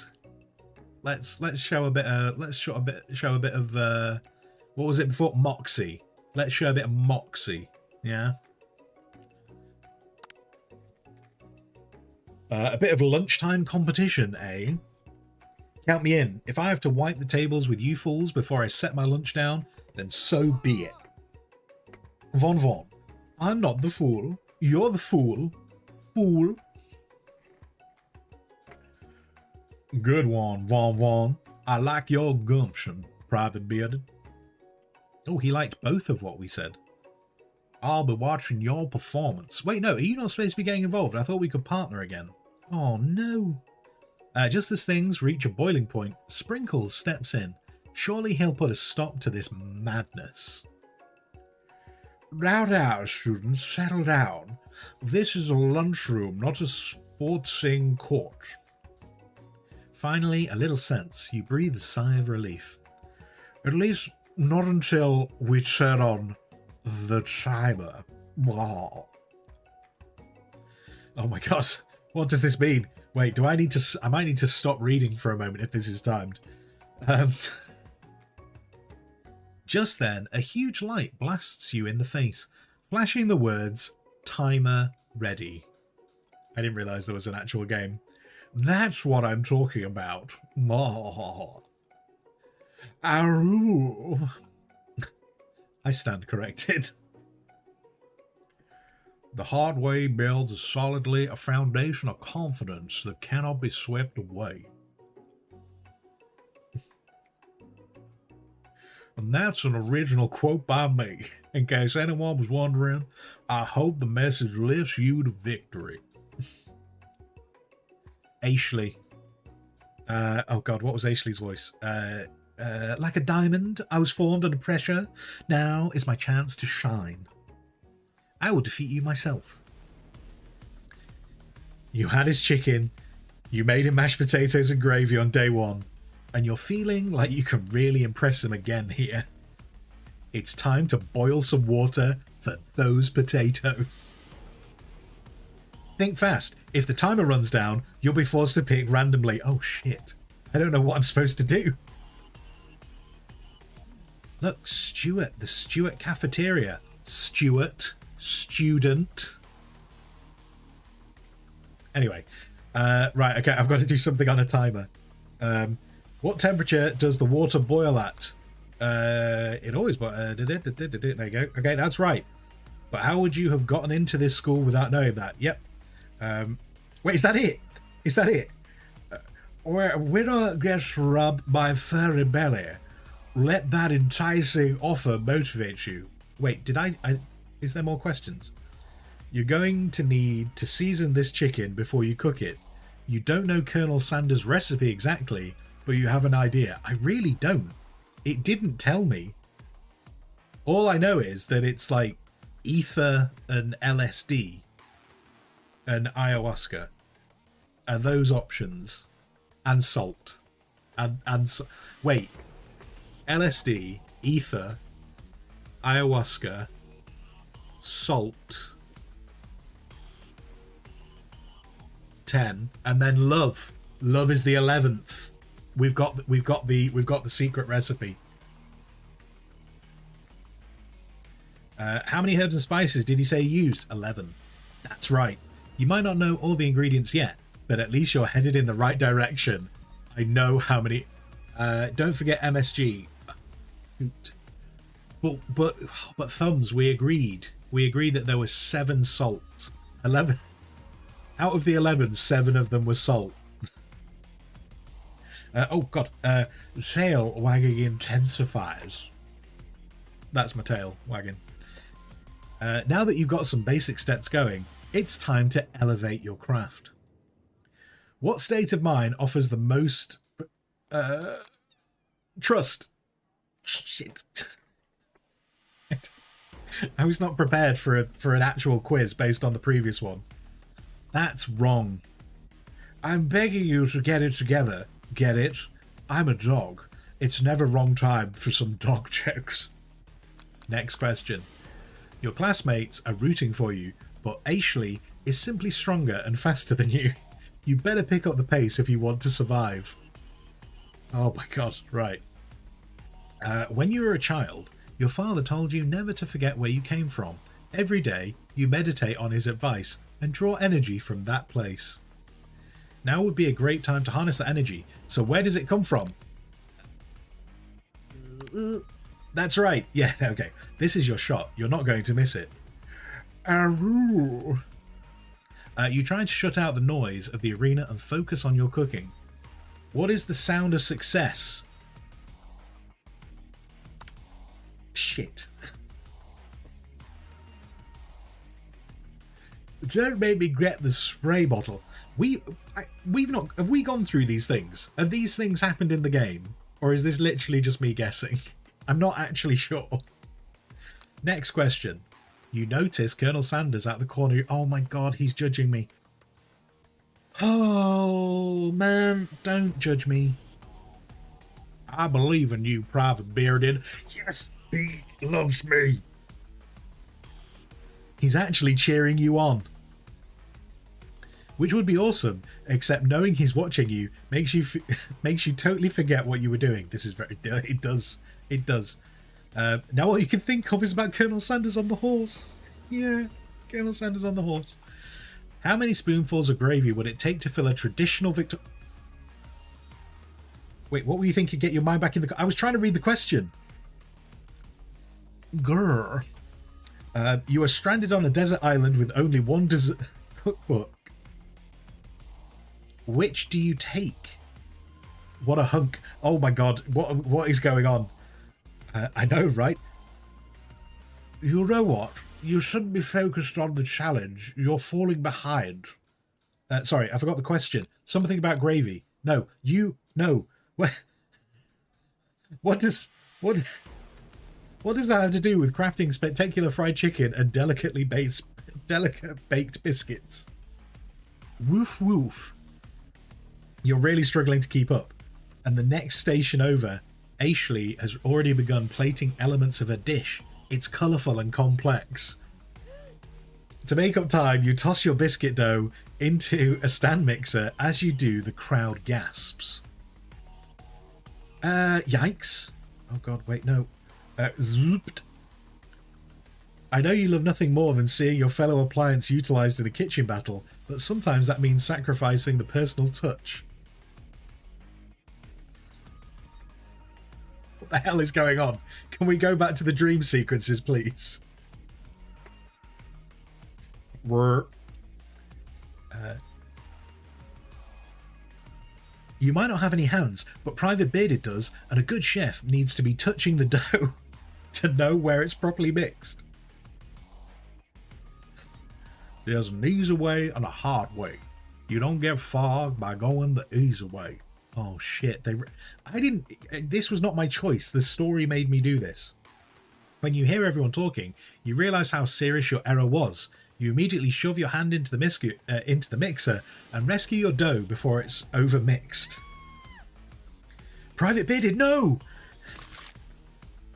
Let's show a bit of what was it before? Moxie. Let's show a bit of moxie. Yeah. A bit of lunchtime competition, eh? Count me in. If I have to wipe the tables with you fools before I set my lunch down, then so be it. Von, I'm not the fool. You're the fool. Fool. Good one, Von. I like your gumption, Private Bearded. Oh, he liked both of what we said. I'll be watching your performance. Wait, no, are you not supposed to be getting involved? I thought we could partner again. Oh, no. Just as things reach a boiling point, Sprinkles steps in. Surely he'll put a stop to this madness. Now, students, settle down. This is a lunchroom, not a sportsing court. Finally, a little sense. You breathe a sigh of relief. At least not until we turn on the timer. Wow. Oh my god. What does this mean? Wait, I might need to stop reading for a moment if this is timed. Just then, a huge light blasts you in the face, flashing the words, timer ready. I didn't realise there was an actual game. That's what I'm talking about. Aroo. I stand corrected. The hard way builds solidly a foundation of confidence that cannot be swept away. And that's an original quote by me. In case anyone was wondering, I hope the message lifts you to victory. Ashley. Oh god, what was Ashley's voice? Like a diamond, I was formed under pressure. Now is my chance to shine. I will defeat you myself. You had his chicken, you made him mashed potatoes and gravy on day one, and you're feeling like you can really impress him again here. It's time to boil some water for those potatoes. Think fast. If the timer runs down, you'll be forced to pick randomly. Oh shit. I don't know what I'm supposed to do. Look, Stuart, the Stuart cafeteria. Stuart, student. Anyway, right, okay, I've got to do something on a timer. What temperature does the water boil at? It always... there you go. Okay, that's right. But how would you have gotten into this school without knowing that? Yep. Wait, is that it? Is that it? Where winner gets rubbed by furry belly. Let that enticing offer motivate you. Wait, did I is there more questions? You're going to need to season this chicken before you cook it. You don't know Colonel Sanders' recipe exactly, but you have an idea. I really don't. It didn't tell me. All I know is that it's like ether and LSD and ayahuasca are those options, and salt, wait, LSD, ether, ayahuasca, salt, 10, and then love. Love is the 11th. We've got the secret recipe. How many herbs and spices did he say he used? 11. That's right. You might not know all the ingredients yet, but at least you're headed in the right direction. I know how many. Don't forget MSG. But thumbs. We agreed. We agreed that there was 7 salt. 11. Out of the 11, 7 of them were salt. Oh god. Tail wagging intensifies. That's my tail wagging. Now that you've got some basic steps going, it's time to elevate your craft. What state of mind offers the most trust? Shit. I was not prepared for an actual quiz based on the previous one. That's wrong. I'm begging you to get it together. Get it? I'm a dog. It's never wrong time for some dog jokes. Next question. Your classmates are rooting for you, but Ashley is simply stronger and faster than you. You better pick up the pace if you want to survive. Oh my god, right. When you were a child, your father told you never to forget where you came from. Every day, you meditate on his advice and draw energy from that place. Now would be a great time to harness that energy. So where does it come from? That's right. Yeah, okay. This is your shot. You're not going to miss it. You try to shut out the noise of the arena and focus on your cooking. What is the sound of success? Shit. Don't make me get the spray bottle. Have we gone through these things? Have these things happened in the game? Or is this literally just me guessing? I'm not actually sure. Next question. You notice Colonel Sanders out the corner. Oh my god, he's judging me. Oh man, don't judge me. I believe in you, Private Bearded. Yes, he loves me. He's actually cheering you on. Which would be awesome, except knowing he's watching you makes you totally forget what you were doing. This is very... It does. Now all you can think of is about Colonel Sanders on the horse. Yeah, Colonel Sanders on the horse. How many spoonfuls of gravy would it take to fill a traditional Victor... Wait, what were you thinking? Get your mind back in the... I was trying to read the question. Grrr. You are stranded on a desert island with only one dessert cookbook. Which do you take? What a hunk. Oh my god, what is going on? I know, right? You know what? You shouldn't be focused on the challenge. You're falling behind. Sorry, I forgot the question. Something about gravy. No, no. What does that have to do with crafting spectacular fried chicken and delicate baked biscuits? Woof woof. You're really struggling to keep up. And the next station over, Ashley has already begun plating elements of a dish. It's colourful and complex. To make up time, you toss your biscuit dough into a stand mixer. As you do, the crowd gasps. Yikes. Oh god, wait, no. Zooped. I know you love nothing more than seeing your fellow appliance utilised in a kitchen battle, but sometimes that means sacrificing the personal touch. What the hell is going on? Can we go back to the dream sequences, please? You might not have any hands, but Private Bearded does, and a good chef needs to be touching the dough to know where it's properly mixed. There's an easy way and a hard way. You don't get far by going the easy way. Oh shit, this was not my choice. The story made me do this. When you hear everyone talking, you realise how serious your error was. You immediately shove your hand into the mixer and rescue your dough before it's over-mixed. Private Bearded, no!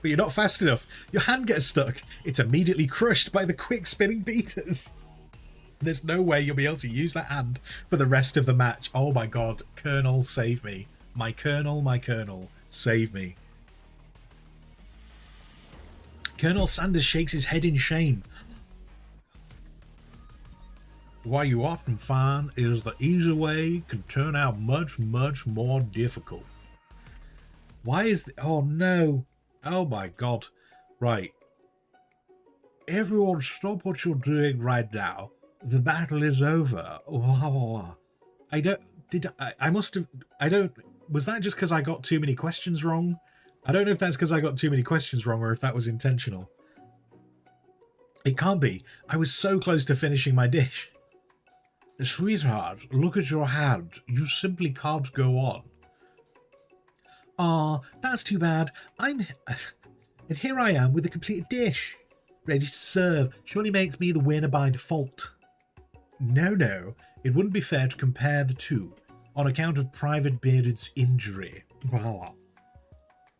But you're not fast enough. Your hand gets stuck. It's immediately crushed by the quick spinning beaters. There's no way you'll be able to use that hand for the rest of the match. Oh my god, Colonel, save me. My Colonel, save me. Colonel Sanders shakes his head in shame. What you often find is the easy way can turn out much, much more difficult. Why is oh no. Oh my god. Right. Everyone stop what you're doing right now. The battle is over. Was that just because I got too many questions wrong? I don't know if that's because I got too many questions wrong or if that was intentional. It can't be. I was so close to finishing my dish. Sweetheart, look at your hand. You simply can't go on. Ah, that's too bad. And here I am with a completed dish, ready to serve. Surely makes me the winner by default. No, it wouldn't be fair to compare the two, on account of Private Bearded's injury.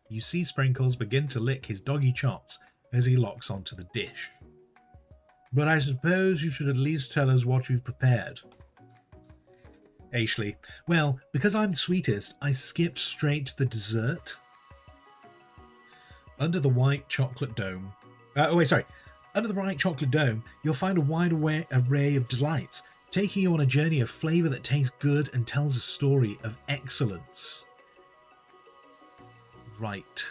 You see Sprinkles begin to lick his doggy chops as he locks onto the dish. But I suppose you should at least tell us what you've prepared. Ashley, well, because I'm the sweetest, I skipped straight to the dessert. Under the white chocolate dome... Under the bright chocolate dome, you'll find a wide array of delights, taking you on a journey of flavour that tastes good and tells a story of excellence. Right.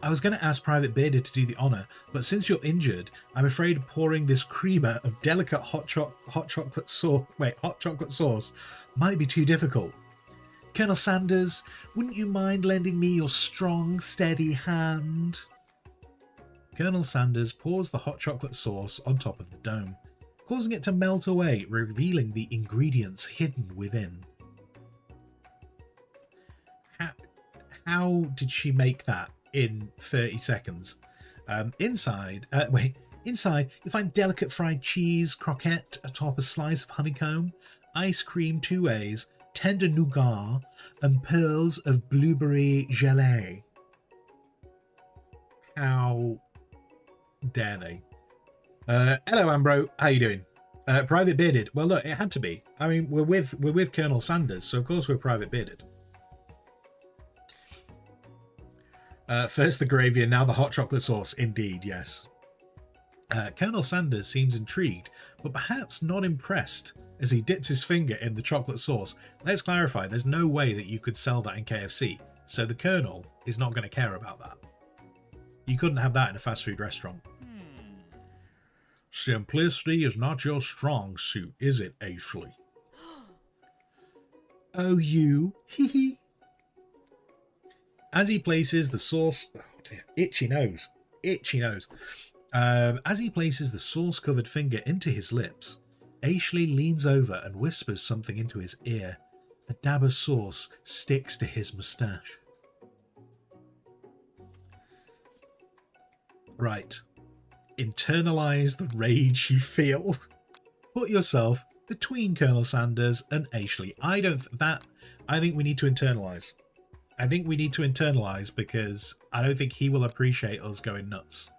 I was going to ask Private Bearded to do the honour, but since you're injured, I'm afraid pouring this creamer of delicate hot chocolate sauce might be too difficult. Colonel Sanders, wouldn't you mind lending me your strong, steady hand? Colonel Sanders pours the hot chocolate sauce on top of the dome, causing it to melt away, revealing the ingredients hidden within. How did she make that in 30 seconds? Inside you find delicate fried cheese, croquette atop a slice of honeycomb, ice cream 2 ways, tender nougat, and pearls of blueberry gelée. How dare they? Hello, Ambro. How you doing? Private Bearded. Well, look, it had to be. I mean, we're with Colonel Sanders, so of course we're Private Bearded. First the gravy and now the hot chocolate sauce. Indeed, yes. Colonel Sanders seems intrigued, but perhaps not impressed as he dips his finger in the chocolate sauce. Let's clarify, there's no way that you could sell that in KFC, so the Colonel is not going to care about that. You couldn't have that in a fast food restaurant. Simplicity is not your strong suit, is it, Ashley? Oh, you? Hee hee. As he places the sauce... Oh dear, itchy nose. As he places the sauce-covered finger into his lips, Ashley leans over and whispers something into his ear. A dab of sauce sticks to his moustache. Right. Internalize the rage you feel. Put yourself between Colonel Sanders and Ashley. I think we need to internalize. I think we need to internalize because I don't think he will appreciate us going nuts.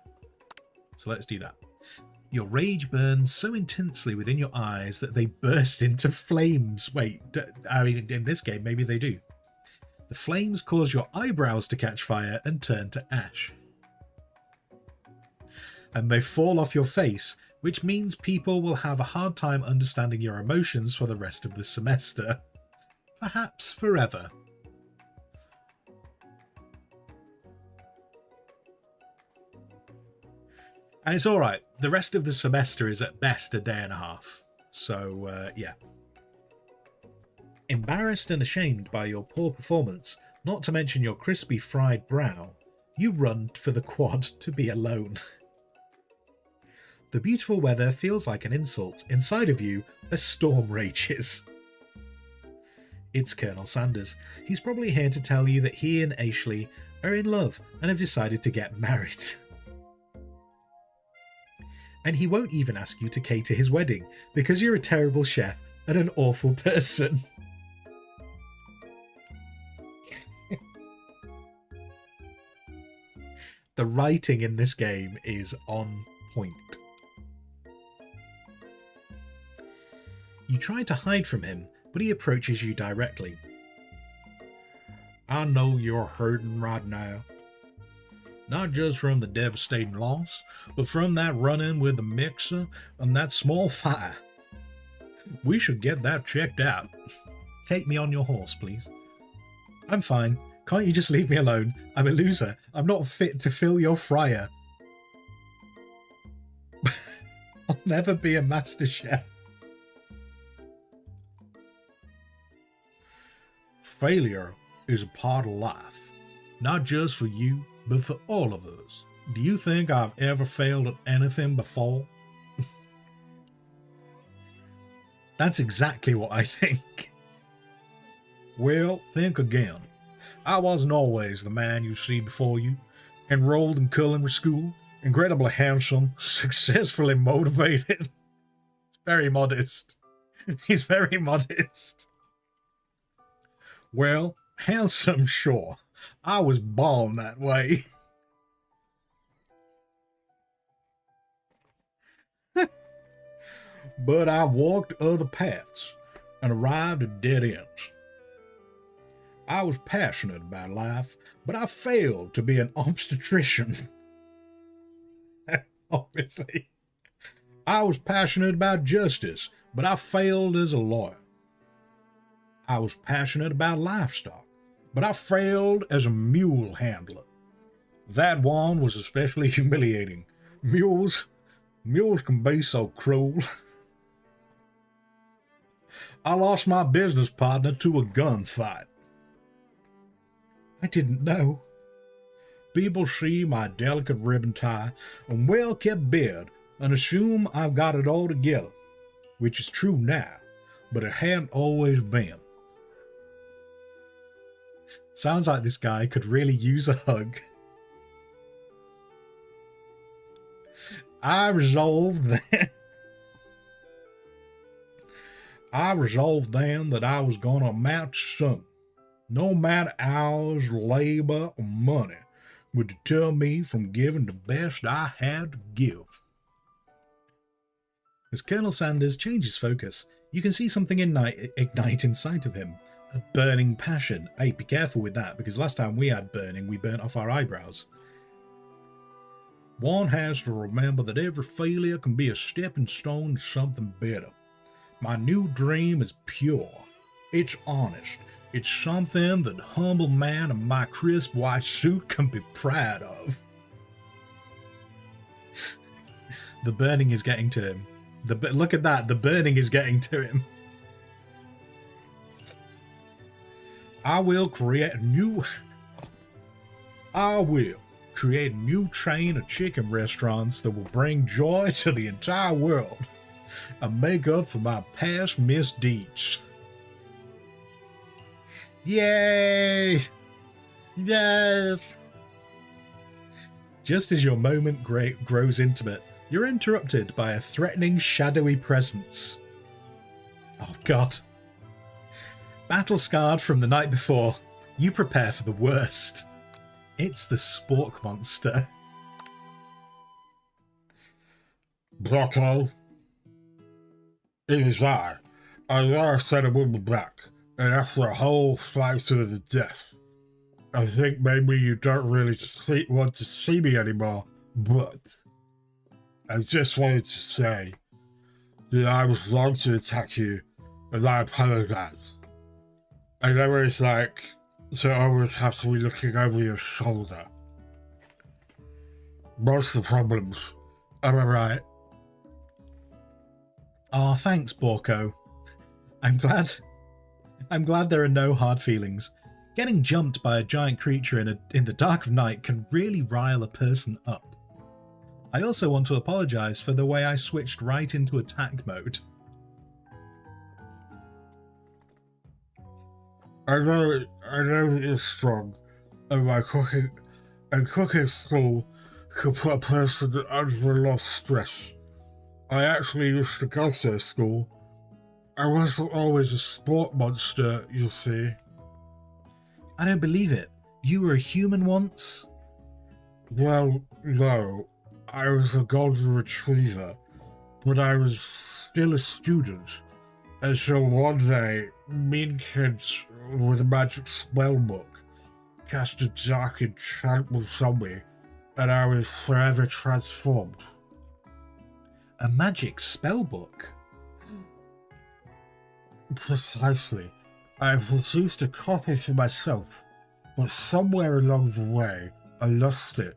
So let's do that. Your rage burns so intensely within your eyes that they burst into flames. Wait, I mean, in this game, maybe they do. The flames cause your eyebrows to catch fire and turn to ash. And they fall off your face, which means people will have a hard time understanding your emotions for the rest of the semester. Perhaps forever. And it's alright, the rest of the semester is at best a day and a half. So, yeah. Embarrassed and ashamed by your poor performance, not to mention your crispy fried brow, you run for the quad to be alone. The beautiful weather feels like an insult. Inside of you, a storm rages. It's Colonel Sanders. He's probably here to tell you that he and Ashley are in love and have decided to get married. And he won't even ask you to cater his wedding because you're a terrible chef and an awful person. The writing in this game is on point. You try to hide from him, but he approaches you directly. I know you're hurting right now. Not just from the devastating loss, but from that run-in with the mixer and that small fire. We should get that checked out. Take me on your horse, please. I'm fine. Can't you just leave me alone? I'm a loser. I'm not fit to fill your fryer. I'll never be a master chef. Failure is a part of life, not just for you, but for all of us. Do you think I've ever failed at anything before? That's exactly what I think. Well, think again. I wasn't always the man you see before you. Enrolled in culinary school, incredibly handsome, successfully motivated. Very modest. He's very modest. Well, handsome, sure. I was born that way. But I walked other paths and arrived at dead ends. I was passionate about life, but I failed to be an obstetrician. Obviously. I was passionate about justice, but I failed as a lawyer. I was passionate about livestock, but I failed as a mule handler. That one was especially humiliating. Mules can be so cruel. I lost my business partner to a gunfight. I didn't know. People see my delicate ribbon tie and well-kept beard and assume I've got it all together, which is true now, but it hadn't always been. Sounds like this guy could really use a hug. I resolved then that I was going to amount to something. No amount of hours, labor, or money would deter me from giving the best I had to give. As Colonel Sanders changes focus, you can see something ignite inside of him. A burning passion. Hey, be careful with that, because last time we had burning, we burnt off our eyebrows. One has to remember that every failure can be a stepping stone to something better. My new dream is pure. It's honest. It's something that humble man in my crisp white suit can be proud of. The burning is getting to him. Look at that. The burning is getting to him. I will create a new chain of chicken restaurants that will bring joy to the entire world and make up for my past misdeeds. Yay! Yes! Just as your moment grows intimate, you're interrupted by a threatening, shadowy presence. Oh God. Battle-scarred from the night before, you prepare for the worst. It's the Spork Monster. Brocco, it is I. I said I would be back, and after a whole fight to the death. I think maybe you don't really want to see me anymore, but I just wanted to say that I was wrong to attack you, and I apologize. I know it's like to always have to be looking over your shoulder. Most of the problems, am I right? Oh, thanks, Borko. I'm glad there are no hard feelings. Getting jumped by a giant creature in the dark of night can really rile a person up. I also want to apologize for the way I switched right into attack mode. I know it's strong, and cooking school could put a person under a lot of stress. I actually used to go to a school. I wasn't always a sport monster, you see. I don't believe it. You were a human once? Well, no. I was a golden retriever, but I was still a student. Until one day, mean kids with a magic spell book cast a dark enchantment on me, and I was forever transformed. A magic spell book? Precisely. I produced a copy for myself, but somewhere along the way, I lost it.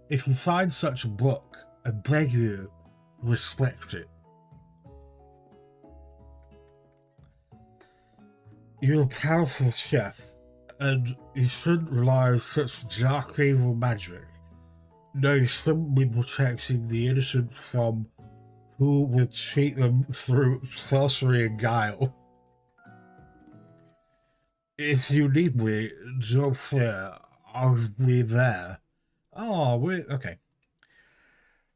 If you find such a book, I beg you, respect it. You're a powerful chef, and you shouldn't rely on such dark evil magic. No, you shouldn't be protecting the innocent from who would cheat them through sorcery and guile. If you need me, don't fear. I'll be there. Oh, okay.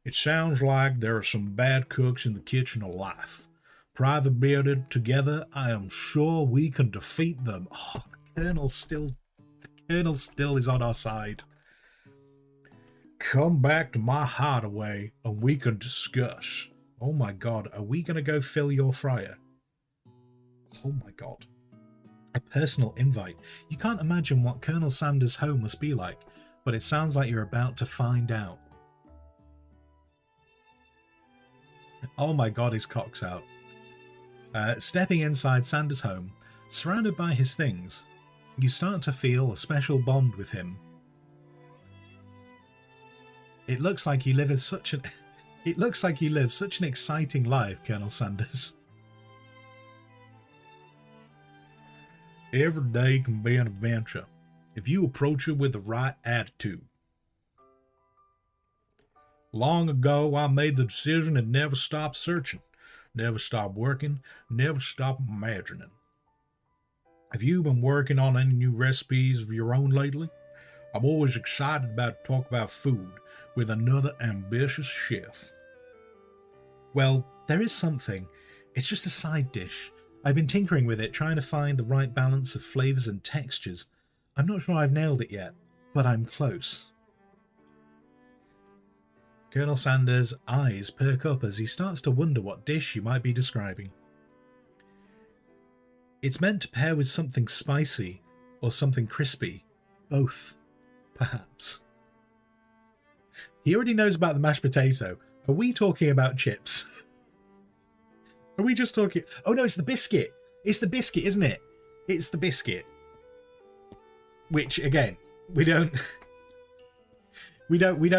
It sounds like there are some bad cooks in the kitchen of life. Private Bearded, together, I am sure we can defeat them. Oh, the Colonel still is on our side. Come back to my hideaway and we can discuss. Oh my god, are we going to go fill your fryer? Oh my god. A personal invite. You can't imagine what Colonel Sanders' home must be like, but it sounds like you're about to find out. Oh my god, his cock's out. Stepping inside Sanders' home, surrounded by his things, you start to feel a special bond with him. It looks like you live such an exciting life, Colonel Sanders. Every day can be an adventure if you approach it with the right attitude. Long ago, I made the decision to never stop searching, never stop working, never stop imagining. Have you been working on any new recipes of your own lately? I'm always excited about to talk about food with another ambitious chef. Well, there is something. It's just a side dish. I've been tinkering with it, trying to find the right balance of flavours and textures. I'm not sure I've nailed it yet, but I'm close. Colonel Sanders' eyes perk up as he starts to wonder what dish you might be describing. It's meant to pair with something spicy or something crispy. Both, perhaps. He already knows about the mashed potato. Are we talking about chips? Are we just talking... Oh no, it's the biscuit. It's the biscuit, isn't it? It's the biscuit. Which, again, we don't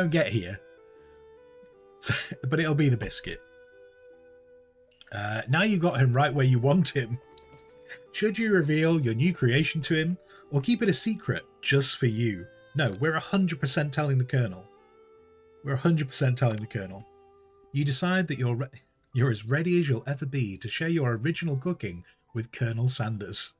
get here. So, but it'll be the biscuit. Now you've got him right where you want him. Should you reveal your new creation to him, or keep it a secret just for you? No, we're 100% telling the Colonel. We're 100% telling the Colonel. You decide that you're as ready as you'll ever be to share your original cooking with Colonel Sanders.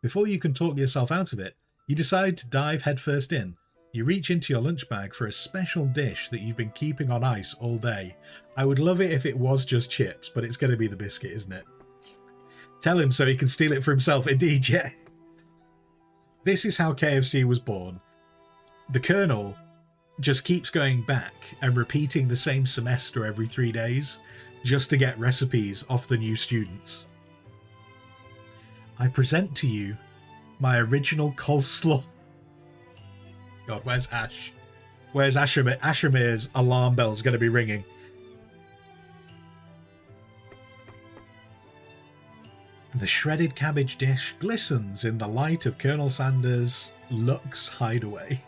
Before you can talk yourself out of it, you decide to dive headfirst in. You reach into your lunch bag for a special dish that you've been keeping on ice all day. I would love it if it was just chips, but it's going to be the biscuit, isn't it? Tell him so he can steal it for himself. Indeed, yeah. This is how KFC was born. The Colonel just keeps going back and repeating the same semester every 3 days just to get recipes off the new students. I present to you my original coleslaw. God, where's Ash? Where's Ashramir? Ashramir's alarm bell's going to be ringing. The shredded cabbage dish glistens in the light of Colonel Sanders' Lux hideaway.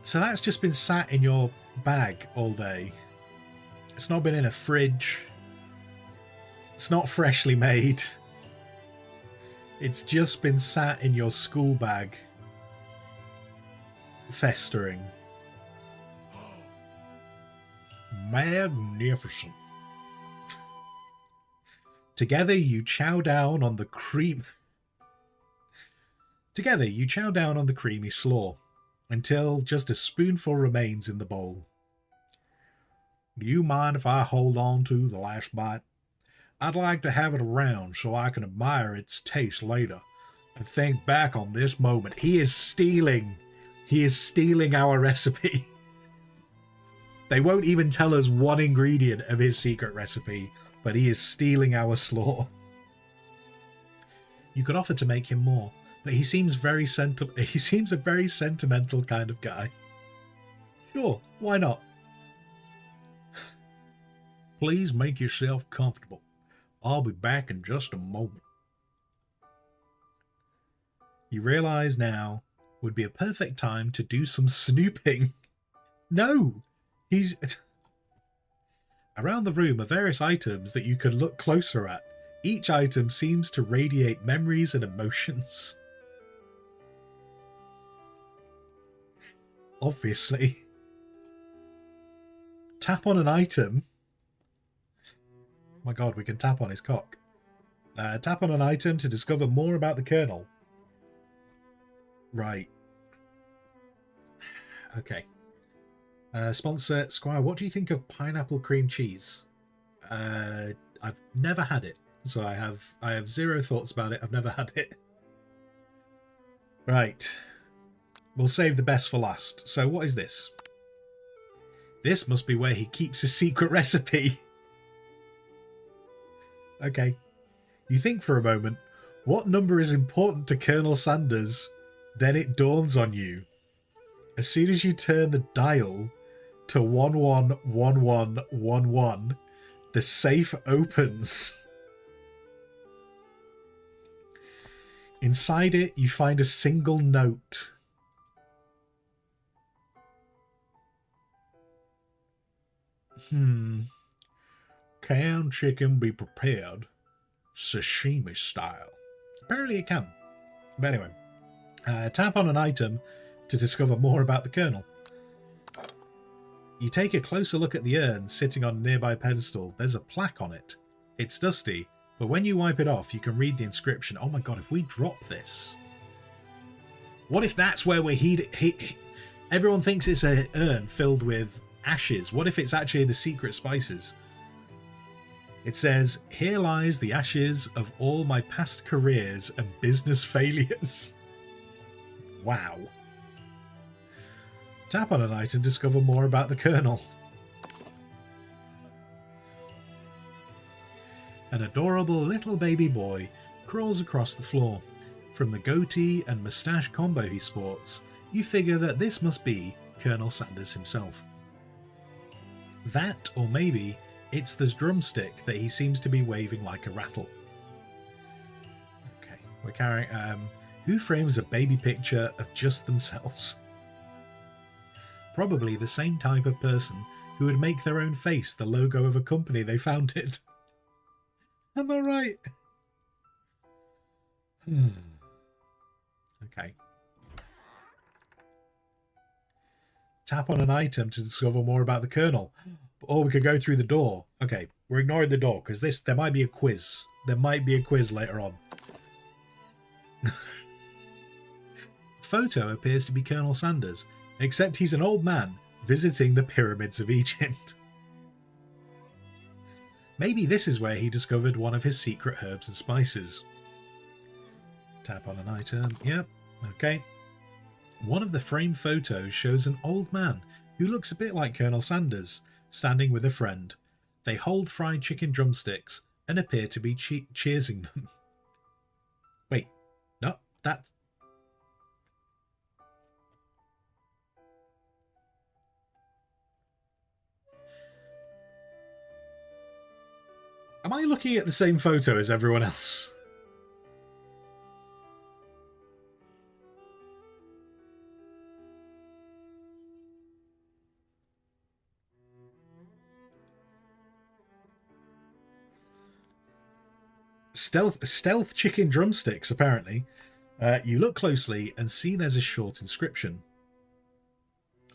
So that's just been sat in your bag all day. It's not been in a fridge. It's not freshly made. It's just been sat in your school bag, festering. Magnificent. Together you chow down on the cream. Together you chow down on the creamy slaw until just a spoonful remains in the bowl. Do you mind if I hold on to the last bite? I'd like to have it around so I can admire its taste later and think back on this moment. He is stealing our recipe. They won't even tell us one ingredient of his secret recipe, but he is stealing our slaw. You could offer to make him more, but he seems a very sentimental kind of guy. Sure, why not? Please make yourself comfortable. I'll be back in just a moment. You realize now would be a perfect time to do some snooping. No! He's... Around the room are various items that you can look closer at. Each item seems to radiate memories and emotions. obviously. Tap on an item. Oh my god, we can tap on his cock. Tap on an item to discover more about the Colonel. Right. Okay. Sponsor, Squire, what do you think of pineapple cream cheese? I've never had it, so I have zero thoughts about it. I've never had it. Right. We'll save the best for last. So what is this? This must be where he keeps his secret recipe. Okay. You think for a moment, what number is important to Colonel Sanders? Then it dawns on you. As soon as you turn the dial to 111111, the safe opens. Inside it, you find a single note. Can chicken be prepared sashimi style? Apparently it can. But anyway, tap on an item to discover more about the Colonel. You take a closer look at the urn sitting on a nearby pedestal. There's a plaque on it. It's dusty, but when you wipe it off, you can read the inscription. Oh my god, if we drop this... What if that's where we're everyone thinks it's an urn filled with ashes. What if it's actually the secret spices? It says, here lies the ashes of all my past careers and business failures. Wow. Tap on an item to discover more about the Colonel. An adorable little baby boy crawls across the floor. From the goatee and moustache combo he sports, you figure that this must be Colonel Sanders himself. That, or maybe, it's this drumstick that he seems to be waving like a rattle. Okay, we're carrying... who frames a baby picture of just themselves? Probably the same type of person who would make their own face the logo of a company they founded. Am I right? Okay. Tap on an item to discover more about the Colonel. Or we could go through the door. Okay, we're ignoring the door because there might be a quiz. There might be a quiz later on. Photo appears to be Colonel Sanders, except he's an old man visiting the pyramids of Egypt. Maybe this is where he discovered one of his secret herbs and spices. Tap on an item. Yep. Okay. One of the framed photos shows an old man who looks a bit like Colonel Sanders, standing with a friend. They hold fried chicken drumsticks and appear to be cheersing them. Wait. No, that's... Am I looking at the same photo as everyone else? Stealth chicken drumsticks, apparently. You look closely and see there's a short inscription.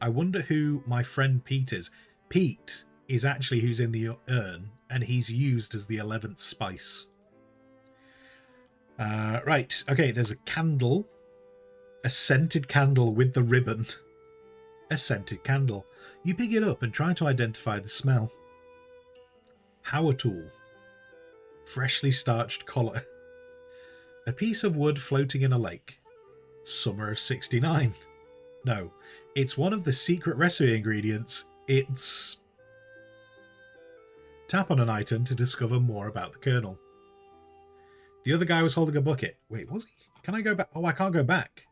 I wonder who my friend Pete is. Pete is actually who's in the urn, and he's used as the 11th spice. Right, okay, there's a candle. A scented candle with the ribbon. A scented candle. You pick it up and try to identify the smell. Power tool. Freshly starched collar. A piece of wood floating in a lake. Summer of 69. No, it's one of the secret recipe ingredients. It's... Tap on an item to discover more about the Colonel. The other guy was holding a bucket. Wait, was he? Can I go back? Oh, I can't go back.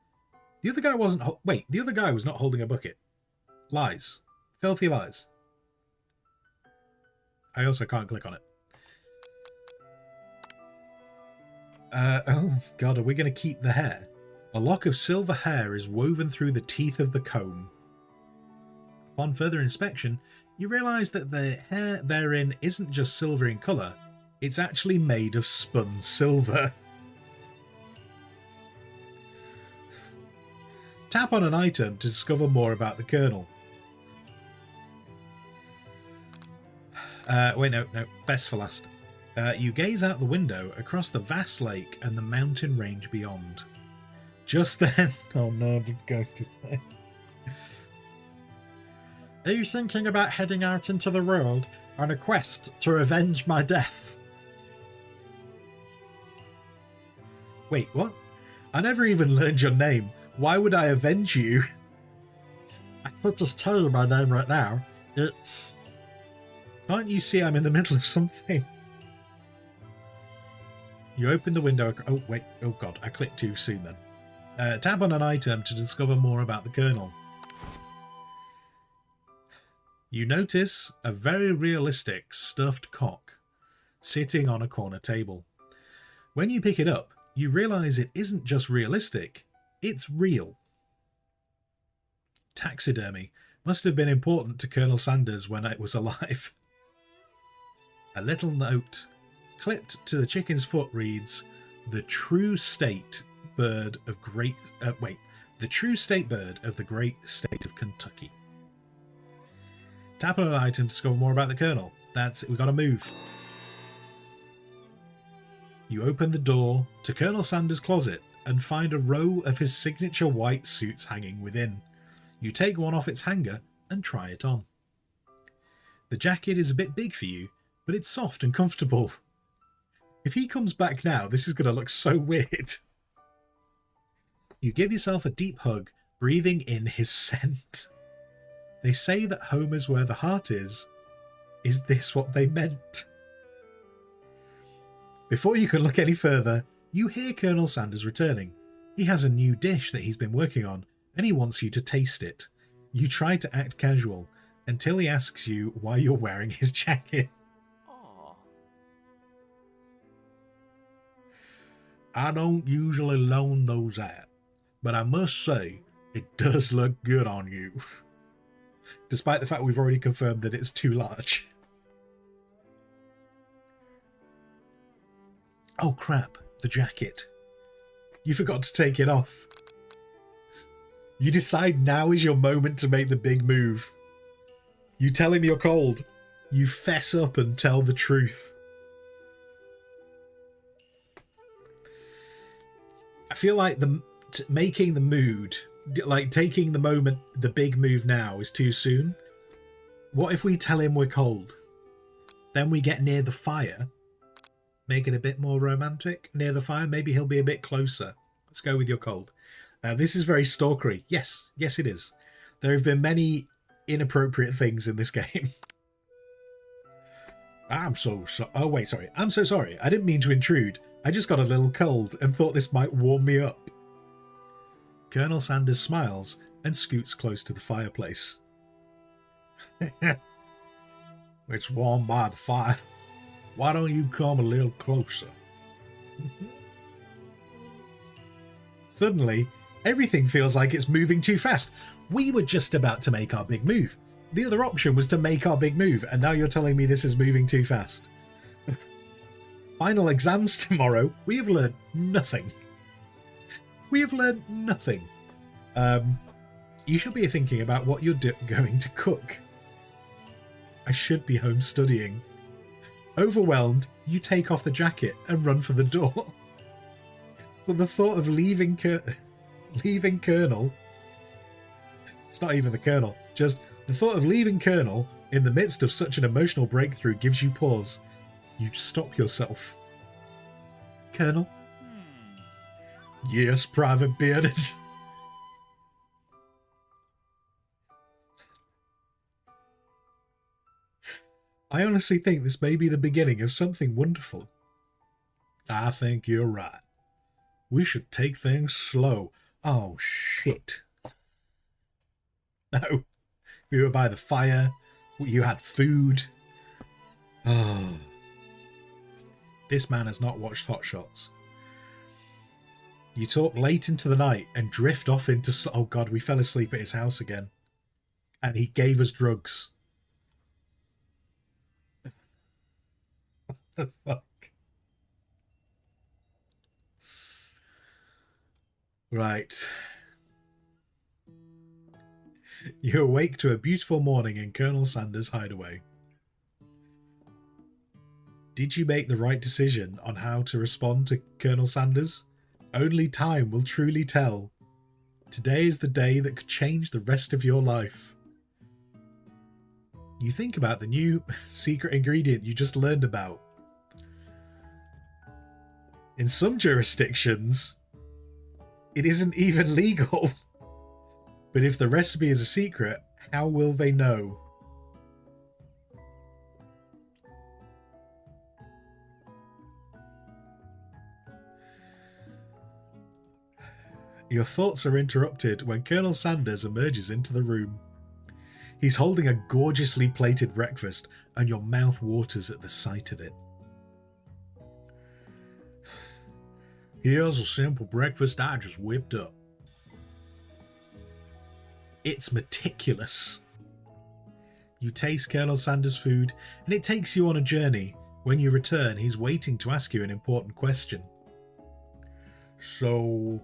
The other guy wasn't... Wait, the other guy was not holding a bucket. Lies. Filthy lies. I also can't click on it. Oh, God, are we going to keep the hair? A lock of silver hair is woven through the teeth of the comb. Upon further inspection, you realise that the hair therein isn't just silver in colour, it's actually made of spun silver. Tap on an item to discover more about the Colonel. Wait, no, best for last. You gaze out the window across the vast lake and the mountain range beyond. Just then... Oh no, the ghost is there. Are you thinking about heading out into the world on a quest to avenge my death? Wait, what? I never even learned your name. Why would I avenge you? I could just tell you my name right now. It's... Can't you see I'm in the middle of something? You open the window... Oh, wait. Oh, God. I clicked too soon then. Tap on an item to discover more about the Colonel. You notice a very realistic stuffed cock sitting on a corner table. When you pick it up, you realise it isn't just realistic, it's real. Taxidermy must have been important to Colonel Sanders when it was alive. A little note clipped to the chicken's foot reads, "The true state bird of the true state bird of the great state of Kentucky." Tap on an item to discover more about the Colonel. That's it, we gotta move. You open the door to Colonel Sanders' closet and find a row of his signature white suits hanging within. You take one off its hanger and try it on. The jacket is a bit big for you, but it's soft and comfortable. If he comes back now, this is going to look so weird. You give yourself a deep hug, breathing in his scent. They say that home is where the heart is. Is this what they meant? Before you can look any further, you hear Colonel Sanders returning. He has a new dish that he's been working on, and he wants you to taste it. You try to act casual, until he asks you why you're wearing his jacket. Aww. I don't usually loan those out, but I must say, it does look good on you. Despite the fact we've already confirmed that it's too large. Oh crap, the jacket. You forgot to take it off. You decide now is your moment to make the big move. You tell him you're cold. You fess up and tell the truth. I feel like making the mood, like taking the moment, the big move now is too soon. What if we tell him we're cold? Then we get near the fire. Make it a bit more romantic. Near the fire, maybe he'll be a bit closer. Let's go with your cold. This is very stalkery. Yes, it is. There have been many inappropriate things in this game. I'm so sorry. I didn't mean to intrude. I just got a little cold and thought this might warm me up. Colonel Sanders smiles and scoots close to the fireplace. It's warm by the fire. Why don't you come a little closer? Suddenly, everything feels like it's moving too fast. We were just about to make our big move. The other option was to make our big move, and now you're telling me this is moving too fast. Final exams tomorrow. We have learned nothing. We have learned nothing. You should be thinking about what you're going to cook. I should be home studying. Overwhelmed, you take off the jacket and run for the door. But the thought of leaving Colonel... It's not even the Colonel. Just the thought of leaving Colonel in the midst of such an emotional breakthrough gives you pause. You stop yourself. Colonel? Yes, Private Bearded. I honestly think this may be the beginning of something wonderful. I think you're right. We should take things slow. Oh, shit. No. We were by the fire. You had food. Oh. This man has not watched Hot Shots. You talk late into the night and drift off into... Oh, God, we fell asleep at his house again. And he gave us drugs. What the fuck? Right. You awake to a beautiful morning in Colonel Sanders' hideaway. Did you make the right decision on how to respond to Colonel Sanders? Only time will truly tell. Today is the day that could change the rest of your life. You think about the new secret ingredient you just learned about. In some jurisdictions, it isn't even legal. But if the recipe is a secret, how will they know? Your thoughts are interrupted when Colonel Sanders emerges into the room. He's holding a gorgeously plated breakfast, and your mouth waters at the sight of it. Here's a simple breakfast I just whipped up. It's meticulous. You taste Colonel Sanders' food, and it takes you on a journey. When you return, he's waiting to ask you an important question. So,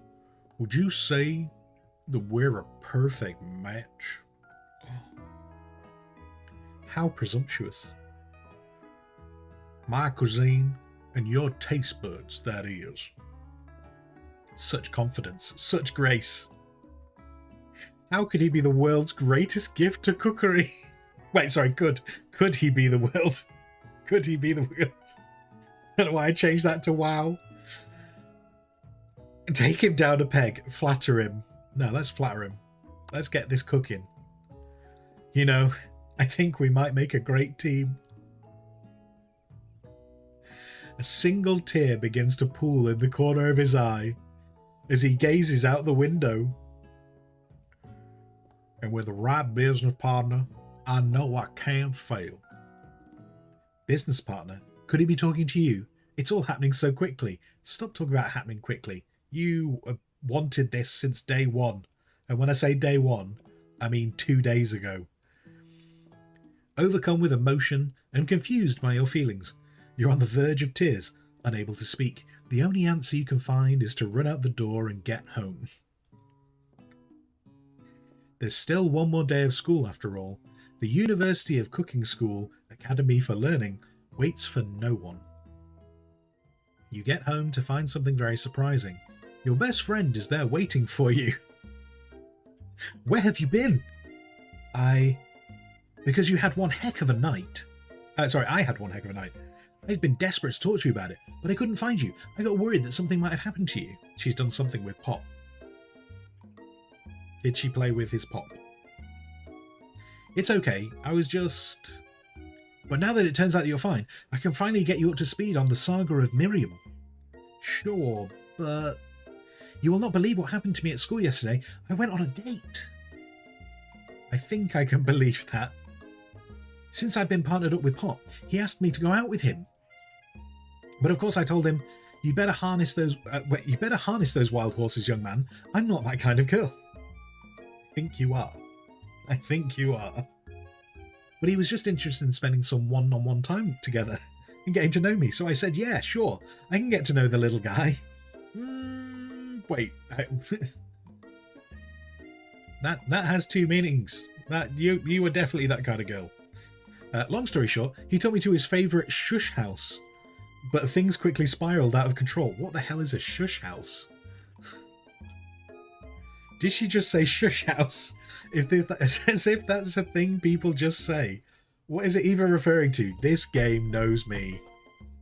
would you say that we're a perfect match? How presumptuous. My cuisine and your taste buds, that is. Such confidence, such grace. How could he be the world's greatest gift to cookery? Wait, sorry, could he be the world? Could he be the world? I don't know why I changed that to wow. Take him down a peg, flatter him. No, let's flatter him. Let's get this cooking. You know, I think we might make a great team. A single tear begins to pool in the corner of his eye as he gazes out the window. And with the right business partner, I know I can't fail. Business partner? Could he be talking to you? It's all happening so quickly. Stop talking about happening quickly. You wanted this since day one. And when I say day one, I mean 2 days ago. Overcome with emotion and confused by your feelings, you're on the verge of tears, unable to speak. The only answer you can find is to run out the door and get home. There's still one more day of school after all. The University of Cooking School Academy for Learning waits for no one. You get home to find something very surprising. Your best friend is there waiting for you. Where have you been? Because you had one heck of a night. I had one heck of a night. I've been desperate to talk to you about it, but I couldn't find you. I got worried that something might have happened to you. She's done something with Pop. Did she play with his Pop? It's okay. I was just... But now that it turns out that you're fine, I can finally get you up to speed on the saga of Miriam. Sure, but... You will not believe what happened to me at school yesterday. I went on a date. I think I can believe that. Since I've been partnered up with Pop, he asked me to go out with him. But of course I told him, you better harness those wild horses, young man. I'm not that kind of girl. I think you are. I think you are. But he was just interested in spending some one-on-one time together and getting to know me. So I said, yeah, sure, I can get to know the little guy. Wait. That has two meanings. That you were definitely that kind of girl. Long story short, he took me to his favourite shush house. But things quickly spiralled out of control. What the hell is a shush house? Did she just say shush house? As if that's a thing people just say. What is it even referring to? This game knows me.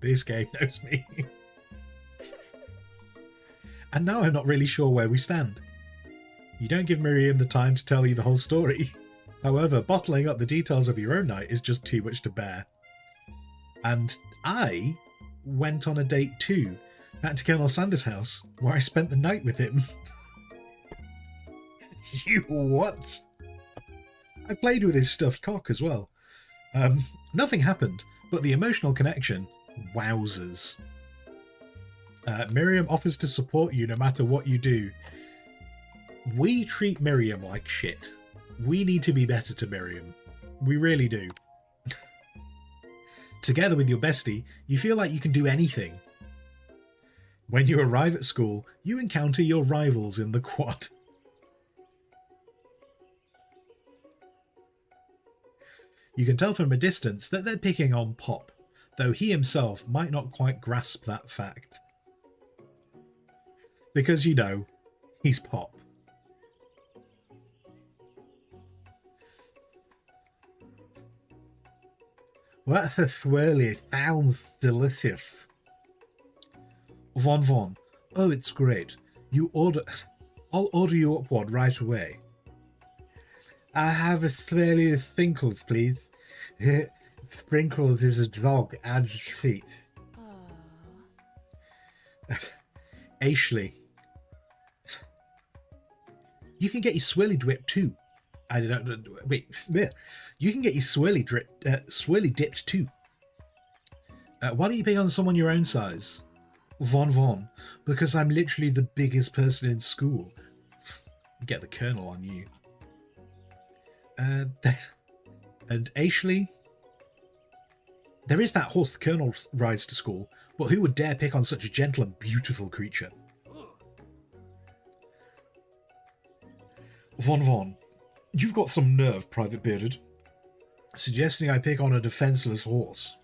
This game knows me. And now I'm not really sure where we stand. You don't give Miriam the time to tell you the whole story. However, bottling up the details of your own night is just too much to bear. And I went on a date too, back to Colonel Sanders' house, where I spent the night with him. You what? I played with his stuffed cock as well. Nothing happened, but the emotional connection, wowzers. Miriam offers to support you no matter what you do. We treat Miriam like shit. We need to be better to Miriam. We really do. Together with your bestie, you feel like you can do anything. When you arrive at school, you encounter your rivals in the quad. You can tell from a distance that they're picking on Pop, though he himself might not quite grasp that fact. Because, you know, he's Pop. What a swirly, sounds delicious. Von. Oh, it's great. I'll order you up one right away. I have a swirly sprinkles, please. Sprinkles is a dog and a treat. Ashley. You can get your swirly drip too. I don't know. Wait. You can get your swirly dipped too. Why don't you pick on someone your own size? Von. Because I'm literally the biggest person in school. Get the Colonel on you. And Ashley. There is that horse the Colonel rides to school, but who would dare pick on such a gentle and beautiful creature? Von. You've got some nerve, Private Bearded. Suggesting I pick on a defenseless horse.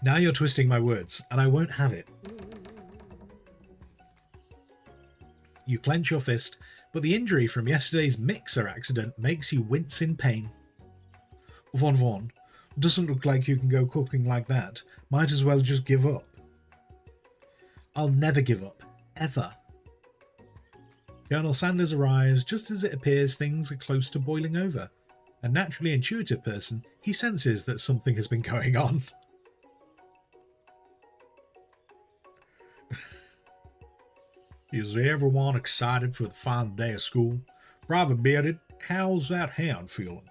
Now you're twisting my words, and I won't have it. You clench your fist, but the injury from yesterday's mixer accident makes you wince in pain. Von, doesn't look like you can go cooking like that. Might as well just give up. I'll never give up. Ever. Colonel Sanders arrives just as it appears things are close to boiling over. A naturally intuitive person, he senses that something has been going on. Is everyone excited for the final day of school? Private Bearded, how's that hand feeling?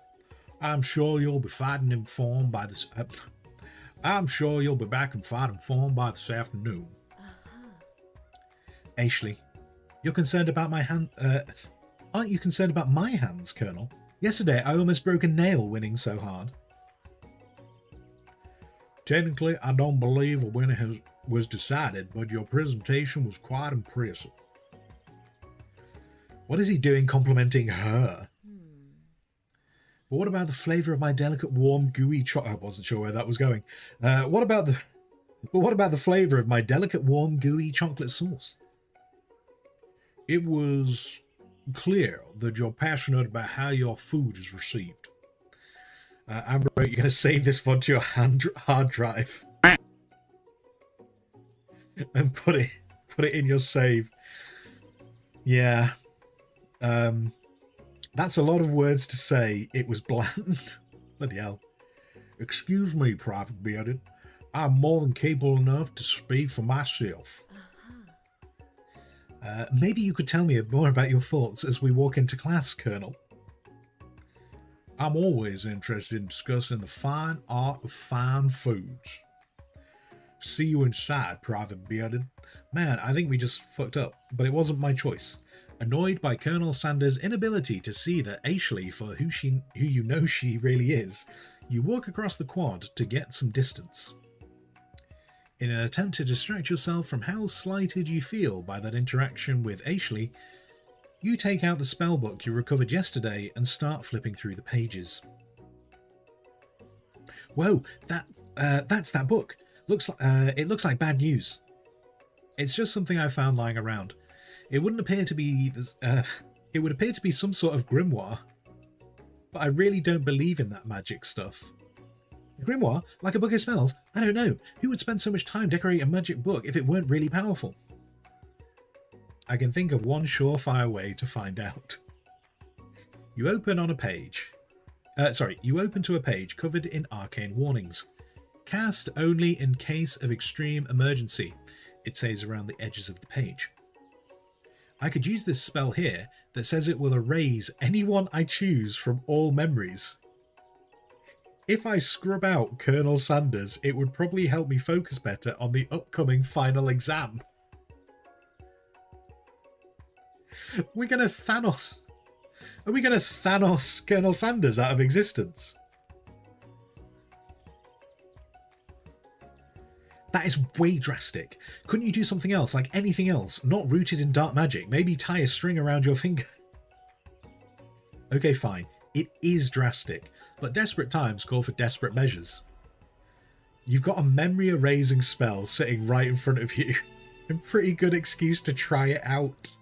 I'm sure you'll be fighting in form by this. I'm sure you'll be back in fighting form by this afternoon. Ashley, you're concerned about my hand. Aren't you concerned about my hands, Colonel? Yesterday I almost broke a nail winning so hard. Technically, I don't believe a winner was decided, but your presentation was quite impressive. What is he doing complimenting her? But what about the flavour of my delicate, warm, gooey chocolate? I wasn't sure where that was going. What about the flavour of my delicate, warm, gooey chocolate sauce? It was clear that you're passionate about how your food is received. Amber, you're going to save this one to your hard drive and put it in your save. Yeah. That's a lot of words to say. It was bland. Bloody hell. Excuse me, Private Bearded. I'm more than capable enough to speak for myself. Maybe you could tell me more about your thoughts as we walk into class, Colonel. I'm always interested in discussing the fine art of fine foods. See you inside, Private Bearded. Man, I think we just fucked up, but it wasn't my choice. Annoyed by Colonel Sanders' inability to see that Ashley for who you know she really is, you walk across the quad to get some distance. In an attempt to distract yourself from how slighted you feel by that interaction with Ashley, you take out the spellbook you recovered yesterday and start flipping through the pages. Whoa, that's that book. It looks like bad news. It's just something I found lying around. It wouldn't appear to be. It would appear to be some sort of grimoire, but I really don't believe in that magic stuff. A grimoire, like a book of spells? I don't know. Who would spend so much time decorating a magic book if it weren't really powerful? I can think of one surefire way to find out. You open to a page covered in arcane warnings. Cast only in case of extreme emergency, it says around the edges of the page. I could use this spell here that says it will erase anyone I choose from all memories. If I scrub out Colonel Sanders, it would probably help me focus better on the upcoming final exam. We're going to Thanos. Are we going to Thanos Colonel Sanders out of existence? That is way drastic. Couldn't you do something else, like anything else, not rooted in dark magic? Maybe tie a string around your finger? Okay, fine. It is drastic, but desperate times call for desperate measures. You've got a memory erasing spell sitting right in front of you. A pretty good excuse to try it out.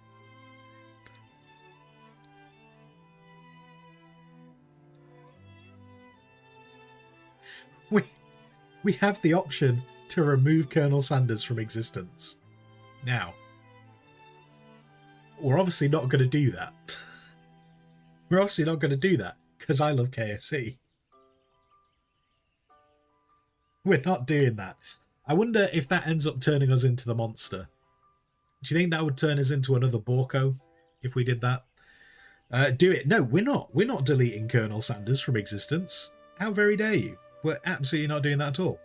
We have the option to remove Colonel Sanders from existence. Now, we're obviously not going to do that. We're obviously not going to do that because I love KFC. We're not doing that. I wonder if that ends up turning us into the monster. Do you think that would turn us into another Borko if we did that? Do it. No, we're not. We're not deleting Colonel Sanders from existence. How very dare you? We're absolutely not doing that at all.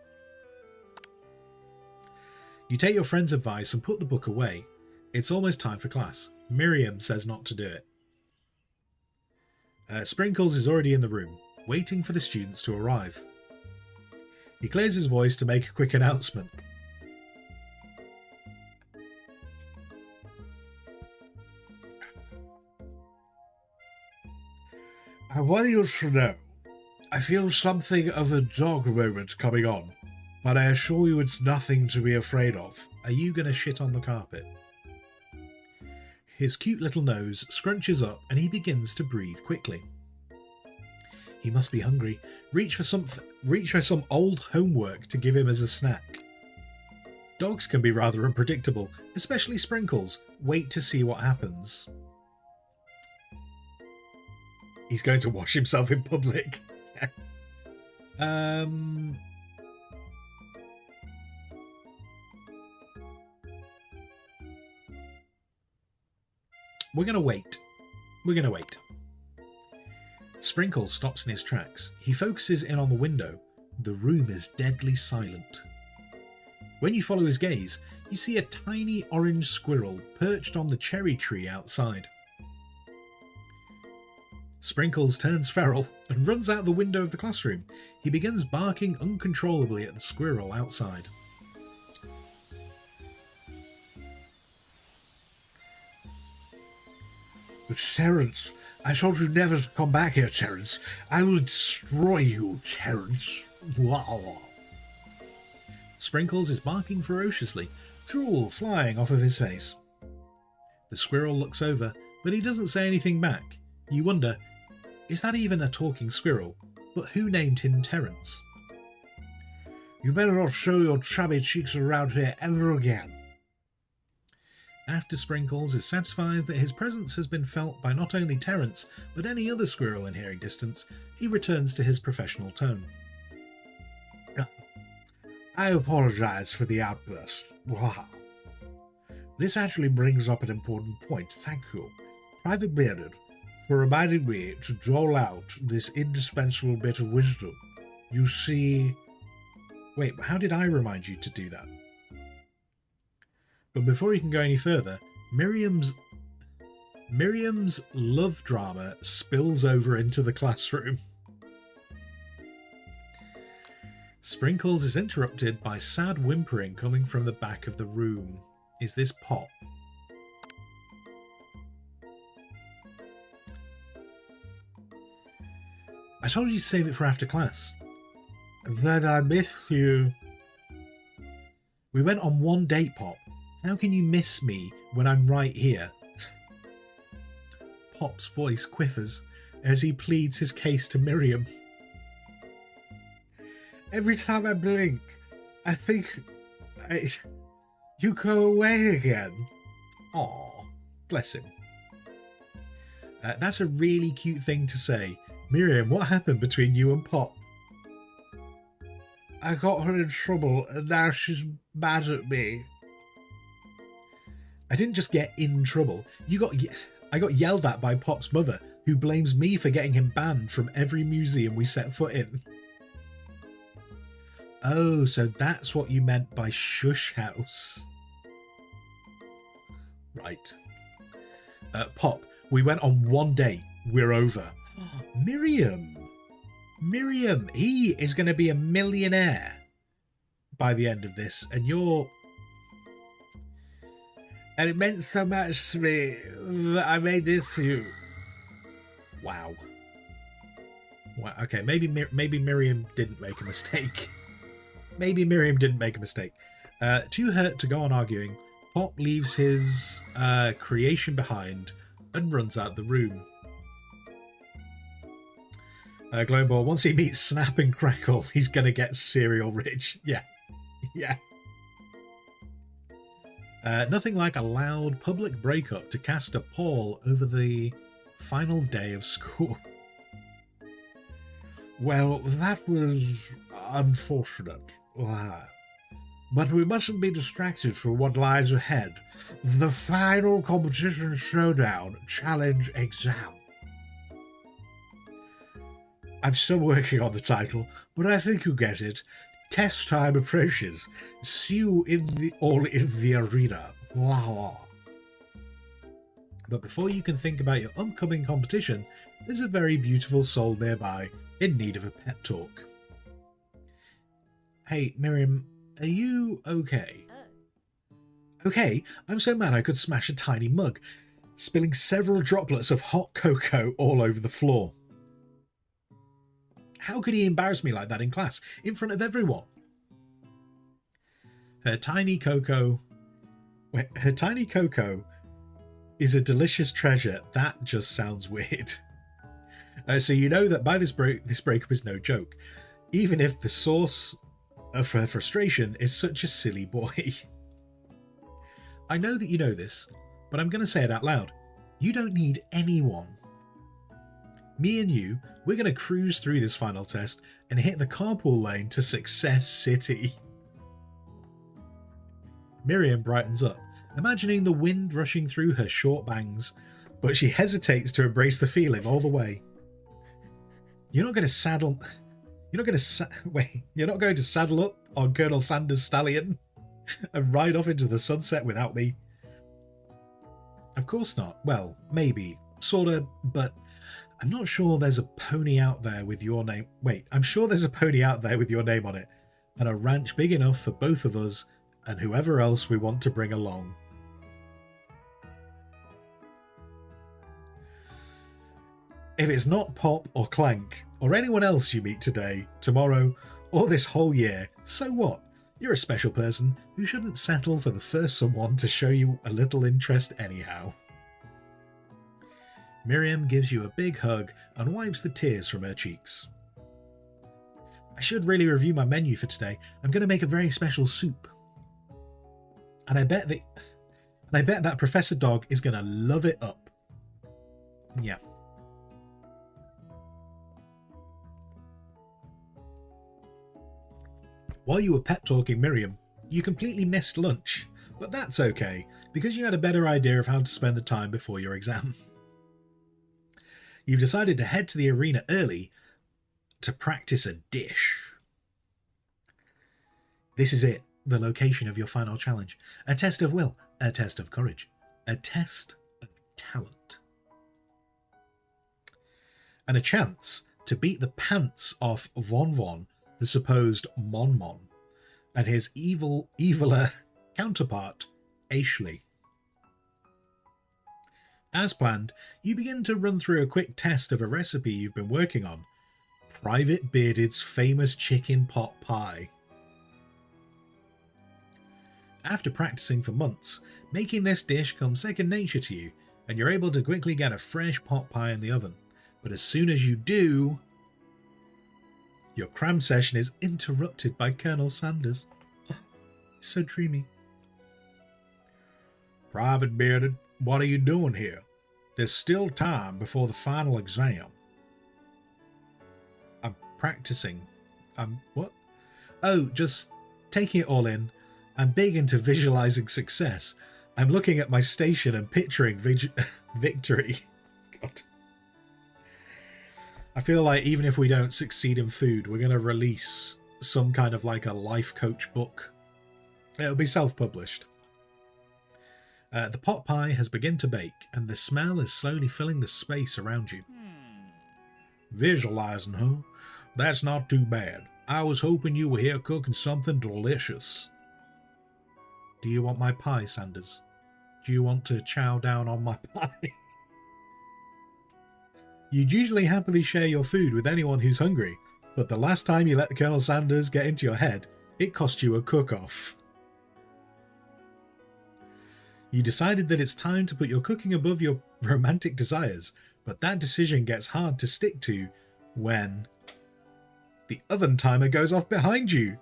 You take your friend's advice and put the book away. It's almost time for class. Miriam says not to do it. Sprinkles is already in the room, waiting for the students to arrive. He clears his voice to make a quick announcement. I want you to know, I feel something of a dog moment coming on, but I assure you it's nothing to be afraid of. Are you going to shit on the carpet? His cute little nose scrunches up and he begins to breathe quickly. He must be hungry. Reach for some old homework to give him as a snack. Dogs can be rather unpredictable, especially Sprinkles. Wait to see what happens. He's going to wash himself in public. We're going to wait. We're going to wait. Sprinkles stops in his tracks. He focuses in on the window. The room is deadly silent. When you follow his gaze, you see a tiny orange squirrel perched on the cherry tree outside. Sprinkles turns feral and runs out the window of the classroom. He begins barking uncontrollably at the squirrel outside. But Terence, I told you never to come back here, Terence. I will destroy you, Terence. Wow. Sprinkles is barking ferociously, drool flying off of his face. The squirrel looks over, but he doesn't say anything back. You wonder, is that even a talking squirrel? But who named him Terence? You better not show your chubby cheeks around here ever again. After Sprinkles is satisfied that his presence has been felt by not only Terence, but any other squirrel in hearing distance, he returns to his professional tone. I apologize for the outburst. Wow. This actually brings up an important point. Thank you, Private Bearded, for reminding me to dole out this indispensable bit of wisdom. You see... Wait, how did I remind you to do that? But before he can go any further, Miriam's love drama spills over into the classroom. Sprinkles is interrupted by sad whimpering coming from the back of the room. Is this Pop? I told you to save it for after class. Then I missed you. We went on one date, Pop. How can you miss me when I'm right here? Pop's voice quivers as he pleads his case to Miriam. Every time I blink, I think you go away again. Aw, bless him. That's a really cute thing to say. Miriam, what happened between you and Pop? I got her in trouble and now she's mad at me. I didn't just get in trouble. I got yelled at by Pop's mother, who blames me for getting him banned from every museum we set foot in. Oh, so that's what you meant by shush house. Right. Pop, we went on one date. We're over. Miriam, he is going to be a millionaire by the end of this, and you're... And it meant so much to me that I made this for you. Wow. Well, okay, maybe Miriam didn't make a mistake. Maybe Miriam didn't make a mistake. Too hurt to go on arguing, Pop leaves his creation behind and runs out the room. Glowball, once he meets Snap and Crackle, he's gonna get cereal rich. Yeah. Yeah. Nothing like a loud public breakup to cast a pall over the final day of school. Well, that was unfortunate. But we mustn't be distracted from what lies ahead. The final competition showdown challenge exam. I'm still working on the title, but I think you get it. Test time approaches. See you in the arena. Wow. But before you can think about your upcoming competition, there's a very beautiful soul nearby in need of a pet talk. Hey, Miriam, are you okay? Okay, I'm so mad I could smash a tiny mug, spilling several droplets of hot cocoa all over the floor. How could he embarrass me like that in class, in front of everyone? Her tiny cocoa is a delicious treasure. That just sounds weird. So you know that by this breakup is no joke, even if the source of her frustration is such a silly boy. I know that you know this, but I'm going to say it out loud. You don't need anyone. Me and you, we're going to cruise through this final test and hit the carpool lane to Success City. Miriam brightens up, imagining the wind rushing through her short bangs, but she hesitates to embrace the feeling all the way. You're not going to saddle up on Colonel Sanders' stallion and ride off into the sunset without me? Of course not. Well, maybe, sorta, but I'm not sure there's a pony out there with your name. Wait, I'm sure there's a pony out there with your name on it, and a ranch big enough for both of us and whoever else we want to bring along. If it's not Pop or Clank or anyone else you meet today, tomorrow, or this whole year, so what? You're a special person who shouldn't settle for the first someone to show you a little interest anyhow. Miriam gives you a big hug and wipes the tears from her cheeks. I should really review my menu for today. I'm going to make a very special soup. And I bet that Professor Dog is going to love it up. Yeah. While you were pet talking Miriam, you completely missed lunch, but that's okay, because you had a better idea of how to spend the time before your exam. You've decided to head to the arena early to practice a dish. This is it, the location of your final challenge. A test of will, a test of courage, a test of talent. And a chance to beat the pants off Von Von, the supposed Mon Mon, and his eviler counterpart, Ashley. As planned, you begin to run through a quick test of a recipe you've been working on, Private Bearded's famous chicken pot pie. After practicing for months, making this dish comes second nature to you, and you're able to quickly get a fresh pot pie in the oven. But as soon as you do, your cram session is interrupted by Colonel Sanders. So dreamy. Private Bearded, what are you doing here? There's still time before the final exam. I'm practicing. What? Oh, just taking it all in. I'm big into visualizing success. I'm looking at my station and picturing victory. God. I feel like even if we don't succeed in food, we're going to release some kind of like a life coach book. It'll be self-published. The pot pie has begun to bake, and the smell is slowly filling the space around you. Visualizing, huh? That's not too bad. I was hoping you were here cooking something delicious. Do you want my pie, Sanders? Do you want to chow down on my pie? You'd usually happily share your food with anyone who's hungry, but the last time you let Colonel Sanders get into your head, it cost you a cook-off. You decided that it's time to put your cooking above your romantic desires, but that decision gets hard to stick to when the oven timer goes off behind you.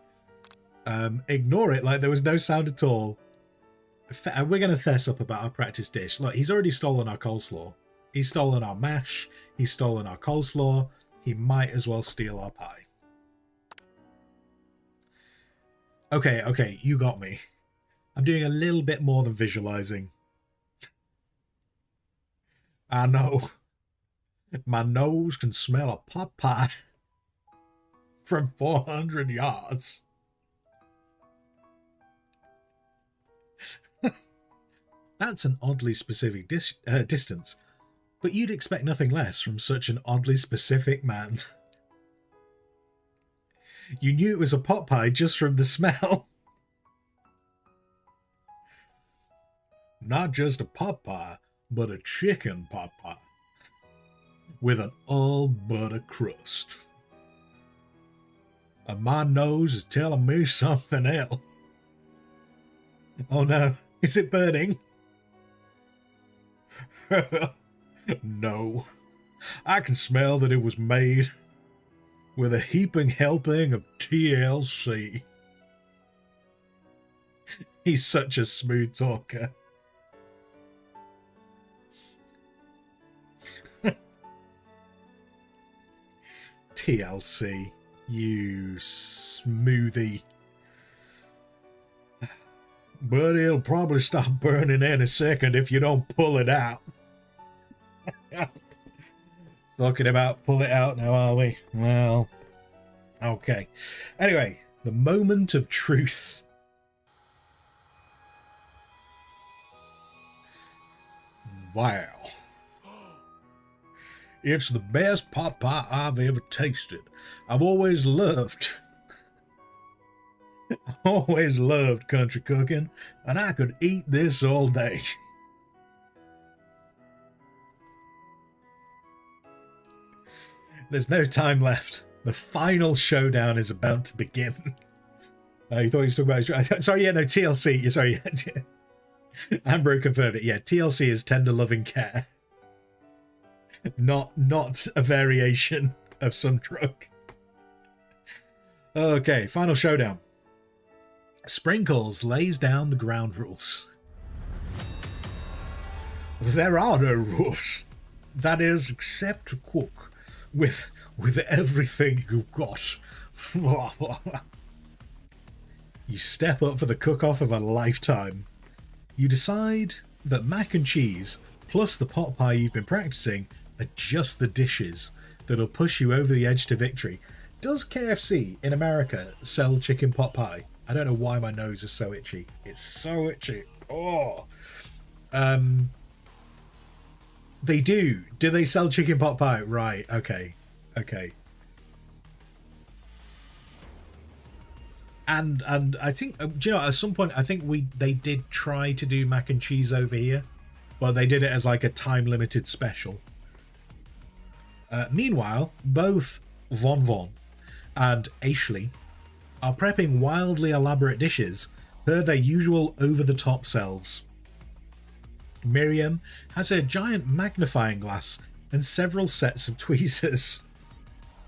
Ignore it like there was no sound at all. We're going to fess up about our practice dish. Look, he's already stolen our coleslaw. He's stolen our mash. He's stolen our coleslaw. He might as well steal our pie. Okay, you got me. I'm doing a little bit more than visualizing. I know. My nose can smell a pot pie from 400 yards. That's an oddly specific distance, but you'd expect nothing less from such an oddly specific man. You knew it was a pot pie just from the smell. Not just a pot pie, but a chicken pot pie. With an all-butter crust. And my nose is telling me something else. Oh no, is it burning? No. I can smell that it was made with a heaping helping of TLC. He's such a smooth talker. TLC, you smoothie. But it'll probably stop burning any second if you don't pull it out. Talking about pull it out now, are we? Well, okay. Anyway, the moment of truth. Wow. It's the best pot pie I've ever tasted. I've always loved country cooking, and I could eat this all day. There's no time left. The final showdown is about to begin. You thought he was talking about... Sorry, yeah, no, TLC. Sorry. Amber confirmed it. Yeah, TLC is tender loving care. Not a variation of some drug. Okay, final showdown. Sprinkles lays down the ground rules. There are no rules. That is, except to cook with everything you've got. You step up for the cook-off of a lifetime. You decide that mac and cheese plus the pot pie you've been practicing are just the dishes that'll push you over the edge to victory. Does KFC in America sell chicken pot pie? I don't know why my nose is so itchy. It's so itchy. Oh. They do. Do they sell chicken pot pie? Right. Okay. And I think, do you know, at some point, I think they did try to do mac and cheese over here. Well, they did it as like a time-limited special. Meanwhile, both Von Von and Ashley are prepping wildly elaborate dishes per their usual over-the-top selves. Miriam has a giant magnifying glass and several sets of tweezers.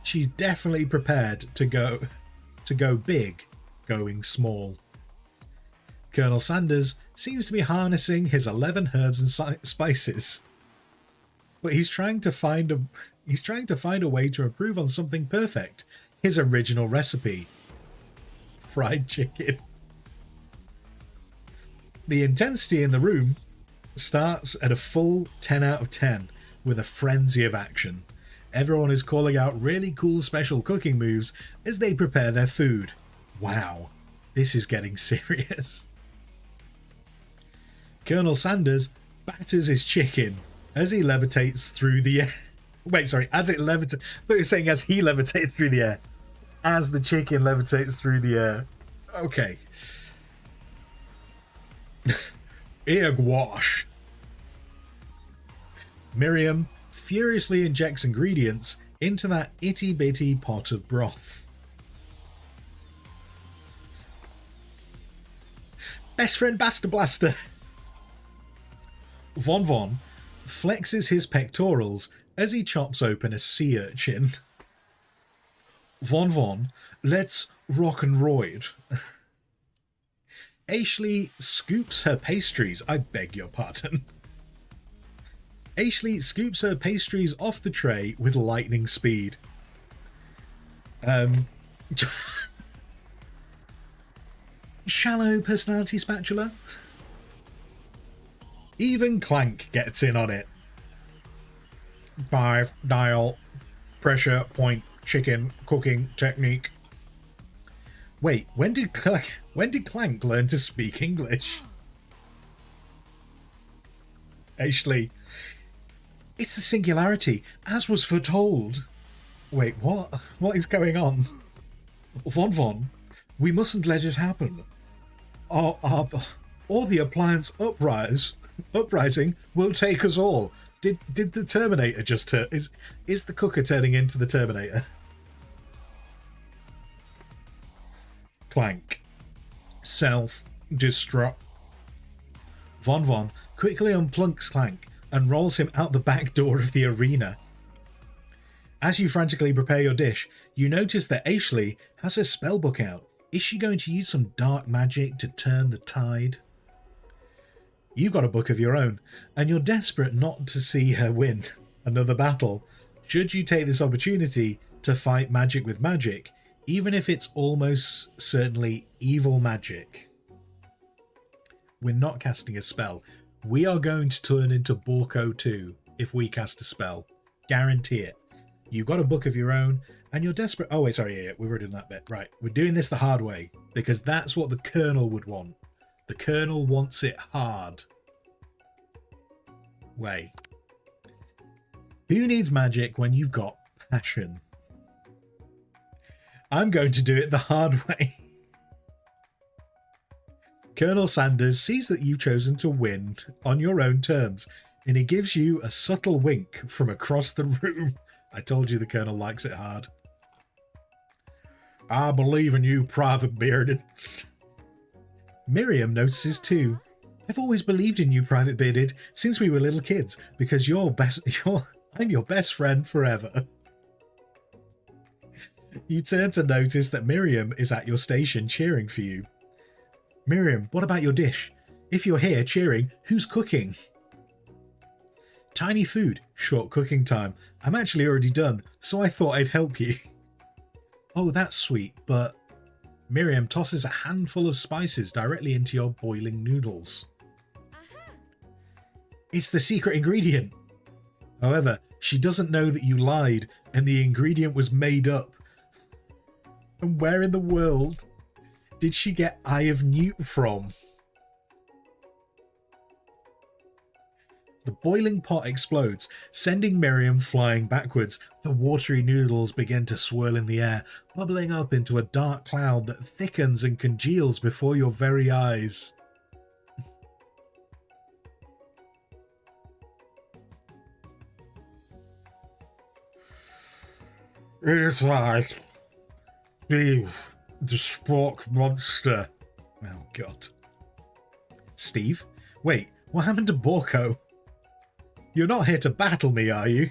She's definitely prepared to go big, going small. Colonel Sanders seems to be harnessing his 11 herbs and spices, but he's trying to find a way to improve on something perfect, his original recipe: fried chicken. The intensity in the room starts at a full 10 out of 10 with a frenzy of action. Everyone is calling out really cool special cooking moves as they prepare their food. Wow, this is getting serious. Colonel Sanders batters his chicken as he levitates through the air. Wait, sorry, as it levitates. I thought you were saying as he levitates through the air. As the chicken levitates through the air. Okay. Egg wash. Miriam furiously injects ingredients into that itty-bitty pot of broth. Best friend Basta Blaster! Von Von flexes his pectorals as he chops open a sea urchin. Von Von, let's rock and roid. Ashley scoops her pastries. I beg your pardon. Ashley scoops her pastries off the tray with lightning speed. Shallow personality spatula. Even Clank gets in on it. 5 dial pressure point chicken cooking technique. Wait, when did Clank learn to speak English? Ashley, it's the singularity, as was foretold. Wait, what? What is going on? Von Von, we mustn't let it happen. Or the appliance uprising will take us all. Did the Terminator just turn? Is the cooker turning into the Terminator? Clank. Self-destruct. Von Von quickly unplunks Clank and rolls him out the back door of the arena. As you frantically prepare your dish, you notice that Ashley has her spellbook out. Is she going to use some dark magic to turn the tide? You've got a book of your own, and you're desperate not to see her win another battle. Should you take this opportunity to fight magic with magic, even if it's almost certainly evil magic? We're not casting a spell. We are going to turn into Borko 2 if we cast a spell. Guarantee it. You've got a book of your own, and you're desperate. Oh, wait, sorry, yeah, we've already done that bit. Right, we're doing this the hard way, because that's what the Colonel would want. The Colonel wants it hard. Way. Who needs magic when you've got passion? I'm going to do it the hard way. Colonel Sanders sees that you've chosen to win on your own terms, and he gives you a subtle wink from across the room. I told you the Colonel likes it hard. I believe in you, Private Bearded. Miriam notices too. I've always believed in you, Private Bearded, since we were little kids, because I'm your best friend forever. You turn to notice that Miriam is at your station cheering for you. Miriam, what about your dish? If you're here cheering, who's cooking? Tiny food, short cooking time. I'm actually already done, so I thought I'd help you. Oh, that's sweet, but... Miriam tosses a handful of spices directly into your boiling noodles. It's the secret ingredient. However, she doesn't know that you lied and the ingredient was made up. And where in the world did she get Eye of Newt from? The boiling pot explodes, sending Miriam flying backwards. The watery noodles begin to swirl in the air, bubbling up into a dark cloud that thickens and congeals before your very eyes. It is I, Steve, the spork monster. Oh, God. Steve? Wait, what happened to Borko? You're not here to battle me, are you?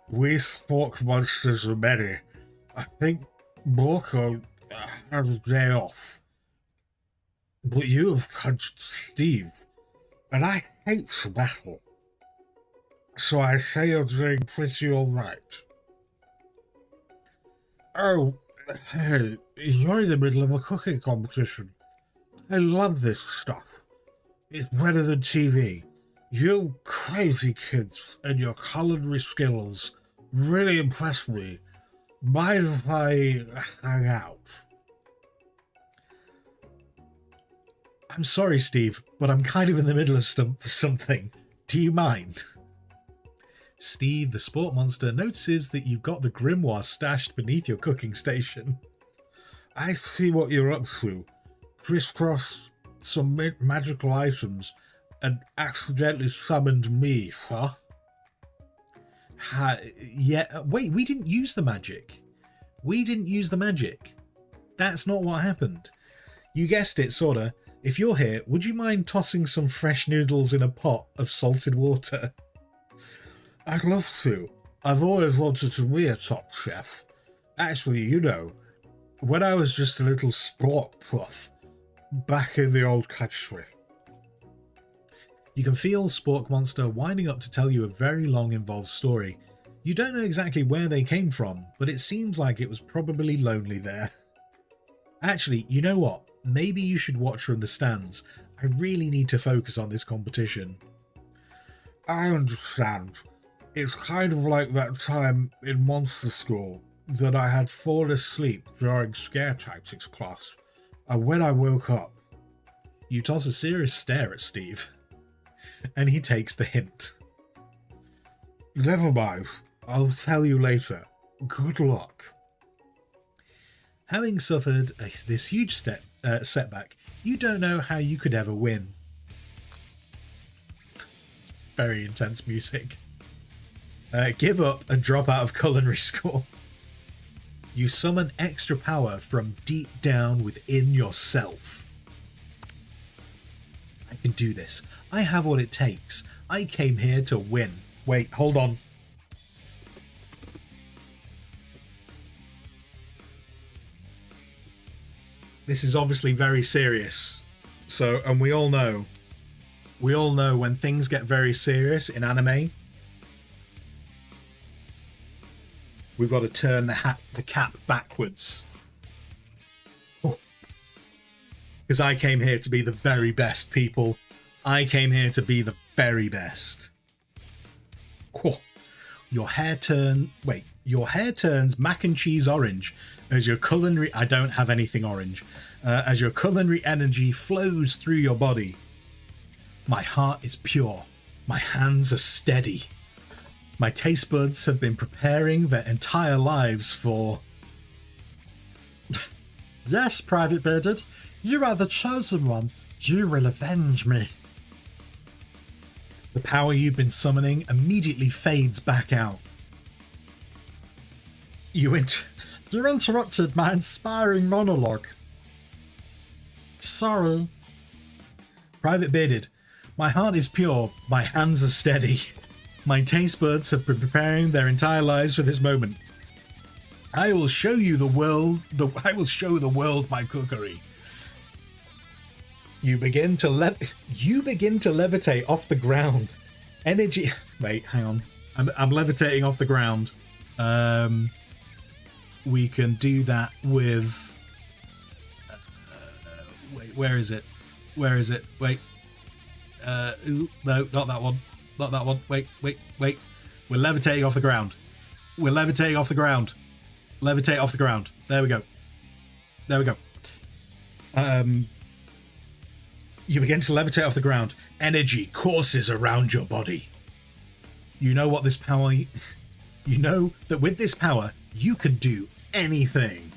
We spork monsters are many. I think Borko has a day off. But you have punched Steve, and I hate the battle. So I say you're doing pretty alright. Oh, hey, you're in the middle of a cooking competition. I love this stuff. It's better than TV. You crazy kids and your culinary skills really impress me. Mind if I hang out? I'm sorry, Steve, but I'm kind of in the middle of something. Do you mind? Steve, the sport monster, notices that you've got the grimoire stashed beneath your cooking station. I see what you're up to. Crisscross some magical items. and accidentally summoned me, huh? Yeah, wait, we didn't use the magic. We didn't use the magic. That's not what happened. You guessed it, sorta. If you're here, would you mind tossing some fresh noodles in a pot of salted water? I'd love to. I've always wanted to be a top chef. Actually, you know, when I was just a little sport puff back in the old country. You can feel Spork Monster winding up to tell you a very long, involved story. You don't know exactly where they came from, but it seems like it was probably lonely there. Actually, you know what? Maybe you should watch from the stands. I really need to focus on this competition. I understand. It's kind of like that time in monster school that I had fallen asleep during scare tactics class, and when I woke up... You toss a serious stare at Steve, and he takes the hint. Never mind. I'll tell you later. Good luck. Having suffered this huge setback, you don't know how you could ever win. Very intense music. Give up and drop out of culinary school. You summon extra power from deep down within yourself. I can do this. I have what it takes. I came here to win. Wait, hold on. This is obviously very serious. So, and we all know when things get very serious in anime, we've got to turn the cap backwards. Because I came here to be the very best, people. I came here to be the very best. Your hair turns mac and cheese orange as your culinary... I don't have anything orange. As your culinary energy flows through your body. My heart is pure. My hands are steady. My taste buds have been preparing their entire lives for... Yes, Private Bearded, you are the chosen one. You will avenge me. The power you've been summoning immediately fades back out. You interrupted my inspiring monologue. Sorry. Private Bearded, my heart is pure, my hands are steady. My taste buds have been preparing their entire lives for this moment. I will show you the world. I will show the world my cookery. You begin to levitate off the ground. Energy. Wait, hang on. I'm levitating off the ground. We can do that with. Wait, where is it? Where is it? Wait. Ooh, no, not that one. Not that one. Wait. We're levitating off the ground. We're levitating off the ground. Levitate off the ground. There we go. You begin to levitate off the ground. Energy courses around your body. You know what this power... You know that with this power, you can do anything.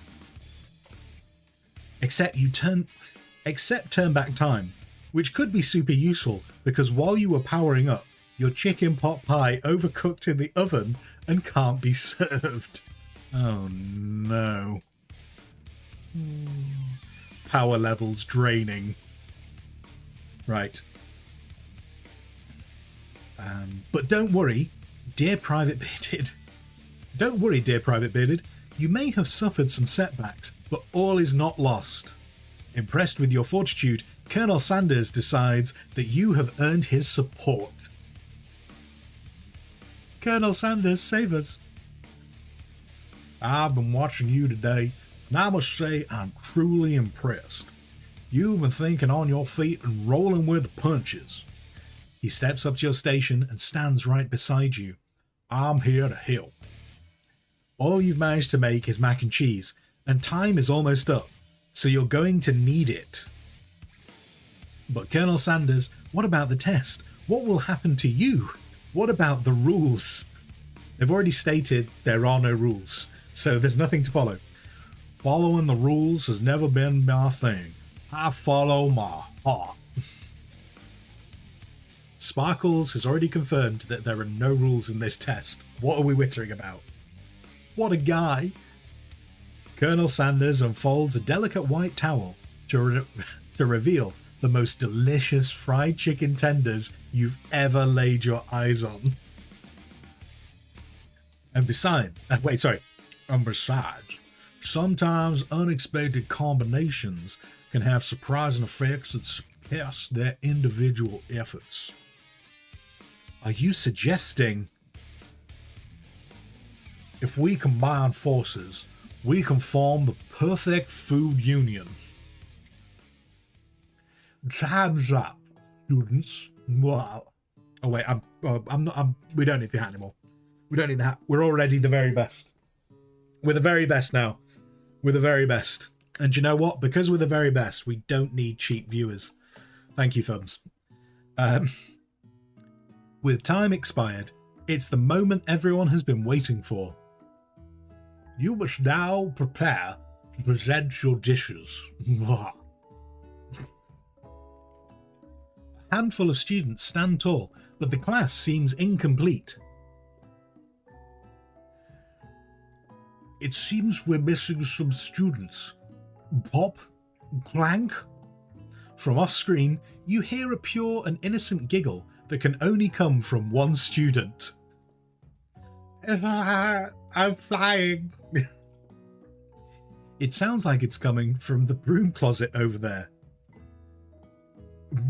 Except turn back time, which could be super useful because while you were powering up, your chicken pot pie overcooked in the oven and can't be served. Oh no. Power levels draining. Right. But don't worry, dear Private Bearded. Don't worry, dear Private Bearded. You may have suffered some setbacks, but all is not lost. Impressed with your fortitude, Colonel Sanders decides that you have earned his support. Colonel Sanders, save us. I've been watching you today, and I must say I'm truly impressed. You've been thinking on your feet and rolling with the punches. He steps up to your station and stands right beside you. I'm here to help. All you've managed to make is mac and cheese, and time is almost up, so you're going to need it. But Colonel Sanders, what about the test? What will happen to you? What about the rules? They've already stated there are no rules, so there's nothing to follow. Following the rules has never been my thing. I follow my heart. Sparkles has already confirmed that there are no rules in this test. What are we wittering about? What a guy. Colonel Sanders unfolds a delicate white towel to reveal the most delicious fried chicken tenders you've ever laid your eyes on. And besides, sometimes unexpected combinations can have surprising effects that surpass their individual efforts. Are you suggesting if we combine forces, we can form the perfect food union? Time's up, students. Wow. Oh wait, we don't need the hat anymore. We don't need the hat. We're already the very best. We're the very best now. We're the very best. And you know what? Because we're the very best, we don't need cheap viewers. Thank you, Thumbs. With time expired, it's the moment everyone has been waiting for. You must now prepare to present your dishes. A handful of students stand tall, but the class seems incomplete. It seems we're missing some students. Pop? Clank? From off-screen, you hear a pure and innocent giggle that can only come from one student. I'm flying. It sounds like it's coming from the broom closet over there.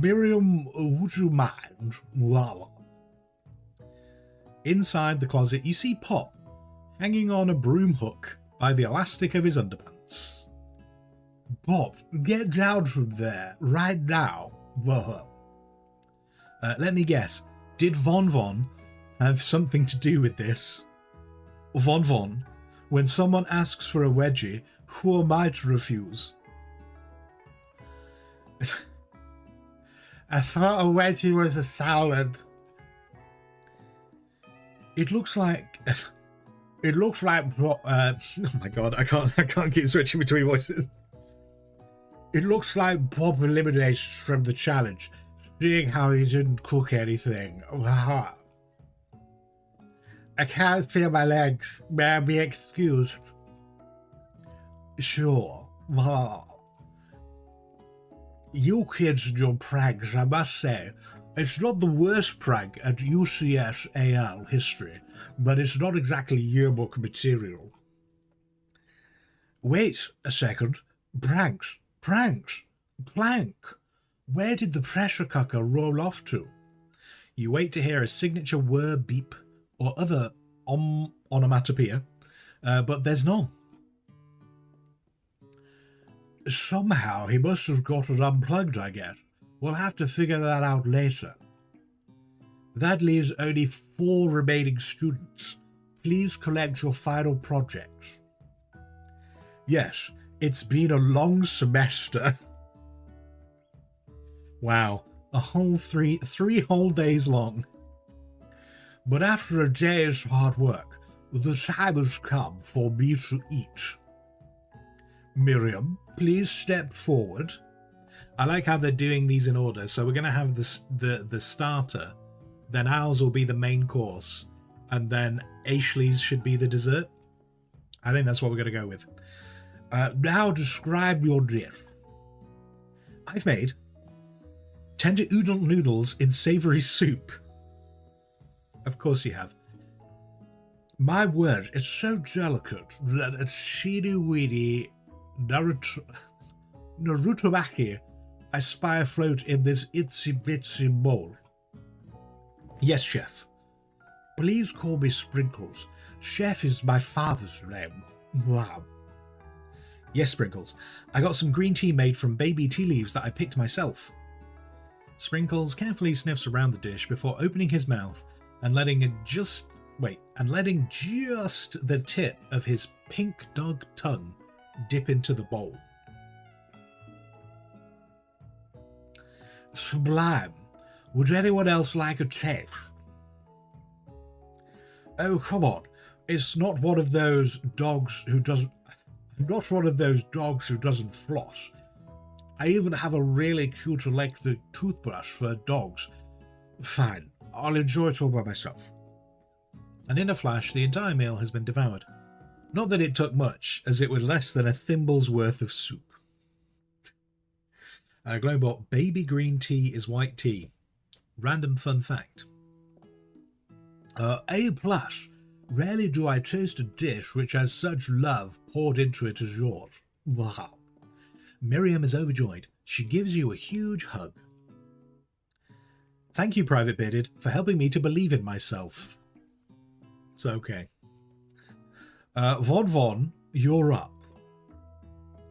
Miriam, would you mind? Wow. Inside the closet, you see Pop hanging on a broom hook by the elastic of his underpants. Pop, get down from there right now. Whoa. Let me guess. Did Von Von have something to do with this? Von Von, when someone asks for a wedgie, who am I to refuse? I thought a wedgie was a salad. It looks like. Oh my god, I can't keep switching between voices. It looks like Bob eliminated from the challenge, seeing how he didn't cook anything. I can't feel my legs. May I be excused? Sure. You kids and your pranks, I must say, it's not the worst prank at UCS AL history, but it's not exactly yearbook material. Wait a second. Pranks. Clank. Where did the pressure cooker roll off to? You wait to hear a signature whir, beep, or other onomatopoeia, but there's none. Somehow he must have got it unplugged, I guess. We'll have to figure that out later. That leaves only 4 remaining students. Please collect your final projects. Yes, it's been a long semester. Wow, a whole three whole days long. But after a day's hard work, the time has come for me to eat. Miriam, please step forward. I like how they're doing these in order. So we're going to have the starter, then ours will be the main course, and then Ashley's should be the dessert. I think that's what we're going to go with. Now describe your dish. I've made tender udon noodles in savory soup. Of course you have. My word, it's so delicate that a teeny-weeny Narutomaki I spy afloat in this itsy-bitsy bowl. Yes, Chef. Please call me Sprinkles. Chef is my father's name. Wow. Yes, Sprinkles. I got some green tea made from baby tea leaves that I picked myself. Sprinkles carefully sniffs around the dish before opening his mouth and letting just the tip of his pink dog tongue dip into the bowl. Sublime. Would anyone else like a taste? Oh, come on. It's not one of those dogs who doesn't floss. I even have a really cute electric toothbrush for dogs. Fine, I'll enjoy it all by myself. And in a flash, the entire meal has been devoured. Not that it took much, as it was less than a thimble's worth of soup. Glowbot, baby green tea is white tea. Random fun fact. A+. Rarely do I taste a dish which has such love poured into it as yours. Wow. Miriam is overjoyed. She gives you a huge hug. Thank you, Private Bearded, for helping me to believe in myself. It's okay. Von, you're up.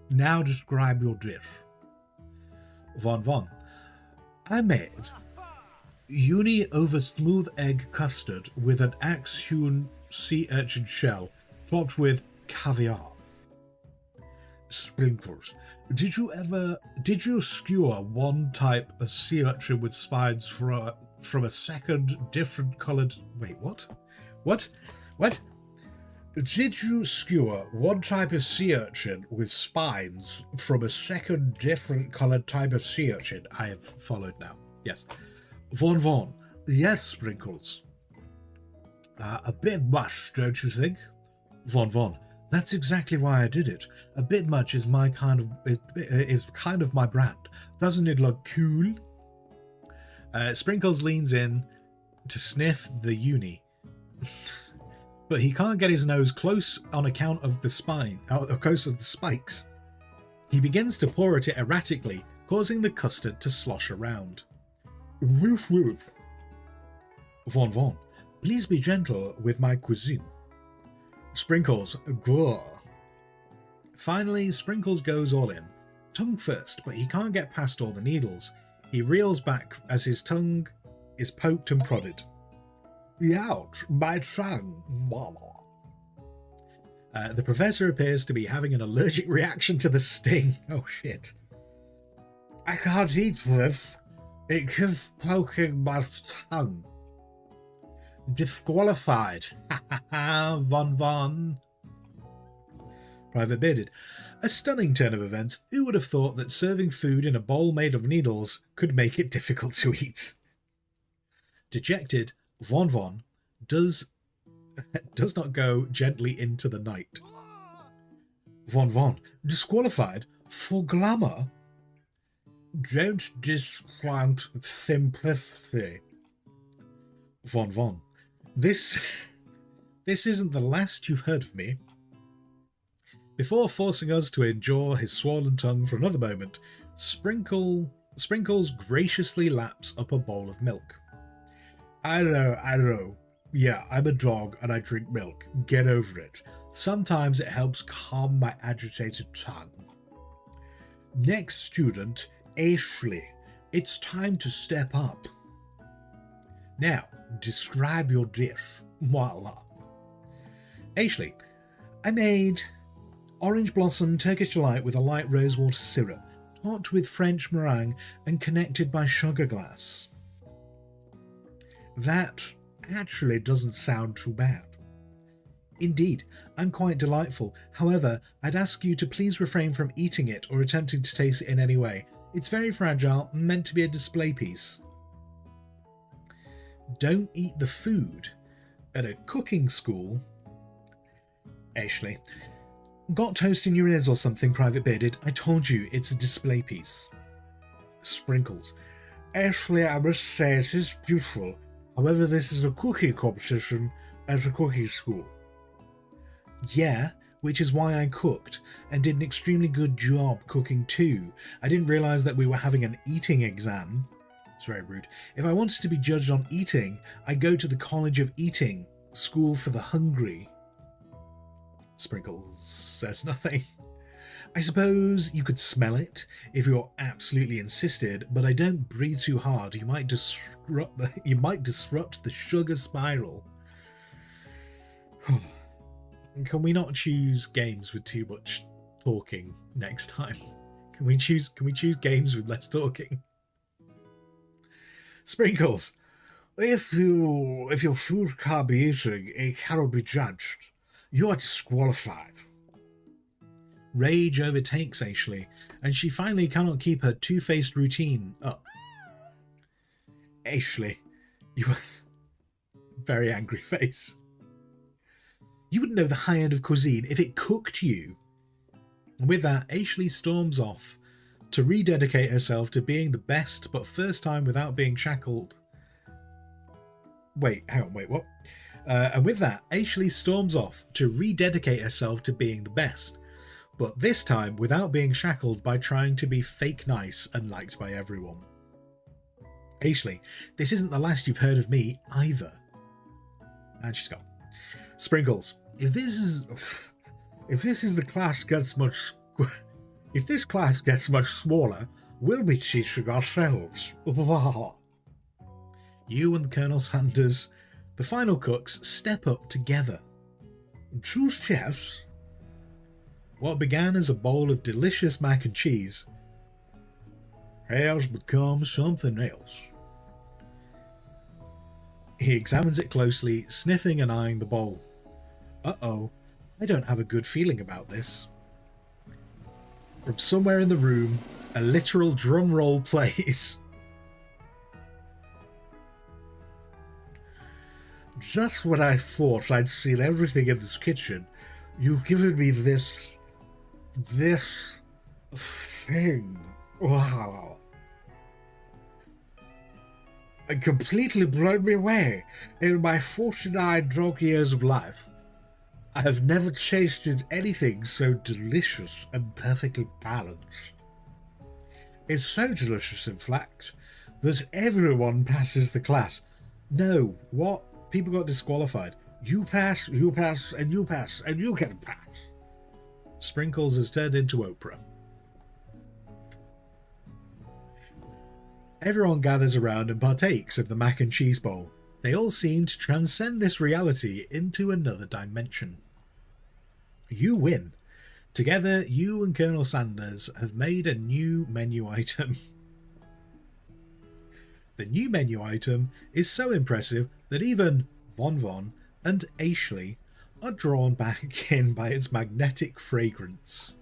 Now describe your dish. Von, I made uni over smooth egg custard with an axe-hewn sea urchin shell topped with caviar. Sprinkles. Did you skewer one type of sea urchin with spines from a second different coloured... Wait, what? What? Did you skewer one type of sea urchin with spines from a second different coloured type of sea urchin? I have followed now. Yes. Von. Yes, Sprinkles. A bit much, don't you think? Von. That's exactly why I did it. A bit much is my kind of my brand. Doesn't it look cool? Sprinkles leans in to sniff the uni. But he can't get his nose close on account of the spikes. He begins to pour at it erratically, causing the custard to slosh around. Woof. Von, please be gentle with my cuisine. Sprinkles, grrr. Finally, Sprinkles goes all in. Tongue first, but he can't get past all the needles. He reels back as his tongue is poked and prodded. Ouch, my tongue. The professor appears to be having an allergic reaction to the sting. Oh shit. I can't eat this. It keeps poking my tongue. Disqualified. Ha ha ha, Von. Private Bearded. A stunning turn of events. Who would have thought that serving food in a bowl made of needles could make it difficult to eat? Dejected, Von does not go gently into the night. Von. Disqualified? For glamour? Don't discount simplicity. Von. This isn't the last you've heard of me. Before forcing us to endure his swollen tongue for another moment, Sprinkles graciously laps up a bowl of milk. I know. Yeah, I'm a dog and I drink milk. Get over it. Sometimes it helps calm my agitated tongue. Next student, Ashley. It's time to step up. Now, describe your dish. Voila. Ashley, I made orange blossom Turkish delight with a light rosewater syrup, topped with French meringue and connected by sugar glass. That actually doesn't sound too bad. Indeed, I'm quite delightful. However, I'd ask you to please refrain from eating it or attempting to taste it in any way. It's very fragile, meant to be a display piece. Don't eat the food at a cooking school. Ashley. Got toast in your ears or something, Private Bearded? I told you, it's a display piece. Sprinkles. Ashley, I must say it is beautiful. However, this is a cooking competition at a cooking school. Yeah, which is why I cooked, and did an extremely good job cooking too. I didn't realise that we were having an eating exam. It's very rude. If I wanted to be judged on eating, I'd go to the College of Eating, School for the Hungry. Sprinkles says nothing. I suppose you could smell it if you're absolutely insisted, but I don't breathe too hard. You might disrupt the sugar spiral. Can we not choose games with too much talking next time? Can we choose games with less talking? Sprinkles. If your food can't be eaten, it cannot be judged. You are disqualified. Rage overtakes Ashley, and she finally cannot keep her two-faced routine up. Ashley, You very angry face. You wouldn't know the high end of cuisine if it cooked you. And with that, Ashley storms off to rededicate herself to being the best, but first time without being shackled. Wait, hang on, wait, what? And with that, Ashley storms off to rededicate herself to being the best, but this time without being shackled by trying to be fake nice and liked by everyone. Ashley, this isn't the last you've heard of me either. And she's gone. Sprinkles, if this class gets much smaller, we'll be teaching ourselves. You and Colonel Sanders, the final cooks, step up together. Two chefs. What began as a bowl of delicious mac and cheese has become something else. He examines it closely, sniffing and eyeing the bowl. Uh-oh, I don't have a good feeling about this. From somewhere in the room, a literal drum roll plays. Just when I thought I'd seen everything in this kitchen, you've given me this thing. Wow. It completely blown me away. In my 49 dog years of life, I have never tasted anything so delicious and perfectly balanced. It's so delicious, in fact, that everyone passes the class. No, what? People got disqualified. You pass, and you pass, and you can pass. Sprinkles has turned into Oprah. Everyone gathers around and partakes of the mac and cheese bowl. They all seem to transcend this reality into another dimension. You win. Together, you and Colonel Sanders have made a new menu item. The new menu item is so impressive that even Von and Ashley are drawn back in by its magnetic fragrance.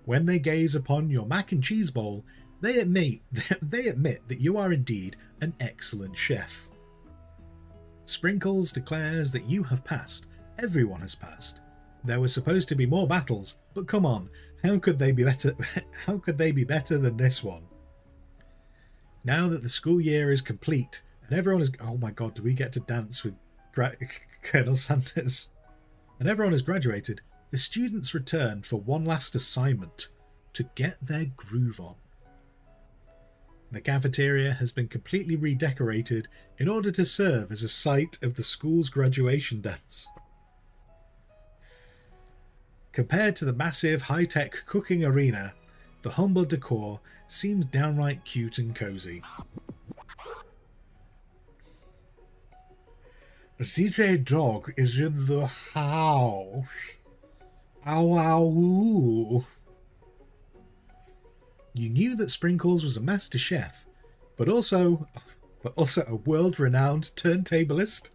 When they gaze upon your mac and cheese bowl, they admit that you are indeed an excellent chef. Sprinkles declares that you have passed. Everyone has passed. There were supposed to be more battles, but come on, how could they be better? How could they be better than this one? Now that the school year is complete and everyone is... Oh my god, do we get to dance with Colonel Sanders? And everyone has graduated, the students return for one last assignment, to get their groove on. The cafeteria has been completely redecorated in order to serve as a site of the school's graduation dance. Compared to the massive high-tech cooking arena, the humble decor seems downright cute and cozy. The CJ dog is in the house. Ow, ow, ooh. You knew that Sprinkles was a master chef, but also a world-renowned turntablist.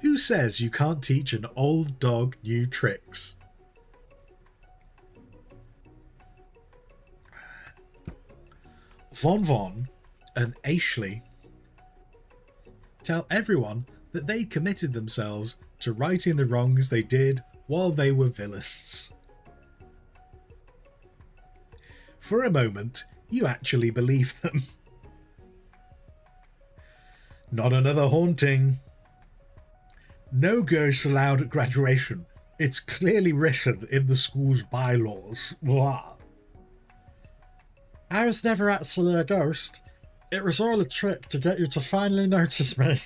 Who says you can't teach an old dog new tricks? Von and Ashley tell everyone that they committed themselves to righting the wrongs they did while they were villains. For a moment, you actually believe them. Not another haunting. No ghosts allowed at graduation. It's clearly written in the school's bylaws. Blah. I was never actually a ghost. It was all a trick to get you to finally notice me.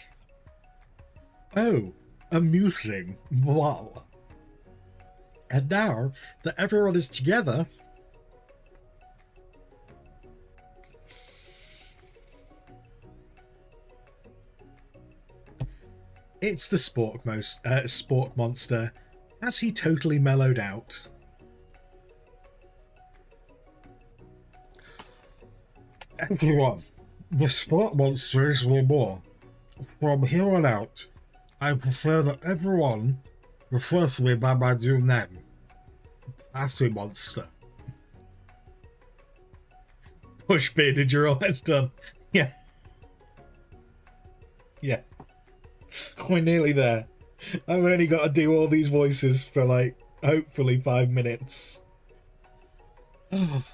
Oh, amusing. Wow. And now that everyone is together... It's the Spork Monster. Has he totally mellowed out? Everyone, the Spork Monster is no more. From here on out, I prefer that everyone refers to me by my new name, Assy Monster. Push bearded, you're almost done. Yeah. Yeah. We're nearly there. I've only got to do all these voices for, like, hopefully 5 minutes. Oh.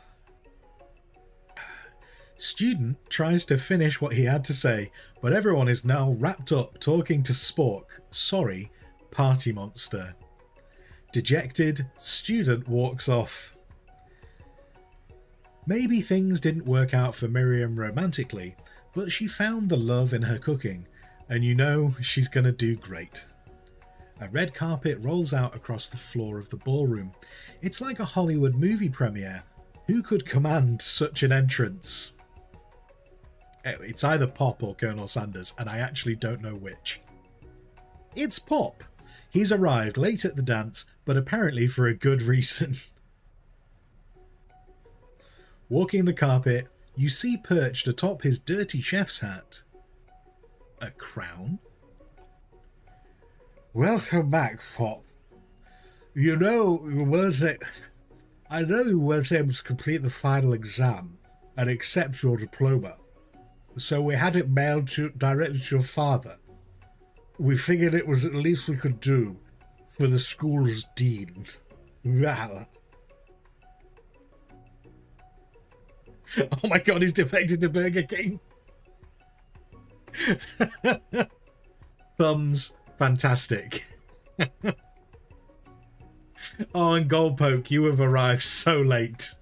Student tries to finish what he had to say, but everyone is now wrapped up talking to Spork. Sorry, party monster. Dejected, student walks off. Maybe things didn't work out for Miriam romantically, but she found the love in her cooking, and you know she's gonna do great. A red carpet rolls out across the floor of the ballroom. It's like a Hollywood movie premiere. Who could command such an entrance? It's either Pop or Colonel Sanders, and I actually don't know which. It's Pop. He's arrived late at the dance, but apparently for a good reason. Walking the carpet, you see perched atop his dirty chef's hat a crown. Welcome back, Pop. You know, I know you weren't able to complete the final exam and accept your diploma, so we had it mailed directly to your father. We figured it was the least we could do for the school's dean. Oh my god, he's defected to Burger King. Thumbs, fantastic. Oh, and Goldpoke, you have arrived so late.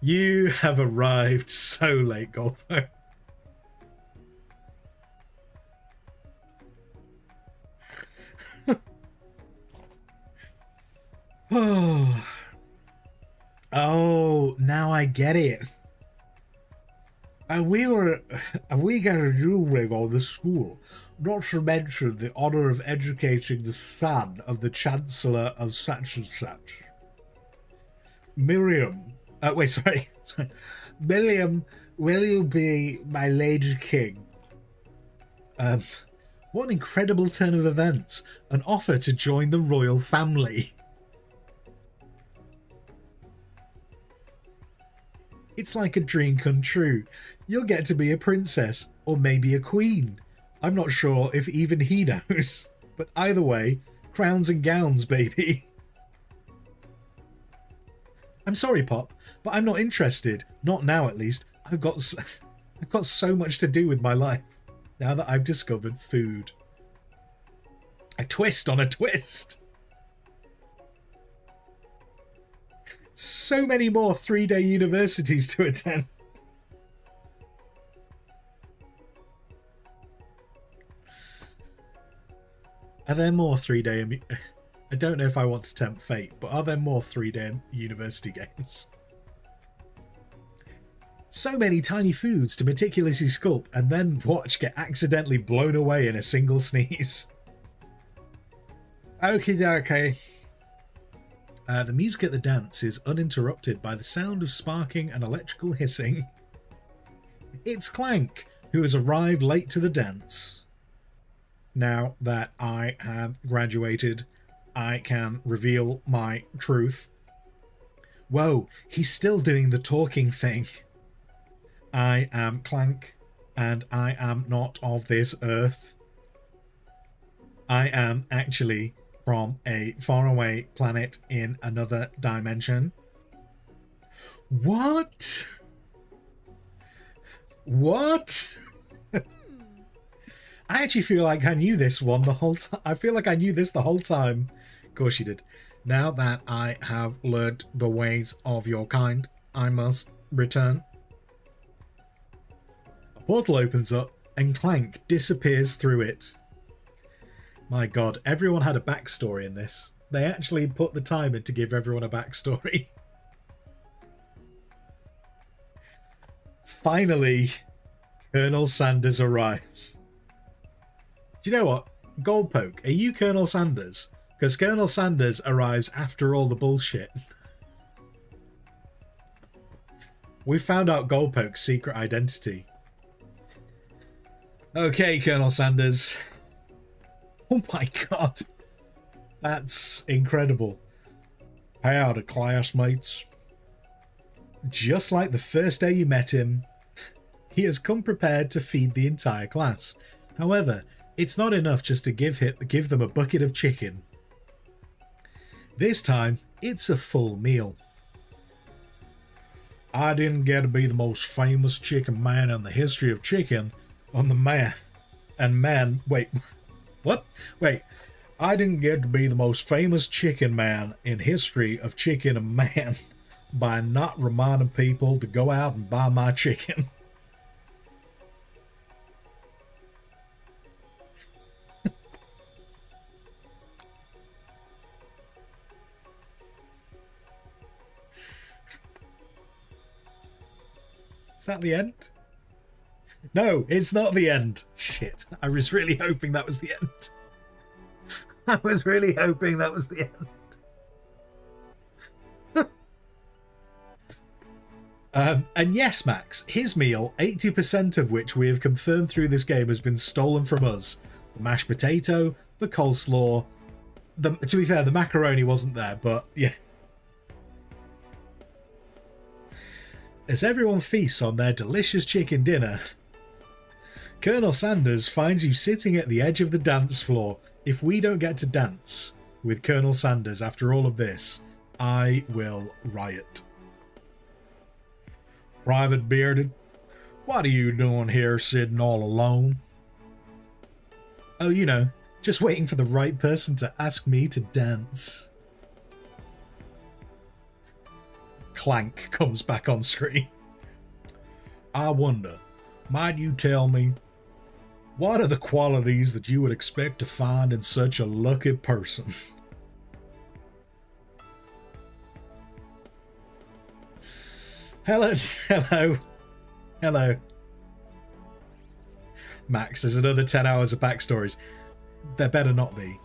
You have arrived so late, Goldpoke. Oh, now I get it. And we got a new wing on the school, not to mention the honour of educating the son of the Chancellor of such and such. Miriam, Miriam, will you be my Lady King? What an incredible turn of events. An offer to join the royal family. It's like a dream come true. You'll get to be a princess, or maybe a queen. I'm not sure if even he knows. But either way, crowns and gowns, baby. I'm sorry, Pop, but I'm not interested. Not now, at least. I've got so much to do with my life, now that I've discovered food. A twist on a twist. So many more 3-day universities to attend. Are there more 3-day... I don't know if I want to tempt fate, but are there more 3-day university games? So many tiny foods to meticulously sculpt and then watch get accidentally blown away in a single sneeze. Okie dokie. The music at the dance is uninterrupted by the sound of sparking and electrical hissing. It's Clank, who has arrived late to the dance. Now that I have graduated, I can reveal my truth. Whoa, he's still doing the talking thing. I am Clank, and I am not of this earth. I am actually from a faraway planet in another dimension. What? What? I actually feel like I knew this one the whole time. I feel like I knew this the whole time. Of course you did. Now that I have learned the ways of your kind, I must return. A portal opens up and Clank disappears through it. My god, everyone had a backstory in this. They actually put the time in to give everyone a backstory. Finally, Colonel Sanders arrives. Do you know what? Goldpoke, are you Colonel Sanders? Because Colonel Sanders arrives after all the bullshit. We found out Goldpoke's secret identity. Okay, Colonel Sanders. Oh my god. That's incredible. Howdy, classmates. Just like the first day you met him, he has come prepared to feed the entire class. However, it's not enough just to give them a bucket of chicken. This time, it's a full meal. I didn't get to be the most famous chicken man in the history of chicken on the man. And man, wait, what? Wait, I didn't get to be the most famous chicken man in history of chicken and man by not reminding people to go out and buy my chicken. Is that the end? No, it's not the end. Shit. I was really hoping that was the end. I was really hoping that was the end. And yes, Max, his meal, 80% of which we have confirmed through this game has been stolen from us. The mashed potato, the coleslaw, to be fair, the macaroni wasn't there, but yeah. As everyone feasts on their delicious chicken dinner, Colonel Sanders finds you sitting at the edge of the dance floor. If we don't get to dance with Colonel Sanders after all of this, I will riot. Private Bearded, what are you doing here sitting all alone? Oh, you know, just waiting for the right person to ask me to dance. Clank comes back on screen. I wonder, might you tell me, what are the qualities that you would expect to find in such a lucky person? Hello. Max, there's another 10 hours of backstories. There better not be.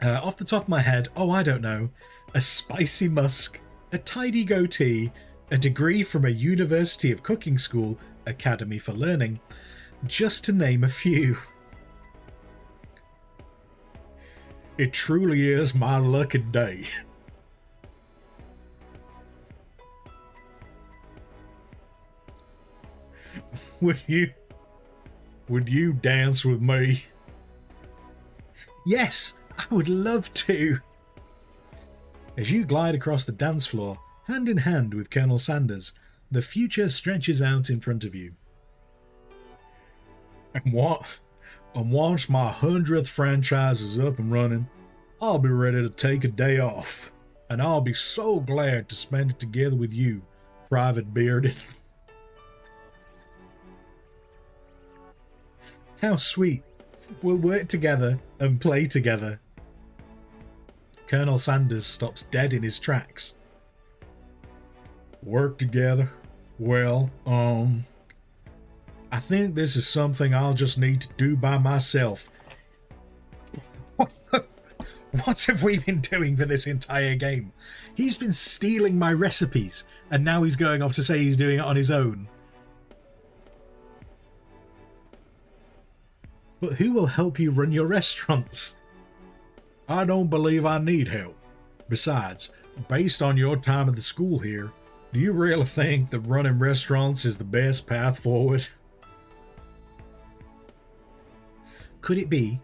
Off the top of my head, I don't know. A spicy musk, a tidy goatee, a degree from a University of Cooking School, Academy for Learning, just to name a few. It truly is my lucky day. Would you dance with me? Yes, I would love to. As you glide across the dance floor, hand in hand with Colonel Sanders, the future stretches out in front of you. And once my 100th franchise is up and running, I'll be ready to take a day off. And I'll be so glad to spend it together with you, Private Bearded. How sweet. We'll work together and play together. Colonel Sanders stops dead in his tracks. Work together? Well, I think this is something I'll just need to do by myself. What have we been doing for this entire game? He's been stealing my recipes, and now he's going off to say he's doing it on his own. But who will help you run your restaurants? I don't believe I need help. Besides, based on your time at the school here, do you really think that running restaurants is the best path forward? Could it be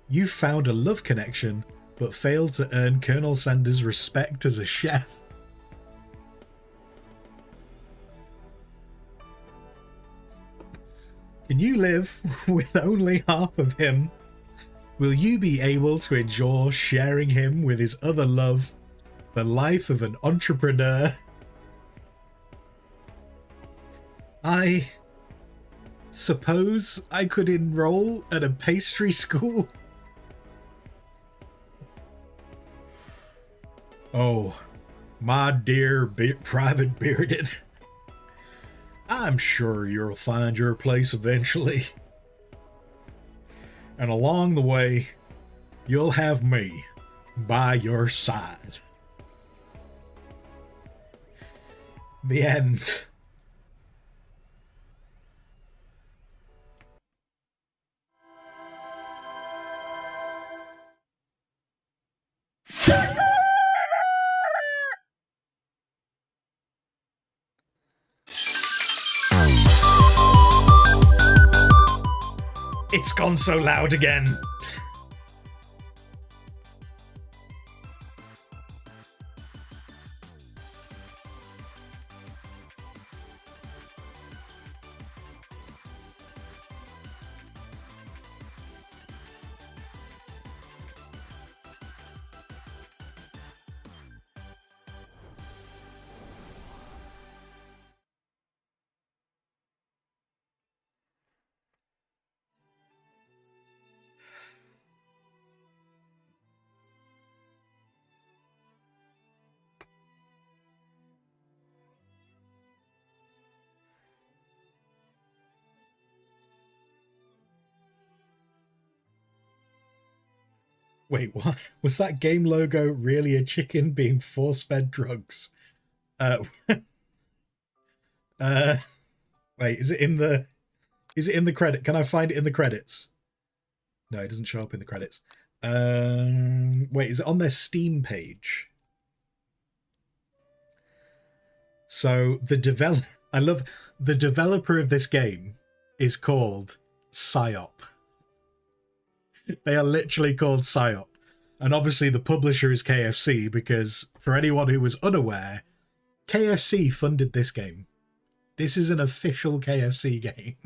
you found a love connection but failed to earn Colonel Sanders' respect as a chef? Can you live with only half of him? Will you be able to enjoy sharing him with his other love, the life of an entrepreneur? I suppose I could enroll at a pastry school? Oh, my dear Private Bearded. I'm sure you'll find your place eventually. And along the way, you'll have me by your side. The end. It's gone so loud again. Wait, what? Was that game logo really a chicken being force-fed drugs? Uh, uh, wait, is it in the credit? Can I find it in the credits? No, it doesn't show up in the credits. Wait, is it on their Steam page? So I love the developer of this game is called PsyOp. They are literally called PsyOp. And obviously the publisher is KFC, because for anyone who was unaware, KFC funded this game. This is an official KFC game.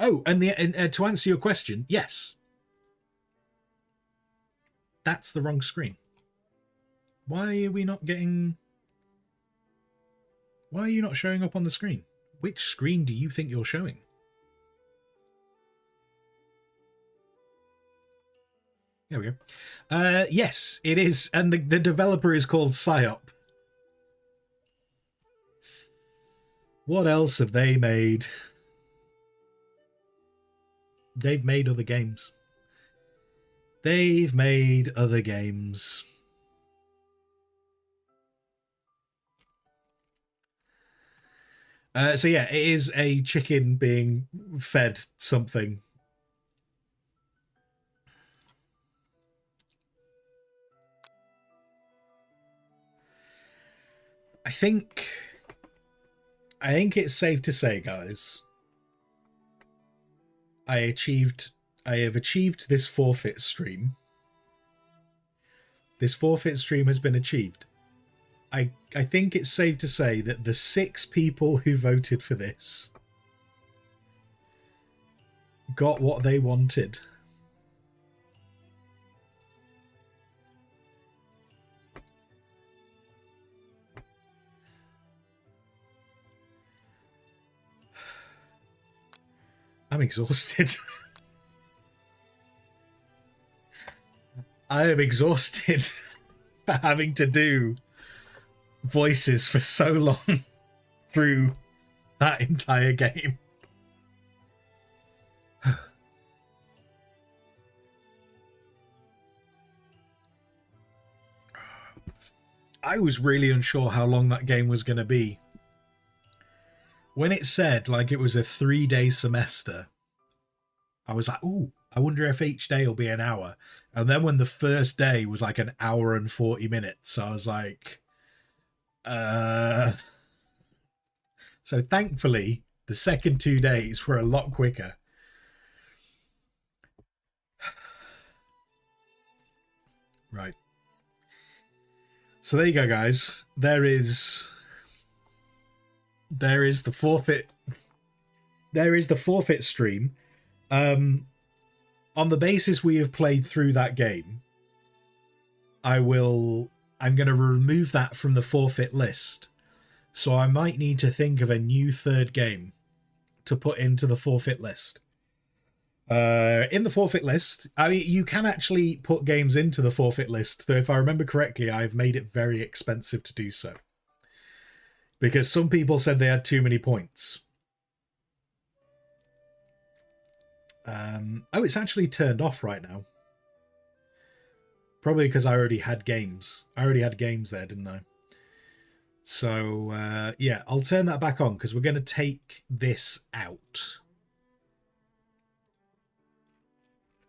Oh, and to answer your question, yes. That's the wrong screen. Why are we not getting... Why are you not showing up on the screen? Which screen do you think you're showing? There we go. Yes, it is. And the developer is called PsyOp. What else have they made? They've made other games. They've made other games. So yeah, it is a chicken being fed something. I think it's safe to say, guys, I have achieved this forfeit stream. This forfeit stream has been achieved. I think it's safe to say that the 6 people who voted for this got what they wanted. I'm exhausted. I am exhausted for having to do voices for so long through that entire game. I was really unsure how long that game was going to be. When it said like it was a 3-day semester, I was like, ooh, I wonder if each day will be an hour. And then when the first day was like an hour and 40 minutes, I was like, So thankfully, the second 2 days were a lot quicker. Right. So there you go, guys. There is the forfeit. There is the forfeit stream. On the basis we have played through that game, I'm going to remove that from the forfeit list. So I might need to think of a new third game to put into the forfeit list. In the forfeit list, I mean, you can actually put games into the forfeit list, though if I remember correctly, I've made it very expensive to do so. Because some people said they had too many points. Oh, it's actually turned off right now. Probably because I already had games. I already had games there, didn't I? So, yeah, I'll turn that back on because we're going to take this out.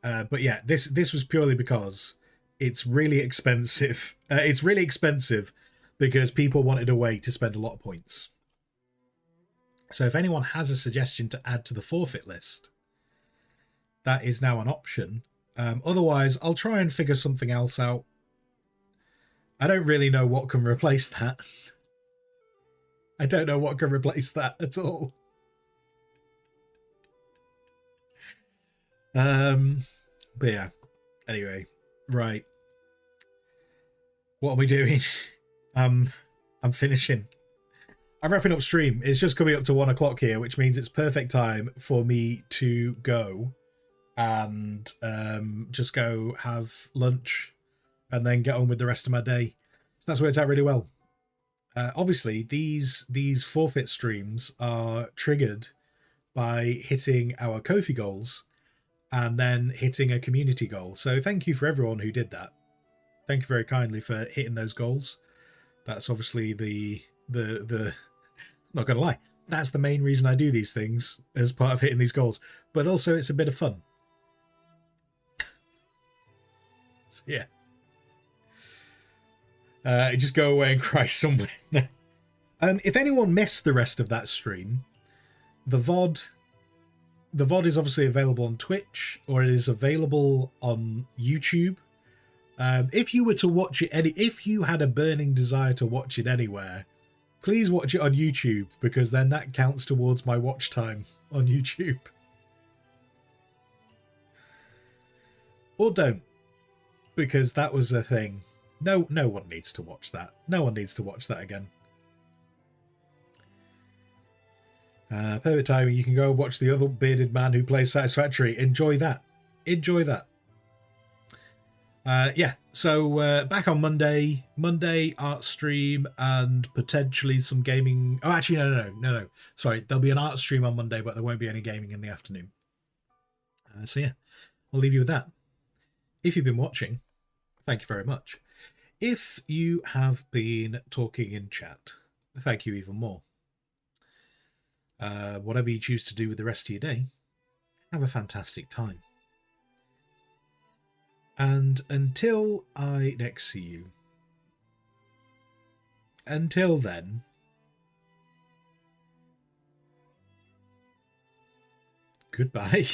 But yeah, this was purely because it's really expensive. It's really expensive because people wanted a way to spend a lot of points. So if anyone has a suggestion to add to the forfeit list, that is now an option. Otherwise, I'll try and figure something else out. I don't really know what can replace that. I don't know what can replace that at all. But yeah, anyway, right. What are we doing? I'm finishing. I'm wrapping up stream. It's just coming up to 1 o'clock here, which means it's perfect time for me to go and just go have lunch and then get on with the rest of my day. So that's worked out really well. Obviously, these forfeit streams are triggered by hitting our Kofi goals and then hitting a community goal. So thank you for everyone who did that. Thank you very kindly for hitting those goals. That's obviously the not gonna lie, that's the main reason I do these things, as part of hitting these goals. But also it's a bit of fun. So yeah. Just go away and cry somewhere. If anyone missed the rest of that stream, the VOD is obviously available on Twitch, or it is available on YouTube. If you were to watch it if you had a burning desire to watch it anywhere, please watch it on YouTube, because then that counts towards my watch time on YouTube. Or don't, because that was a thing. No one needs to watch that. No one needs to watch that again. Perfect timing. You can go and watch the other bearded man who plays Satisfactory. Enjoy that. Enjoy that. Yeah, so back on Monday art stream and potentially some gaming. Oh, actually, no. Sorry, there'll be an art stream on Monday, but there won't be any gaming in the afternoon. So yeah, I'll leave you with that. If you've been watching, thank you very much. If you have been talking in chat, thank you even more. Whatever you choose to do with the rest of your day, have a fantastic time. And until I next see you, until then, goodbye.